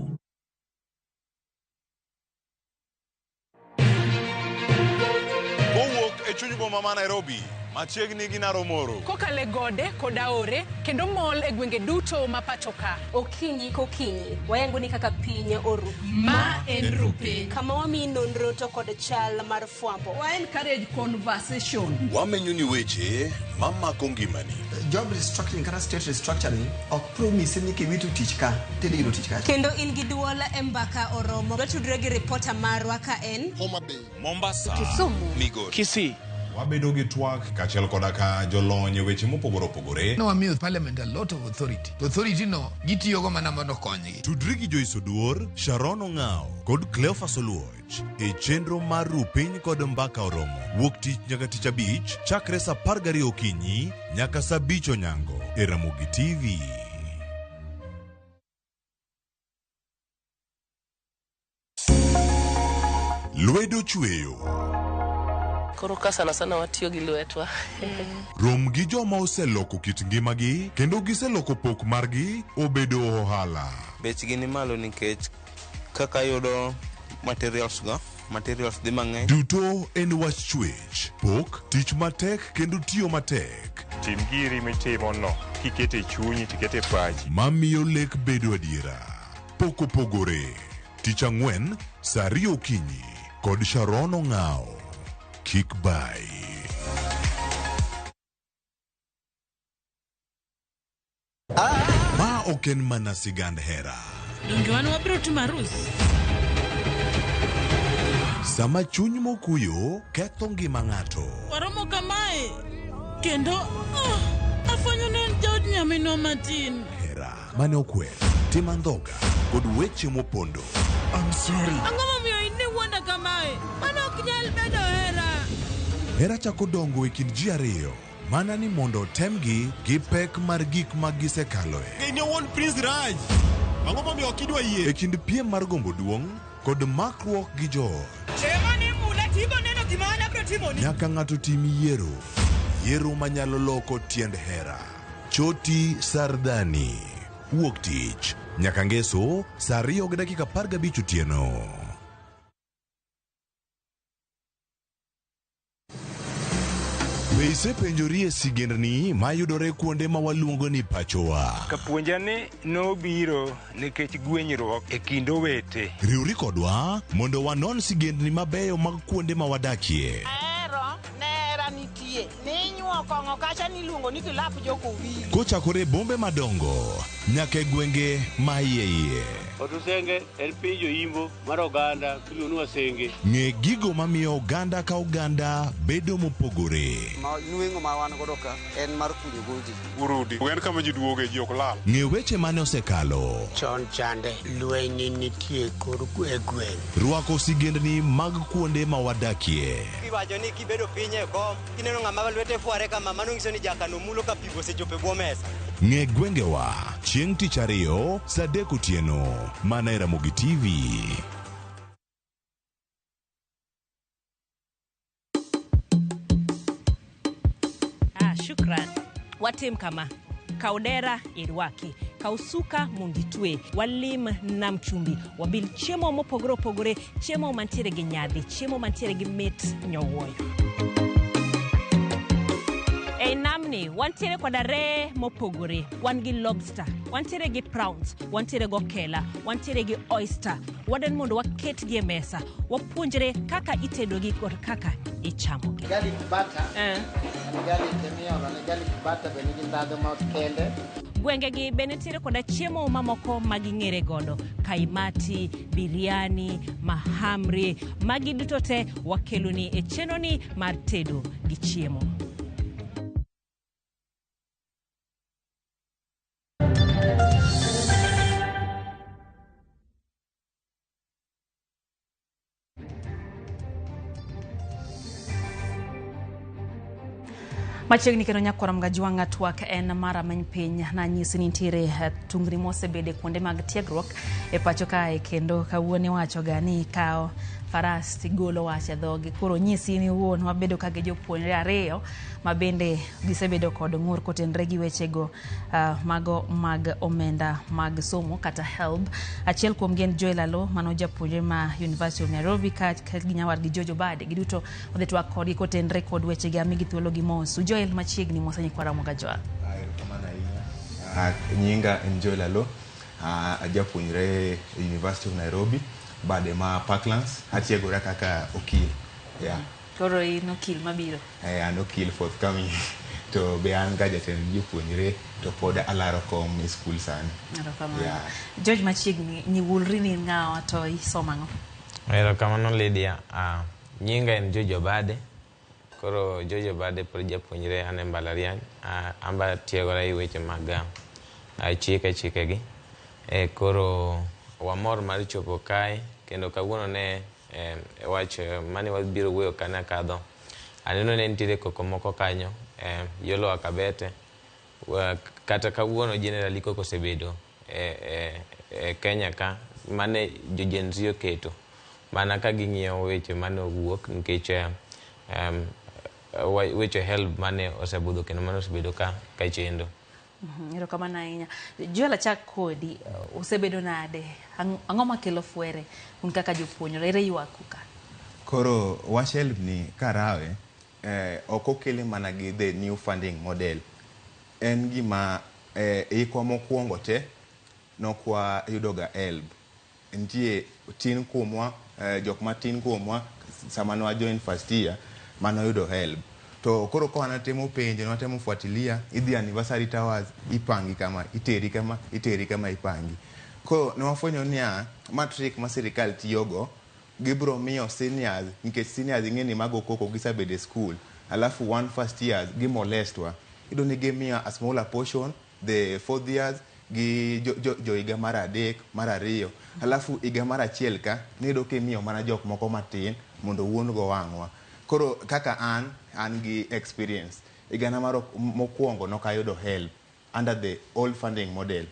Kowuok e chuny boma ma Nairobi, machiegni gi Naromoro. Kokale gode koda ore kendo mol e gwenge duto ma pachoka. Okinyi kokinyi wayango ni kaka piny oru. Ma en rupe. Kama wami nonro to kod chal mar fwambo. Wa encourage conversation. Wamenyo ni weche mamako ngimani. Job restructuring kata state restructuring ok promise ni kiwitu tich ka tedi yudo tich ka. Kendo in gi duola e mbaka oromo. Watudre gi reporter marwa ka en Homa Bay, Mombasa, Kisumu, Migori, Kisii. Wabedo gi twak kachiel koda ka jolony weche mopogore opogore. No wamiyo parliament a lot of authority. Authority no gitiyogo mana mondo konygi. Tudri gi Joyce Oduor, Sharon Ong'ao kod Cleophas Oluoch e chenro mar Rupiny kod Mbaka Oromo. Wuok tich nyaka tich abich chakre sa 12 okinyi nyaka sa 5 onyango e Ramogi TV. Lwedo chweyo. Koro ka sana watiyo gi lwetwa. Rom gi joma oseloko kit ngimagi kendo giseloko pok margi obedo ohala. Bechgi ni malo nikech kaka yudo materials dhi mang'eny. Duto en wach chwech, pok, tich matek kendo tiyo matek. Tim giri mitimo no, kikete chunyi, tikete pachi. Mamiyo lek bedo adiera. Pok opogore. Tich ang'wen, sa 2 okinyi kod Sharon Ong'ao. Kick by. Ma oken mana sigand hera. Donge wan wabiro timo arus. Sama chuny mokuyo ketho ngima ng'ato. Waromo kamae kendo afanyo ne jaod nyaminwa matin. Hera mane okwer, tim andhoga kod weche mopondo. I'm sorry. Ang'o momiyo inni wuonda kamae? Mano ok nyal bedo hera. Hera chako dongo e kind ji ariyo, mana ni mondo temgi gi pek mar gik ma gisekaloe. Gini wuon Prince Raj. Ang'o momiyo ok idwa yie? E kind piem mar gombo duong' kod makruok gi joot. Chemani mula tigo neno gimana bro timoni. Nyaka ng'ato tim yiero manyalo loko tiend hera. Choti Sardani. Wuok tich nyaka ngeso sa 2:15 otieno. Be isepenjori e sigendni mayudore kuonde ma waluongo ni pachowa? Kapuonjani nobiro nikech gwenyruok e kind owete. Riwri kodwa mondo wanon sigendni mabeyo mag kuonde ma wadakie. Kochakore bombe madongo nyaka e gwenge ma iye. Otusenge en piny joimbo mar oganda kiluongo Wasenge. Ng'e gigo mamiyo oganda ka oganda bedo mopogore. Nueng'o ma wan godo ka en mar kunyo goji. Urudi, en kama ji duoge ji ok lal. Ng'e weche mane osekalo. Chon chande lweny nitie kor e gweng'. Rwako sigendni mag kuonde ma wadakie. Kiwacho ni kibedo piny e kom, kineno ng'ama lwete fuare kama, mano nyiso ni jakano mulo ka pigo osechopo e bwo mesa. Ng'e gwengewa chieng' tich ariyo saa 3 otieno mana e Ramogi TV. Shukran. Watim kama kaudera irwaki kausuka munditwe walim nam chumbi wabil chiemo mopogore opogore, chiemo mantiere gi nyadhi, chiemo mantiere gi mit nyowuoyo. E namni wantiere koda re mopogore, wan gi lobster, wantiere gi prawns, wantiere go kela, wantiere gi oyster. Wadan mondo waket gi e mesa, wapuonjre kaka itedo gi kod kaka ichamogi. Garlic butter. Garlic garlic butter bende gi ndhadhu ma kende. Gwenge gi benetiere koda chiemo mamoko maging'ere godo, kaimati, biriani, mahamri, magi duto te wakeloni e chenoni mar tedo gi chiemo. Machiegni kendo nyakoram ga jwanga twak en mara many piny na nyisi ni nitiere tungni mosebede kuonde mag tiegruok e pacho kae, kendo kawuone wacho ga ni kao faras tigolo wacha dhogi. Koro nyisi ni wuon wabedo kage jopuonjre ariyo mabende gisebedo kod ng'ur kotenre gi wechego mago mag omenda mag somo kata HELB. Achiel kuom gen Joel Alo mano japuonjre ma University of Nairobi ka ginyawar gi Jojo Bade giduto odhi twak kodgi kotenre kod wechegi amigi thuolo gi mos. Joel machiegni mosanyi kwa Ramogi Joa. Nyinga en Joel Alo, japuonjre University of Nairobi, Bade ma Parklands, atiegora kaka okil. Yeah. Koro in okil mabiro? An okil forthcoming. To be an ga jatend jopuonjre to pod alaro kom e skul sani. Yeah. George machiegni nyiwulri ni ng'awa to isomango? Erokamano Lydia. Nyinga en Jojo Bade. Koro Jojo Bade pod japuonjre an e mbalariany. Amba tiegora e weche mag chike gi. Koro wamor mar chopo kae kendo kawuono ne wach mane wabiro wuoyo kana kadho. Aneno ne nitiere koko moko kanyo yolo akabete kata kawuono generally koko sebedo Kenya ka mane jojenzi oketo mana ka ging'iyo weche mane owuok nikech weche HELB mane osebudho kendo mane osebedo ka chendo. Erokamano ahinya. Joel achak kodi, osebedo nade? Ang'o makelo fuere un kaka jopuonjre, ere ywaku ka? Koro wach HELB ni karawe ok okele mana gi the new funding model. En gima ikwa mokwongo te nokwa yudoga HELB. Nitie tin kuomwa, jok matin kuomwa sama nwa join first year mano yudo HELB. To koro kwa natemo penje, natemo fuatilia, idhi anniversary towers, ipangi kama, iteri kama ipangi. Koro nwafwenyo niya, matric ma sirikal tiyogo, gibro miyo seniors, nikech seniors ing'eni mago koko gisabede school, alafu one first years, gimolestwa. Ido ni gimiyo a smaller portion, the fourth years, gi jo iga mara 3, mara 2, alafu iga mara 1 ka, nido kimiyo mana jok moko matin, mondo wuon go wangwa. Koro kaka an gi experience igana maro mokwongo nokayudo HELB under the old funding model.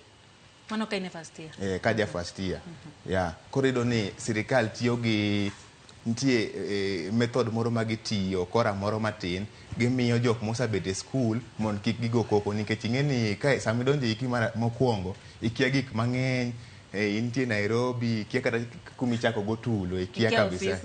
Mano ka in first year? Kaja first year. Yeah. Koro ido ni sirikal tiyo gi nitie method moro magitiyo kora moro matin gimiyo jok mosabet e school mon kik gigo koko nikech ing'eni kae samidonje iki mokwongo ikia gik mang'eny intie Nairobi, ikia kata kumichako go tulo, ikia kabisa.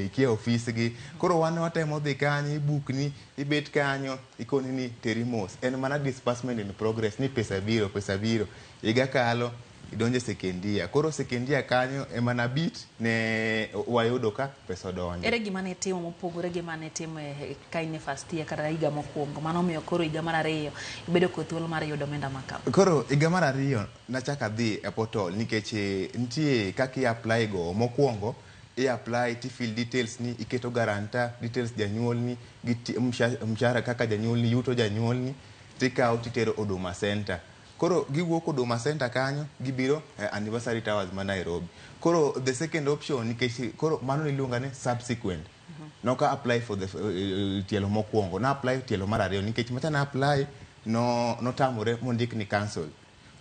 Ikia ofisgi. Koro wan watemo dhi kanyo, ibukni, ibet kanyo, ikoni ni terimos. En mana disbursement in progress, ni pesa biro. Iga kalo, idonje sekendia. Koro sekendia kanyo, emana bit ne wayudo ka pesa donje. Ere gima ne timo mopogore gima ne timo kaine first year kata higa mokwongo. Mano miyo koro higa mar ariyo ibedo kod thuolo mar yudo omenda makama. Koro higa mar ariyo nachaka dhi e portal nikech nitie kaka i-apply go mokwongo. I-apply ti fill details ni, iketo garanta, details janyuol ni, mshahara kaka janyuol ni, yuto janyuol ni, tikao titero Huduma Center. Koro giwuok Huduma Center kanyo, gibiro Anniversary Towers ma Nairobi. Koro the second option nikech koro mano niluonga ni subsequent. Noka apply for the tielo mokwongo, na apply tielo mar ariyo nikech macha na apply no tamore mondik ni cancel.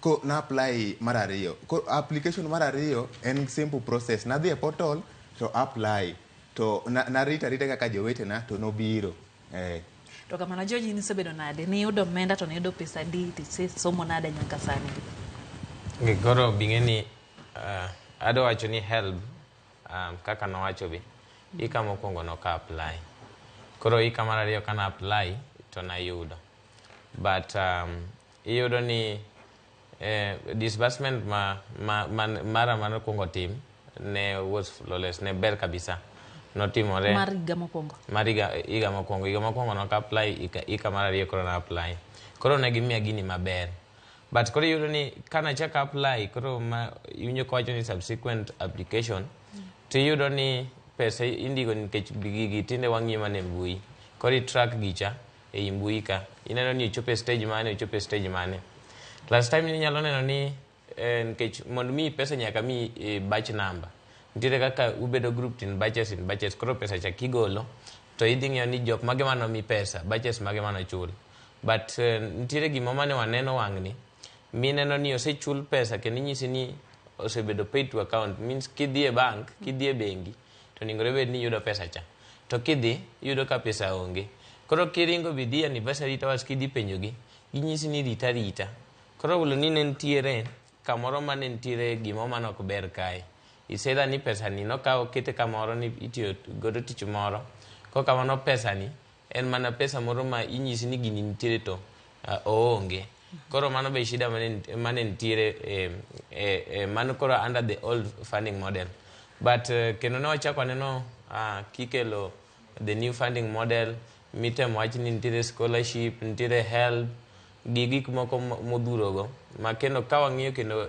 Ko na apply mar ariyo. Ko application mar ariyo en simple process. Na dhi e portal to apply. To na rita kaka jowetena to nobiro. To kamano George ni sebedo nade? Ni yudo omenda to ni yudo pesa di somo nade nyaka sani? Koro bing'eni ado wacho ni help kaka nowacho bi. Ika mokwongo noka apply. Koro ika mar ariyo kana apply to nayudo. But iyudo ni disbursement mara manokwongo tim ne was flawless, ne ber kabisa. Notimore mar higa mokwongo. Mar higa mokwongo noka apply, ika mar ariyo koro na apply. Koro ne gimiya gini maber. But koro iyudo ni kana chaka apply, koro iwinjo kawacho ni subsequent application, to iyudo ni pesa indigo nikech gigi tinde wang'iyo mana e mbui. Koro i-track gicha e mbui ka. Ineno ni ichope stage mane. Last time ninyalo neno ni nikech mondo mi pesa nyaka mi batch number. Nitiere kaka ubedo grouped in batches. Koro pesa cha kigolo to idhi ng'iyo ni jok mage mano mi pesa, batches mage mano chul. But nitiere gima mane waneno wang'ni, mineno ni osechul pesa kendo inyisi ni osebedo paid to account. Means kidhi e bank, kidhi e bengi, to ningore bed ni yudo pesa cha. To kidhi, yudo ka pesa onge. Koro kiringo bidhi Anniversary Towers kidhi penjogi, ginyisi ni rita. Koro ulo ni nentiere kamoro mane nentiere gima mano ok ber kae. Iseda ni pesa ni nokawo kete kamoro ni itiyo godo tich moro. Ko kamano pesa ni en mana pesa moro ma inyisi ni gini nitiere to oonge. Koro mano be shida mane nitiere mano koro under the old funding model. But kendo ne wachako aneno kikelo the new funding model, mitem wach ni nitiere scholarship, nitiere help, gik moko modhurogo ma kendo ka wang'iyo kendo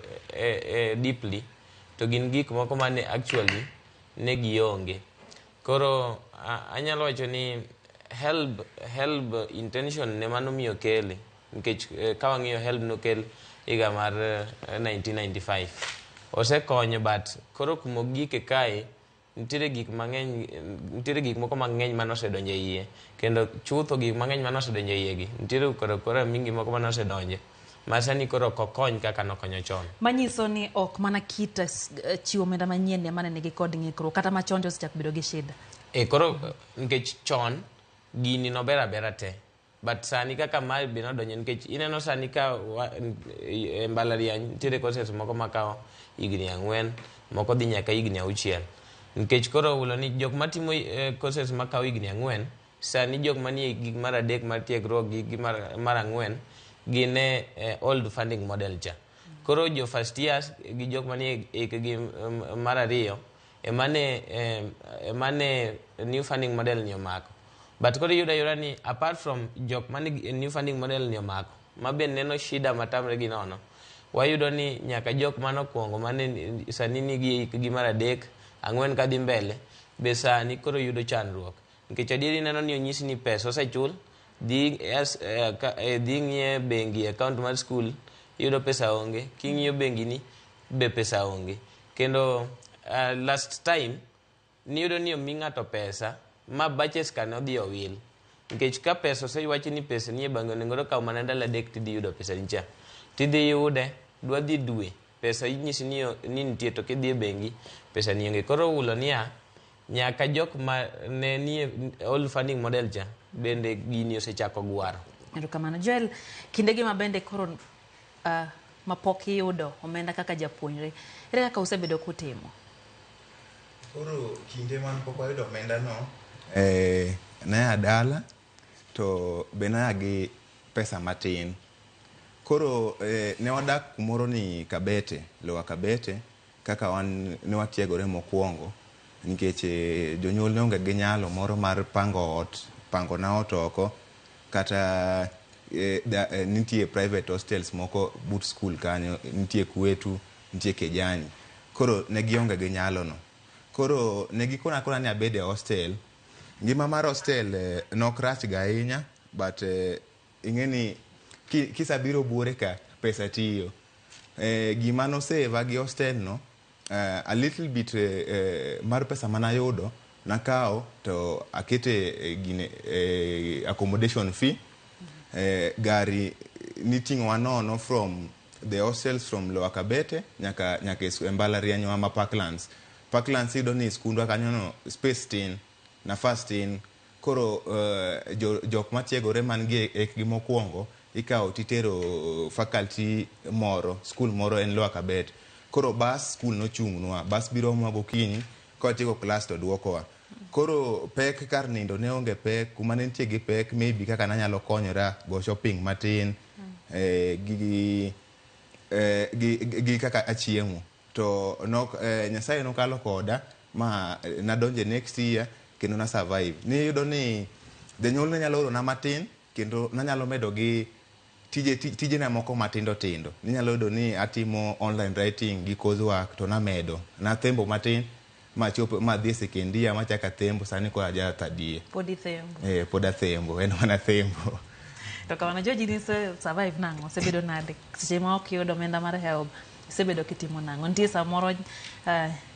deeply to gin gik moko mane actually ne gionge. Koro anyalo wacho ni help intention ne mano miyo kele nikech ka wang'iyo help nokel higa mar 1995 osekonyo, but koro kumo gike kae nitiere gik moko mang'eny mane osedonjo e iye, kendo chutho gik mang'eny mane osedonjo e iyegi nitiere koro mingi moko mane osedonje masani koro kokony kaka nokonyo chon. Manyiso ni ok mana kit chiwo omenda manyien mane nigi kod ng'ikruok kata machon osechako bedo gi shida. Koro nikech chon gini nober abera te, but sani kaka mal be nodonjo nikech ineno sani ka mbalariany nitiere courses moko makawo higni 4, moko dhi nyaka higni 6. Nikech koro ulo ni jok matimo courses makawo higni 4, sani jok manie gig mar 3 mar tiegruok gi mar 4 gine old funding model cha. Koro jo first years gi jok manie gi mar 2 emane new funding model ni omako. But koro yuda ni apart from jok mane new funding model ni omako, mabe neno shida matamre gi nono, wayudo ni nyaka jok manokwongo mane sani nigi gi mar 3, 4 kadhi mbele be sani koro yudo chandruok. Nikech adieri neno ni onyisi ni pesa osechul, dhi ng'iye bengi account mar school, yudo pesa onge, king'iyo bengi ni be pesa onge. Kendo last time niyudo ni omi ng'ato pesa ma batches ka nodhi owil. Nikech ka pesa osewachi ni pesa nie bangi onego kaw mana ndalo 3 tidhi yudo pesa nicha. Tidhi yude, dwa dhi dwe, pesa inyisi ni nitie to kidhi e bengi, pesa ni onge. Koro ulo niya, nyaka jok ma ne nie old funding model cha bende gini osechako gwaro. Erokamano Joel, kindegi ma bende koro mapok iyudo omenda kaka japuonjre, ere kaka usebedo kutimo? Koro kinde man pok ayudo omenda no, naya dala to be naya gi pesa matin. Koro ne wadak kumoro ni Kabete, lowa Kabete, kaka wan ne watiegore mokwongo, nikech jonyuol ne onge gi nyalo moro mar pango na ot oko, kata nitie private hostels moko but school kanyo, nitie Kwetu, nitie Kejani. Koro ne gionge gi nyalo no. Koro ne gikona ni abede hostel. Ngima mar hostel nok rach ga ahinya, but ing'eni kisabiro buore ka pesa tiyo. Gima no save gi hostel no, a little bit mar pesa manayudo nakao to akete accommodation fee. Gari niting'o nono from the hostels from Lower Kabete nyaka mbalariany ma Parklands. Parklands yudo ni skundwa kanyo no space tin, nafas tin. Koro jok matiegore man gi ekgi mokwongo ikao titero faculty moro, school moro en Lower Kabete. Koro bus school no chung'nwa, bus biro gokinyi kotieko class to duokowa. Koro pek kar nindo ne onge pek, kuma ne nitie gi pek maybe kaka nanyalo konyora go shopping matin, gi kaka achiemo. To Nyasaye nokalo koda ma nadonje next year kendo na survive. Ni yudo ni jonyuol ne nyalo oro na matin kendo nanyalo medo gi tije na moko matindo tindo. Ninyalo yudo ni atimo online writing gi coursework to namedo. Nathembo matin ma chopo ma dhi sekendia ma chaka thembo sani ko aja tadie. Podi thembo. Pod athembo, en mana thembo. To kama George ni survive nango, sebedo nade. Seche ma ok yudo omenda mar help, sebedo kitimo nango. Nitie samoro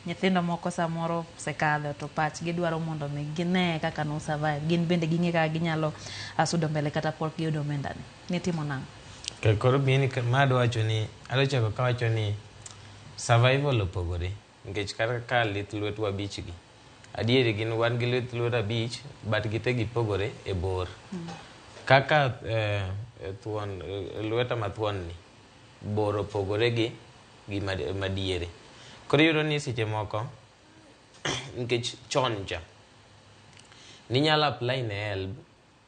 nyithindo moko samoro sekadho to pachgi dwaro mondo mi gine kaka no survive. Gin bende ging'e kaka ginyalo sudo mbele kata pok giyudo omenda ni. Nitimo nango. Koro bini mado wacho ni, alo chako ka wacho ni survival opogore. Nikech ka lit lwet wabich gi. Adieri gin wan gi lit lwet abich, but gite gipogore e bor. Kaka lweta mathuon ni, bor opogore gi madiere. Koro yudo ni seche moko, nikech chon cha, ninyalo apply ne HELB,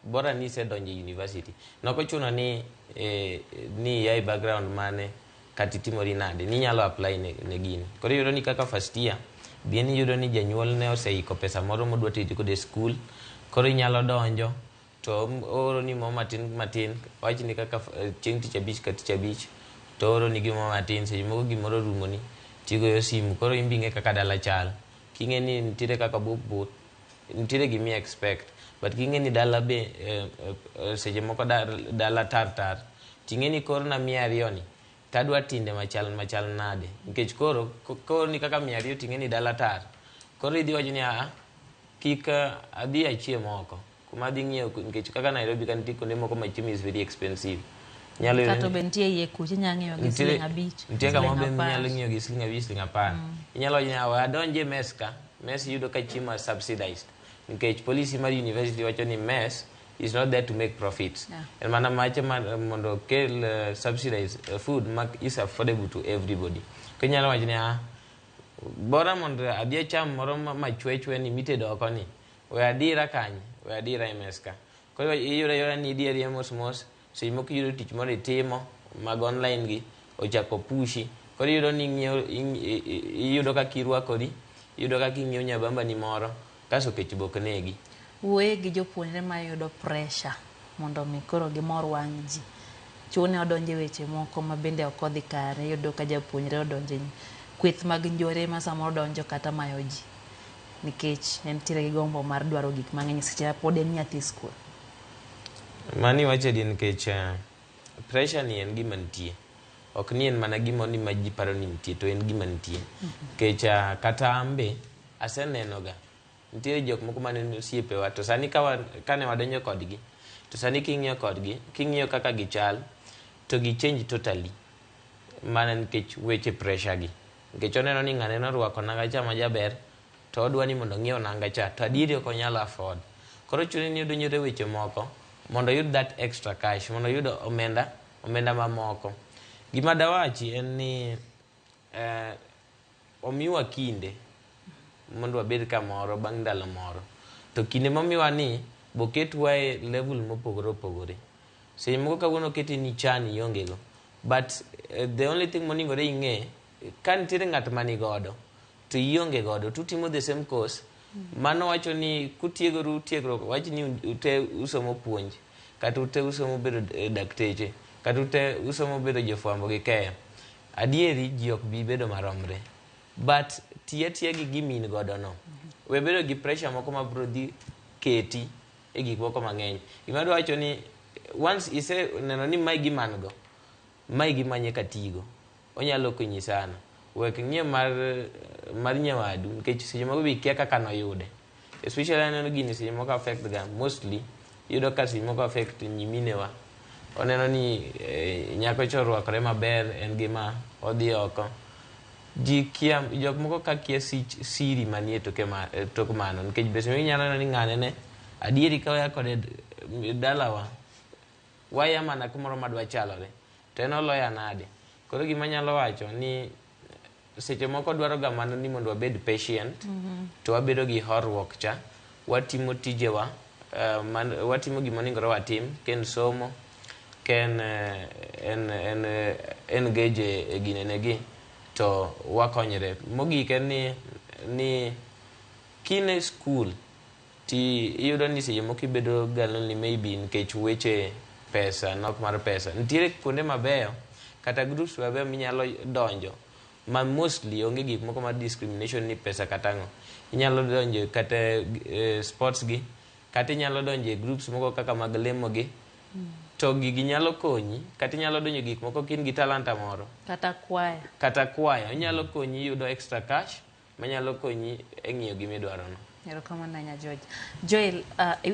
bora ni se donje university. Noko chuno ni yai background mane, kati timori nade, ninyalo apply ne gini. Koro yudo ni kaka first year, bien yudo ni janyuol ne oseiko pesa moro modwa titi kode school, koro inyalo donjo, to oro ni mo matin, wachi ni kaka chieng' tich abich ka tich abich, to oro ni gimo matin, seche moko gimoro rumo ni, tigo yo simu, koro imbinge kaka dala chal. King'e ni nitire kaka but, nitire gimi expect, but king'e ni dala be, seche moko dala tar, ting'e ni koro na 200 ni, tadwa tinde machal nade. Nikech koro ni kaka 200 ting'e ni dala tar. Koro idhi wacho ni kik adhi achie moko. Kuma adhi ng'iewo nikech kaka Nairobi kan tiko ne moko machiemo is very expensive. Kato bentie ye kuchi nyang'eyo gi siling 5. Nitie kama be nyalo ng'iewo gi siling 5, siling 10. Inyalo wacho ni adonje mes ka, mes yudo ka chiemo subsidized. Nikech policy mar university wacho ni mes is not there to make profits. And mana mache mondo kel subsidized food is affordable to everybody. Kenyalo wacho ni bora mondo adhi cham moro machwechwe ni mitedo oko ni. We adira kanyi, we adira emeska. Koro iyudo ni idhi mos seche moko yudo tich moro itimo mag online gi ochako pushi. Koro iyudo ni iyudo ka kirwakori, iyudo ka king'iewo nyabamba ni moro kaso kech bok negi. Wuoye gi jopuonjre ma yudo pressure mondo mi koro gimor wang' ji. Chune odonje weche moko ma bende ok odhi kare, yudo ka japuonjre odonje kweth mag njore ma samoro donjo kata mayo ji. Nikech entiere gi gombo mar dwaro gik mang'eny seche pod en nyathi skul. Mani wacho di nikech pressure ni en gima nitie. Ok ni en mana gima ni ma ji paro ni nitie, to en gima nitie. Nikech kata ambe aseneno ga. Nitie jok moko mane osiepewa, to sani kane wadonjo kodgi, to sani king'iyo kodgi, king'iyo kaka gichal, to gi change totally. Mana nikech weche pressure gi. Nikech oneno ni ng'ane norwako nanga cha majaber, to odwa ni mondo ng'iew nanga cha, to adieri ok onyalo afford. Koro chune ni odonjore weche moko, mondo yud that extra cash, mondo yud omenda mamoko. Gima dawachi en ni omiwa kinde mondo wabed kamoro bang' ndalo moro. To kinde momiwa ni boketwa e level mopogore opogore. Seche moko kawuono kete ni chani iongego. But the only thing moningore ing'e, ka nitiere ng'at mani godo to ionge godo tutimo the same course, mano wacho ni kutiegoru tiegruok, wach ni ute usomo puonj, kata ute usomo bedo dakteche, kata ute usomo bedo jofwambo gi keyo. Adieri ji ok bi bedo maromre. But tiya gi gimin godo no. We bedo gi pressure moko mabro dhi keti e gik moko mang'eny. Gima dwa wacho ni once ise neno ni mai giman go, mai gimanye katigo, onyalo konyi sana. Wek ng'ie mar nyawadu, nikech seche moko bi kia kaka noyude. Especially aneno gini seche moko affect ga, mostly yudo ka seche moko affect nyiminewa. Oneno ni nyako cho rwakore maber, en gima odhi oko. Jok moko ka kia siri manie tok mano, nikech bese mi nyalo neno ni ng'ane ne adieri ka waya kode dalawa, waya mana kumoro madwa chalore, to en oloya nade. Koro gima nyalo wacho ni seche moko dwaro ga mano ni mondo wabed patient, to wabedo gi horruok cha, watimo tijewa, watimo gima oningore watim, ken somo, ken engage e ginenegi, to wakonyre. Mogik en ni kine school ti iyudo ni seche moko ibedo galo ni maybe nikech weche pesa, nok mar pesa. Nitiere kuonde mabeyo kata groups mabeyo minyalo donjo, ma mostly onge gik moko mar discrimination ni pesa kata ng'o. Inyalo donjo kata sports gi, kata inyalo donjo e groups moko kaka mag lemo gi, to gigi nyalo konyi, kata inyalo donjo gik moko kin gi talanta moro. Kata kwaya. Inyalo konyi yudo extra cash, manyalo konyi e ng'iyo gimidwaro no. Erokamano ahinya George. Joel,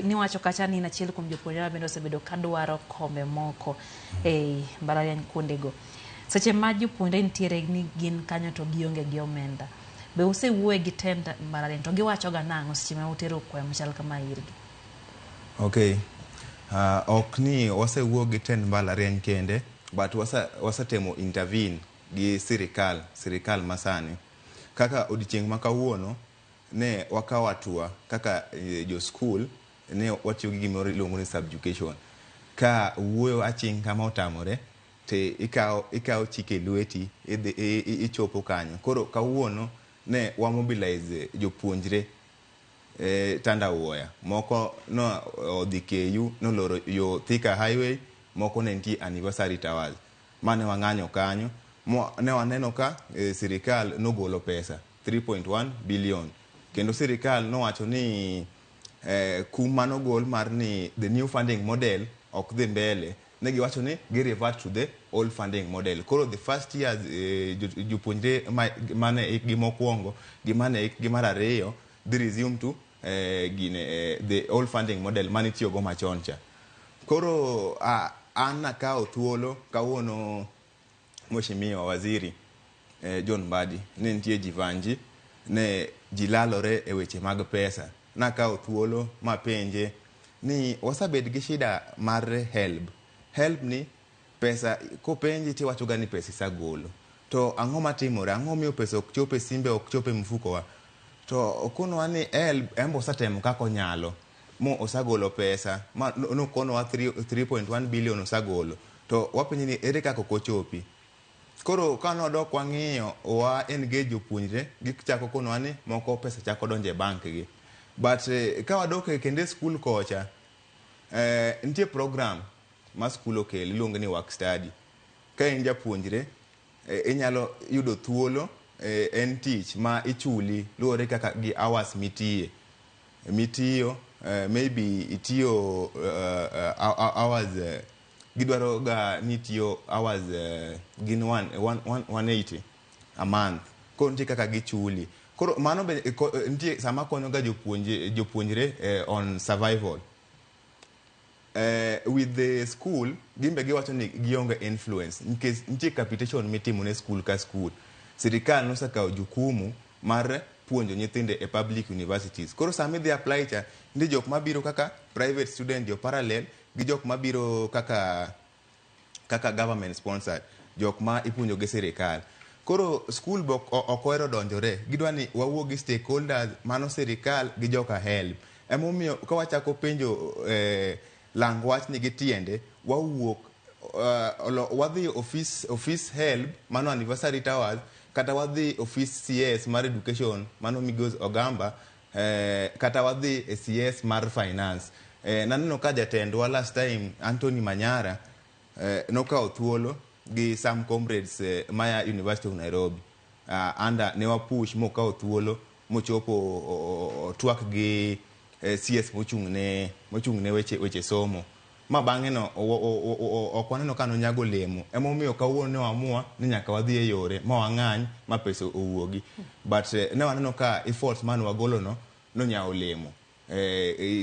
niwacho kacha ni achiel kuom jopuonjre mabende osebedo ka dwaro kombe moko e mbalariany kuondego. Seche ma jopuonjre nitiere ni gin kanyo to gionge gi omenda, be usewuoye gi tend mbalariany to giwacho ga nang'o seche ma utero kwayo machal kama irgi? Okay. Ok ni wasewuoyo gi tend mbalariany kende, but wasetemo intervene gi sirikal masani. Kaka odiochieng' ma kawuono ne wakawo atua kaka jo school ne watiyo gi gimoro iluongo ni subjucation. Ka wuoyo aching' kama otamore, te ikawo chike lweti, ichopo kanyo. Koro kawuono ne wamobilize jopuonjre Tanda Uoya. Moko no odhi KU, noloro yo Thika Highway, moko ne nitie Anniversary Towers. Mane wang'anyo kanyo, ne waneno ka sirikal nogolo pesa 3.1 billion. Kendo sirikal nowacho ni kuma nogol mar ni the new funding model ok dhi mbele, ne giwacho ni gi revert to the old funding model. Koro the first years jopuonjre mane gi mokwongo gi mane gi mar ariyo dhi resume to the old funding model mane tiyo go machon cha. Koro an nakawo thuolo kawuono Mheshimiwa Waziri John Mbadi ne nitie Jivanji, ne jilalore e weche mag pesa. Nakawo thuolo mapenje ni wasabed gi shida mar help ni pesa kopenji tiwacho ga ni pesa isagolo, to ang'o matimore, ang'o miyo pesa ok chope simbe, ok chope mfuko wa. To okono ni embo satemo kako nyalo mo osagolo pesa ma nokono wa 3.1 billion osagolo, to wapenji ni ere kako kochopi. Koro kanodok wang'iyo wa engage jopuonjre gichako kono ni moko pesa chako donje bank gi. But ka wadok e kende school kocha, nitie program ma school okel iluongo ni work study. Ka in japuonjre inyalo yudo thuolo en tich ma ichuli luore kaka gi hours mitiyo, maybe itiyo hours gidwaro ga nitiyo hours gin 180 a month. Koro nitie kaka gichuli. Koro mano nitie sama konyo ga jopuonjre on survival. With the school, gimbe giwacho ni gionge influence. Nitie capitation mitimo ne school ka school. Sirikal nosekawo jukumu mar puonjo nyithinde e public universities. Koro sami dhi apply cha, ndi jok mabiro kaka private student, jo parallel, gi jok mabiro kaka government sponsored. jok ma ipuonjo gi sirikal. Koro skul be ok ohero donjore, gidwa ni wawuo gi stakeholders, mano sirikal gi joka HELB. Emomiyo ka wachako penjo lang wach ni gi tiende, wawuok wadhi office HELB, mano Anniversary Towers, kata wadhi office CS mar education, mano Migos Ogamba, kata wadhi CS mar finance. Naneno ka jatendwa last time Anthony Manyara nokawo thuolo gi some comrades maya University of Nairobi, anda ne wapush mokawo thuolo mochopo twak gi CS mochung'ne weche somo. Ma bang'e no ok waneno ka nonyago lemo. Emomiyo kawuono ne wamua ni nyaka wadhi e yore ma wang'any ma pesa owuogi. But ne waneno ka efforts man wagolo no nonyago lemo.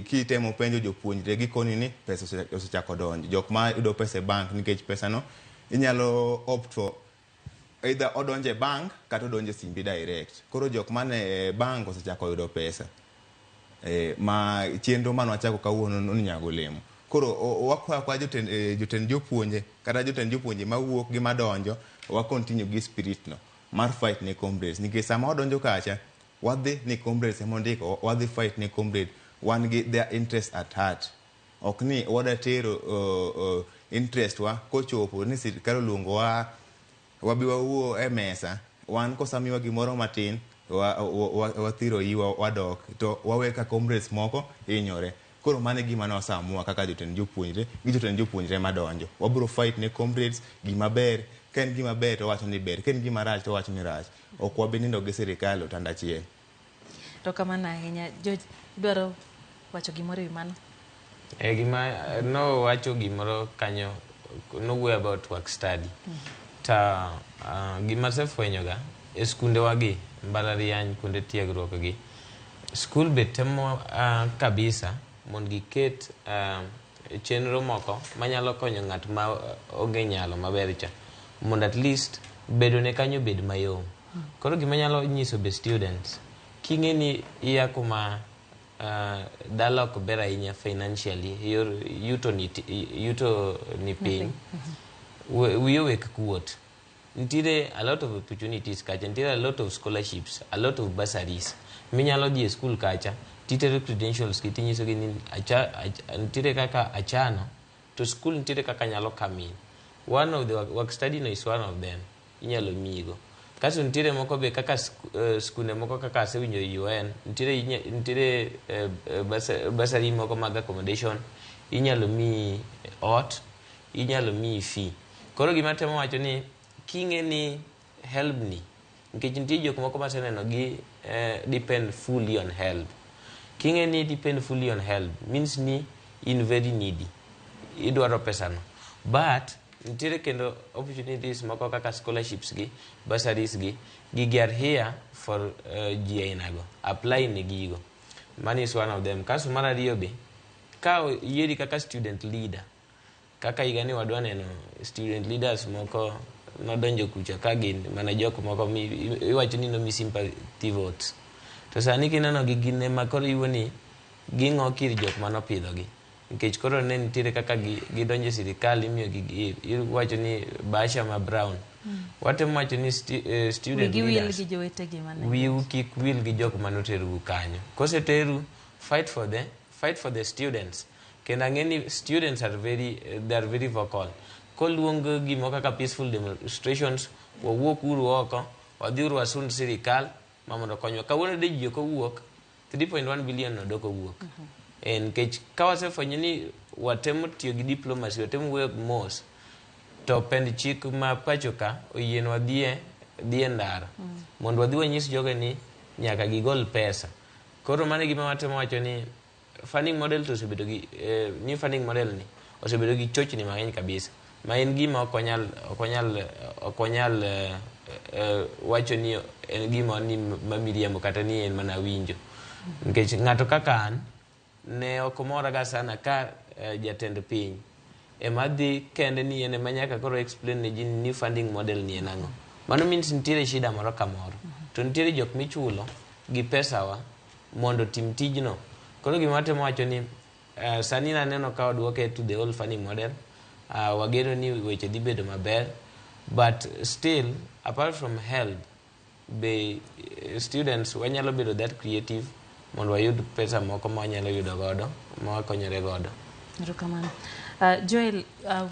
Kitemo penjo jopuonjre gikoni ni pesa osechako donjo. Jok ma yudo pesa e bank nikech pesa no inyalo opt for either odonje bank kata odonje simbi direct. Koro jok mane bank osechako yudo pesa. Ma chenro man wachako kawuono nonyago lemo. Koro wakwa jotend jopuonje kata jotend jopuonje mawuok gi madonjo wa continue gi spirit no mar fight ne comrades. Nikech sama odonjo kacha wadhi ni comrades emondiko, wadhi fight ne comrade, wan gi their interest at heart. Ok ni wada tero interest wa kochopo ni sirikal luongo wabi wawuo e mesa, wan kosamiwa gimoro matin wathiro iwa wadok to waweka comrades moko hinyore. Koro mane gima nosamua kaka jotend jopuonjre gi jotend jopuonjre madonjo. Wabro fight ne comrades gima ber, ken gima ber to wacho ni ber, ken gima rach to wacho ni rach. Ok wabinindo gi sirikal otanda achiel. To kamano ahinya, George, idwaro wacho gimoro ewi mano? Gima no wacho gimoro kanyo, no way about work study. Ta gima sefwenyoga e skunde wagi, mbalariany kunde tiegruok gi. Skul be temo kabisa mondo giket chenro moko manyalo konyo ng'at ma onge nyalo maber cha, mondo at least bedo ne kanyo bed mayom. Koro gima nyalo nyiso be students, king'e ni iya kuma dala ok ber ahinya financially, yuto ni piny, wiyo wek kuot. Nitiere a lot of opportunities kacha, nitiere a lot of scholarships, a lot of bursaries. Minyalo dhi e school kacha, titero credentials ki tinyiso gi ni nitiere kaka achano, to school nitiere kaka nyalo come in. One of the work study no is one of them. Inyalo migo. Kaso nitiere moko be kaka skunde moko kaka asewinjo UN, nitiere bursary moko mag accommodation, inyalo mi ot, inyalo mi fee. Koro gima temo wacho ni king'e ni help ni, nikech nitie jok moko maseneno gi depend fully on help. King'e ni depend fully on help means ni in very needy, idwaro pesa no. But nitiere kendo opportunities moko kaka scholarships gi, bursaries gi are here for ji ainago. Apply ne gigo. Man is one of them. Kaso mar ariyo be, ka yieri kaka student leader, kaka igani wadwa neno student leaders moko nodonjo kucha ka gin mana jok moko iwacho ni nomi sympathy votes. To sani kineno gi gin ema koro iwo ni ging'o kir jok manopidho gi. Nikech koro ne nitiere kaka gidonjo sirikal imiyo iwacho ni Basha ma Brown. Watemo wacho ni student leaders wiu kik wil gi jok manoteru kanyo. Koseteru, fight for the students. Kendo ang'eni students are very vocal. Koluong gimo kaka peaceful demonstrations, wawuok uru oko, wadhi uru wasund sirikal, mamondo konyo. Kawuono de ji kowuok, 3.1 billion nodoko wuok. Nikech kawasefwenyo ni watemo tiyo gi diplomacy, watemo wuoyo mos, to pend chik ma pachoka oyienwa dhi e ndara. Mondo wadhi wanyis joge ni nyaka gigol pesa. Koro mane gima watemo wacho ni funding model to osebedo gi new funding model ni osebedo gi chochni mang'eny kabisa. Ma en gima ok onyal wacho ni en gima ni mamiriambo kata ni en mana winjo. Nikech ng'ato kaka an ne ok moraga sana ka jatend piny ema dhi kende ni en ema nyaka koro explain ne ji new funding model ni en ang'o. Mano means nitiere shida moro ka moro. To nitiere jok michulo gi pesawa mondo tim tijno. Koro gima watemo wacho ni sani naneno ka odwoke to the old funding model. Wageno ni weche dhi bedo maber. But still, apart from help, the students wanyalo bedo that creative mondo wayud pesa moko ma wanyalo yudo godo ma wakonyore godo. Erokamano. Joel,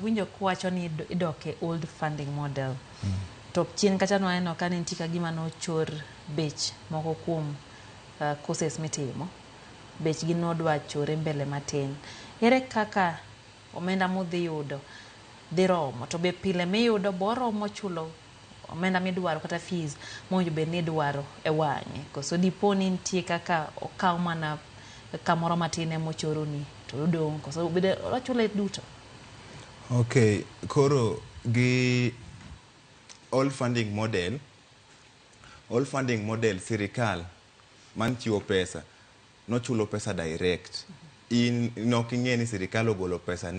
winjo kuwacho ni idoke old funding model. To chien kacha waneno ka nitie ka gima nochor bech moko kuom courses mitimo. Bechgi nodwa chore mbele matin. Ere kaka omenda modhi yudo dhi romo, to be pile miyudo boromo chulo omenda midwaro kata fees mowinjo bed ni idwaro e wang'e, koso dipo ni nitie kaka okaw mana kamoro matin emochoroni to odong', koso bende ochule duto? Okay, koro gi all funding model sirikal man chiwo pesa nochulo pesa direct. In noking'e ni sirikal ogolo pesa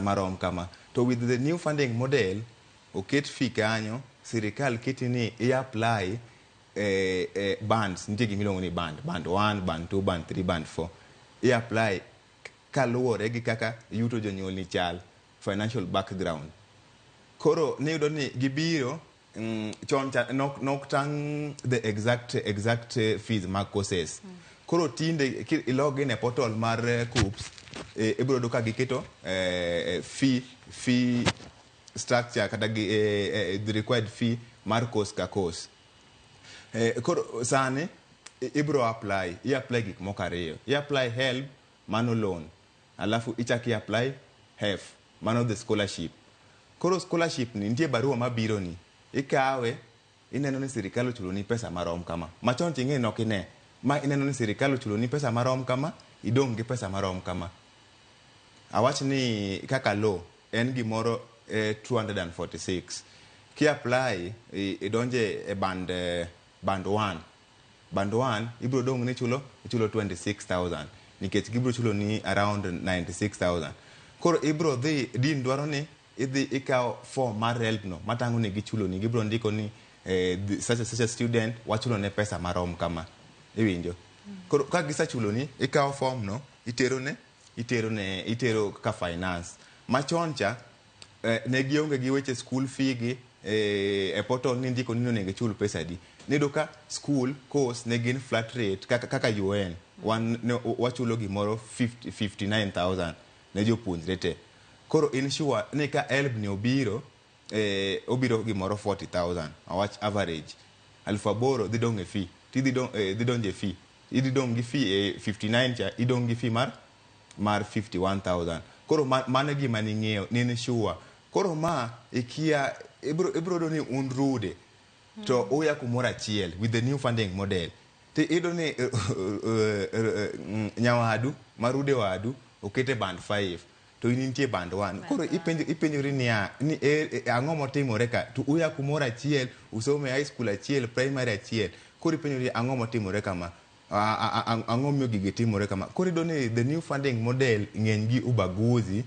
marom kama. To with the new funding model, oket fee kanyo, sirikal kiti ni i-apply bands, nitie gimiluongo ni band 1, band 2, band 3, band 4. I-apply kaluwore gi kaka yuto jonyuol ni chal, financial background. Koro niyudo ni gibiro chon nok tang the exact fees mag courses. Koro tinde ilog in e portal mar KUPS, ibiro do ka giketo fee structure kata the required fee mar course ka course. Koro sani ibiro apply gik moko ariyo. I-apply HELB, mano loan. Alafu ichaki apply HEF, mano the scholarship. Koro scholarship ni nitie barua mabiro ni. Ikawe, ineno ni sirikal ochulo ni pesa marom kama. Machon ting'e nok ine. Ma ineno ni sirikal ochulo ni pesa marom kama, idong' gi pesa marom kama. Awach ni kaka law, en gimoro 246. Ki apply, idonje e band 1. Band 1, ibro dong' ni chulo 26,000. Nikech gibro chulo ni around 96,000. Koro ibro dhi, din dwaro ni, idhi ikaw form mar help no, matango ni gichulo ni, gibro ndiko ni such a student, wachulo ne pesa marom kama. Iwinjo. Koro ka gisachulo ni, ikaw form no, itero ka finance. Machoncha, ne gionge gi weche school fee gi, e portal ni ndiko nino nege chul pesa di. Nido ka school course ne gin flat rate, kaka UN, wachulo gimoro 59,000 ne jopuonjre te. Koro insure ni ka help ni obiro gimoro 40,000, awach average. Alfa boro dhi dong' e fee. Tidhi donje fee. Idhi dong' gi fee 59 cha, idong' gi fee mar 51,000. Koro mano gima ning'eyo, nini sure. Koro ma ikia ibro do ni unrude to uya kumora achiel with the new funding model. Ti ido ni nyawadu, marude wadu, okete band 5. To inintie band 1. Koro ipenjori ni ang'o motimore ka, to uya kumora achiel, usome high school achiel, primary achiel. Koro ipenjori ang'o motimore kama, ang'o miyo gige timore kama. Koro ido ni the new funding model ng'eny gi ubaguzi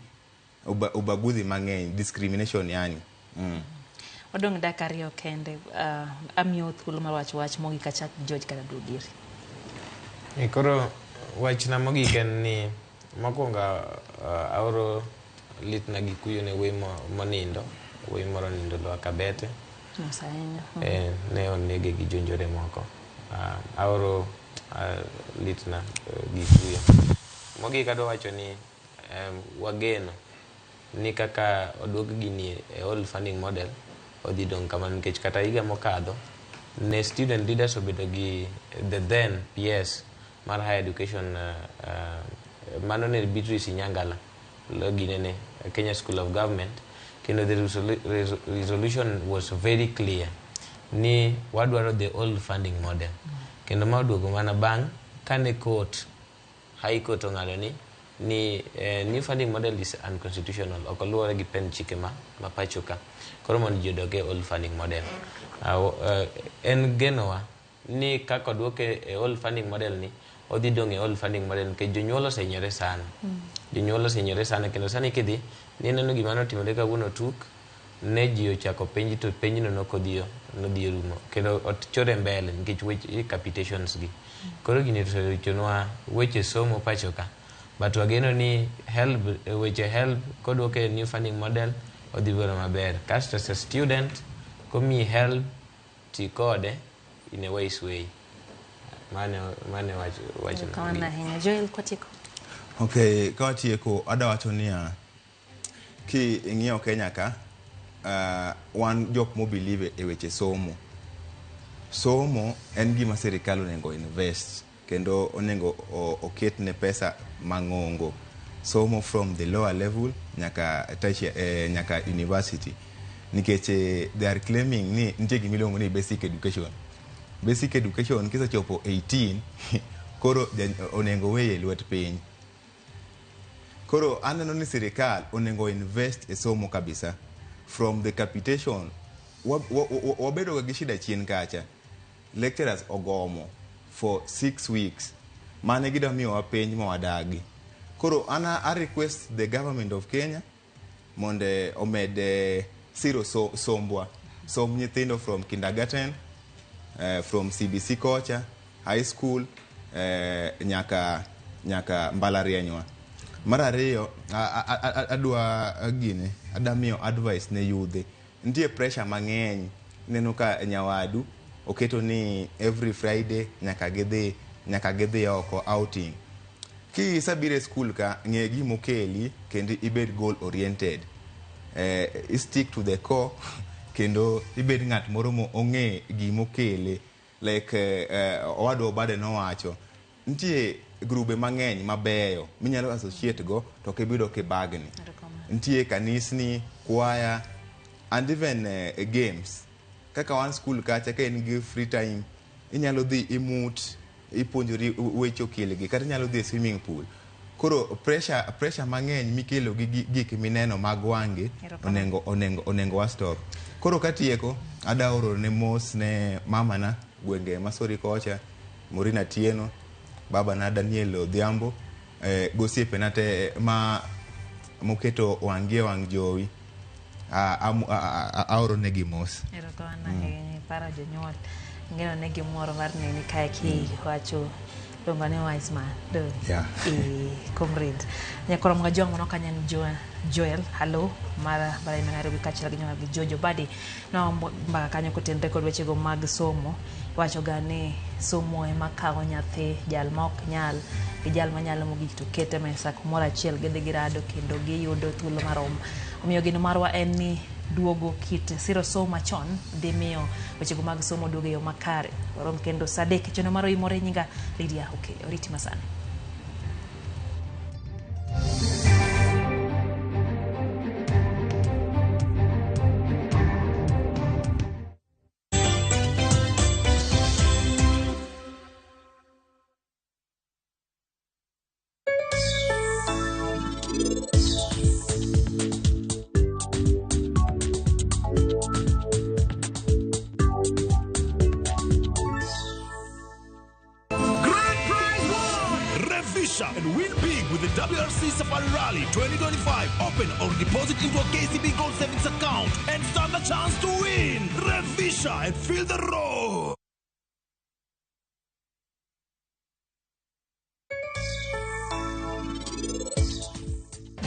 mang'eny, discrimination yani. Odong' dak ariyo kende, amiyo thuolo mar wach mogik achak George kata Dugiri. Koro wachna mogik en ni mokwongo aoro litna gi kuyo ne wei monindo, wei moro nindo Lower Kabete. Ne onege gi jonjore moko. Aoro litna gi kuyo. Mogik adwa wacho ni wageno ni kaka oduog gini e old funding model odhi dong' kamano, nikech kata higa mokadho ne student leaders obedo gi the then PS mar higher education, mano ne Beatrice Nyangala ginene Kenya School of Government. Kendo the resolution was very clear ni wadwaro the old funding model. Kendo ma oduogo mana bang' kane high court ong'ado ni new funding model is unconstitutional, ok oluwore gi pen chike ma pacho ka. Koro mondo ji odoge old funding model. En genowa ni kaka oduoke e old funding model ni, odhi dong' e old funding model nikech jonyuol osehinyore sana. Jonyuol osehinyore sana, kendo sani kidhi nineno gima notimore kawuono tuk, ne ji ochako penj to penjno nodhi rumo. Kendo ochore mbele nikech weche capitations gi. Koro gini tosechonwa weche somo pacho ka. But wageno ni weche help koduoke new funding model odhi bedo maber. Kasto as a student komi help ti kode in a wise way. Mane wacho Kawana hinya Joel kwatiko. Okay, kwa tieko adawacho niya ki ing'iyo Kenya ka wan jok mo believe e weche somo. Somo en gima sirikal onego invest kendo onego oketne pesa mang'ongo. Somo from the lower level nyaka nyaka university. Nikech they are claiming ni nitie gima iluongo ni basic education. Basic education kisechopo 18 koro onego weye lwet piny. Koro aneno ni sirikal onego invest e somo kabisa. From the capitation wabedo gi shida chien kacha. Lecturers ogomo for 6 weeks. Mane gida miyo wapenj ma wadagi. Koro I request the government of Kenya monde omed siro sombwa. Som nyithindo from kindergarten, from CBC kocha, high school, nyaka mbalarianywa. Mar ariyo adwa gine adamiyo advice ne yudhe. Ntie pressure mang'eny neno ka nyawadu oketo ni every Friday nyaka gidhi oko outing. Ki sabire school ka ng'e gimo keli kendo ibed goal oriented. Stick to the core kendo ibed ng'at moro mo ong'e gimo kele like owadwa Obade nowacho ntie grube mang'eny mabeyo minyalo associate go to kibido kibagni. Ntie kanisni, choir and even games. Kaka one school kacha ka en gi free time inyalo dhi imut ipuonjori wecho kilgi kata inyalo dhi swimming pool. Koro pressure mang'eny mikelo gi gik mineno mag wangi onengo wa stop. Koro katieko adaoro ne mos ne mama na gwenge Masori kocha, Morina Tieno, baba na Daniel Odhiambo, gosiepe na te ma moketo wangie wang jowi. Aoro negi mos. Erokawana para jonyuol. Ngeno negi moro mar neni kae ki wacho dongane wise man. Yeah. Comrade. Nyakoro mga jong mono kanyan Joel, hello, mara bara ime Nairobi kachira ginyo gi Jojo Badi. Na mbaka kanyo kutendre kod weche go mag somo. Wacho gani somo ema kawo nyathi jal ma ok nyal gi jal ma nyalo mogik to kete mesa kumoro achiel gidhi girado kendo giyudo thuolo marom. Omiyo gino marwa en ni duogo kit siro somo machon dhi miyo weche go mag somo duogo yo makare. Orom kendo sadek chono maro imore nyinga Lydia okay oriti masana. And win big with the WRC Safari Rally 2025. Open or deposit into a KCB Gold Savings account and stand a chance to win. Revisha and feel the roar.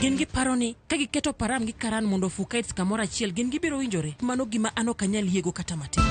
Gin gi paroni ka giketo param gi karan mondo fukaits kamora achiel gin gibiro winjore. Mano gima ano kanyal yego kata matin.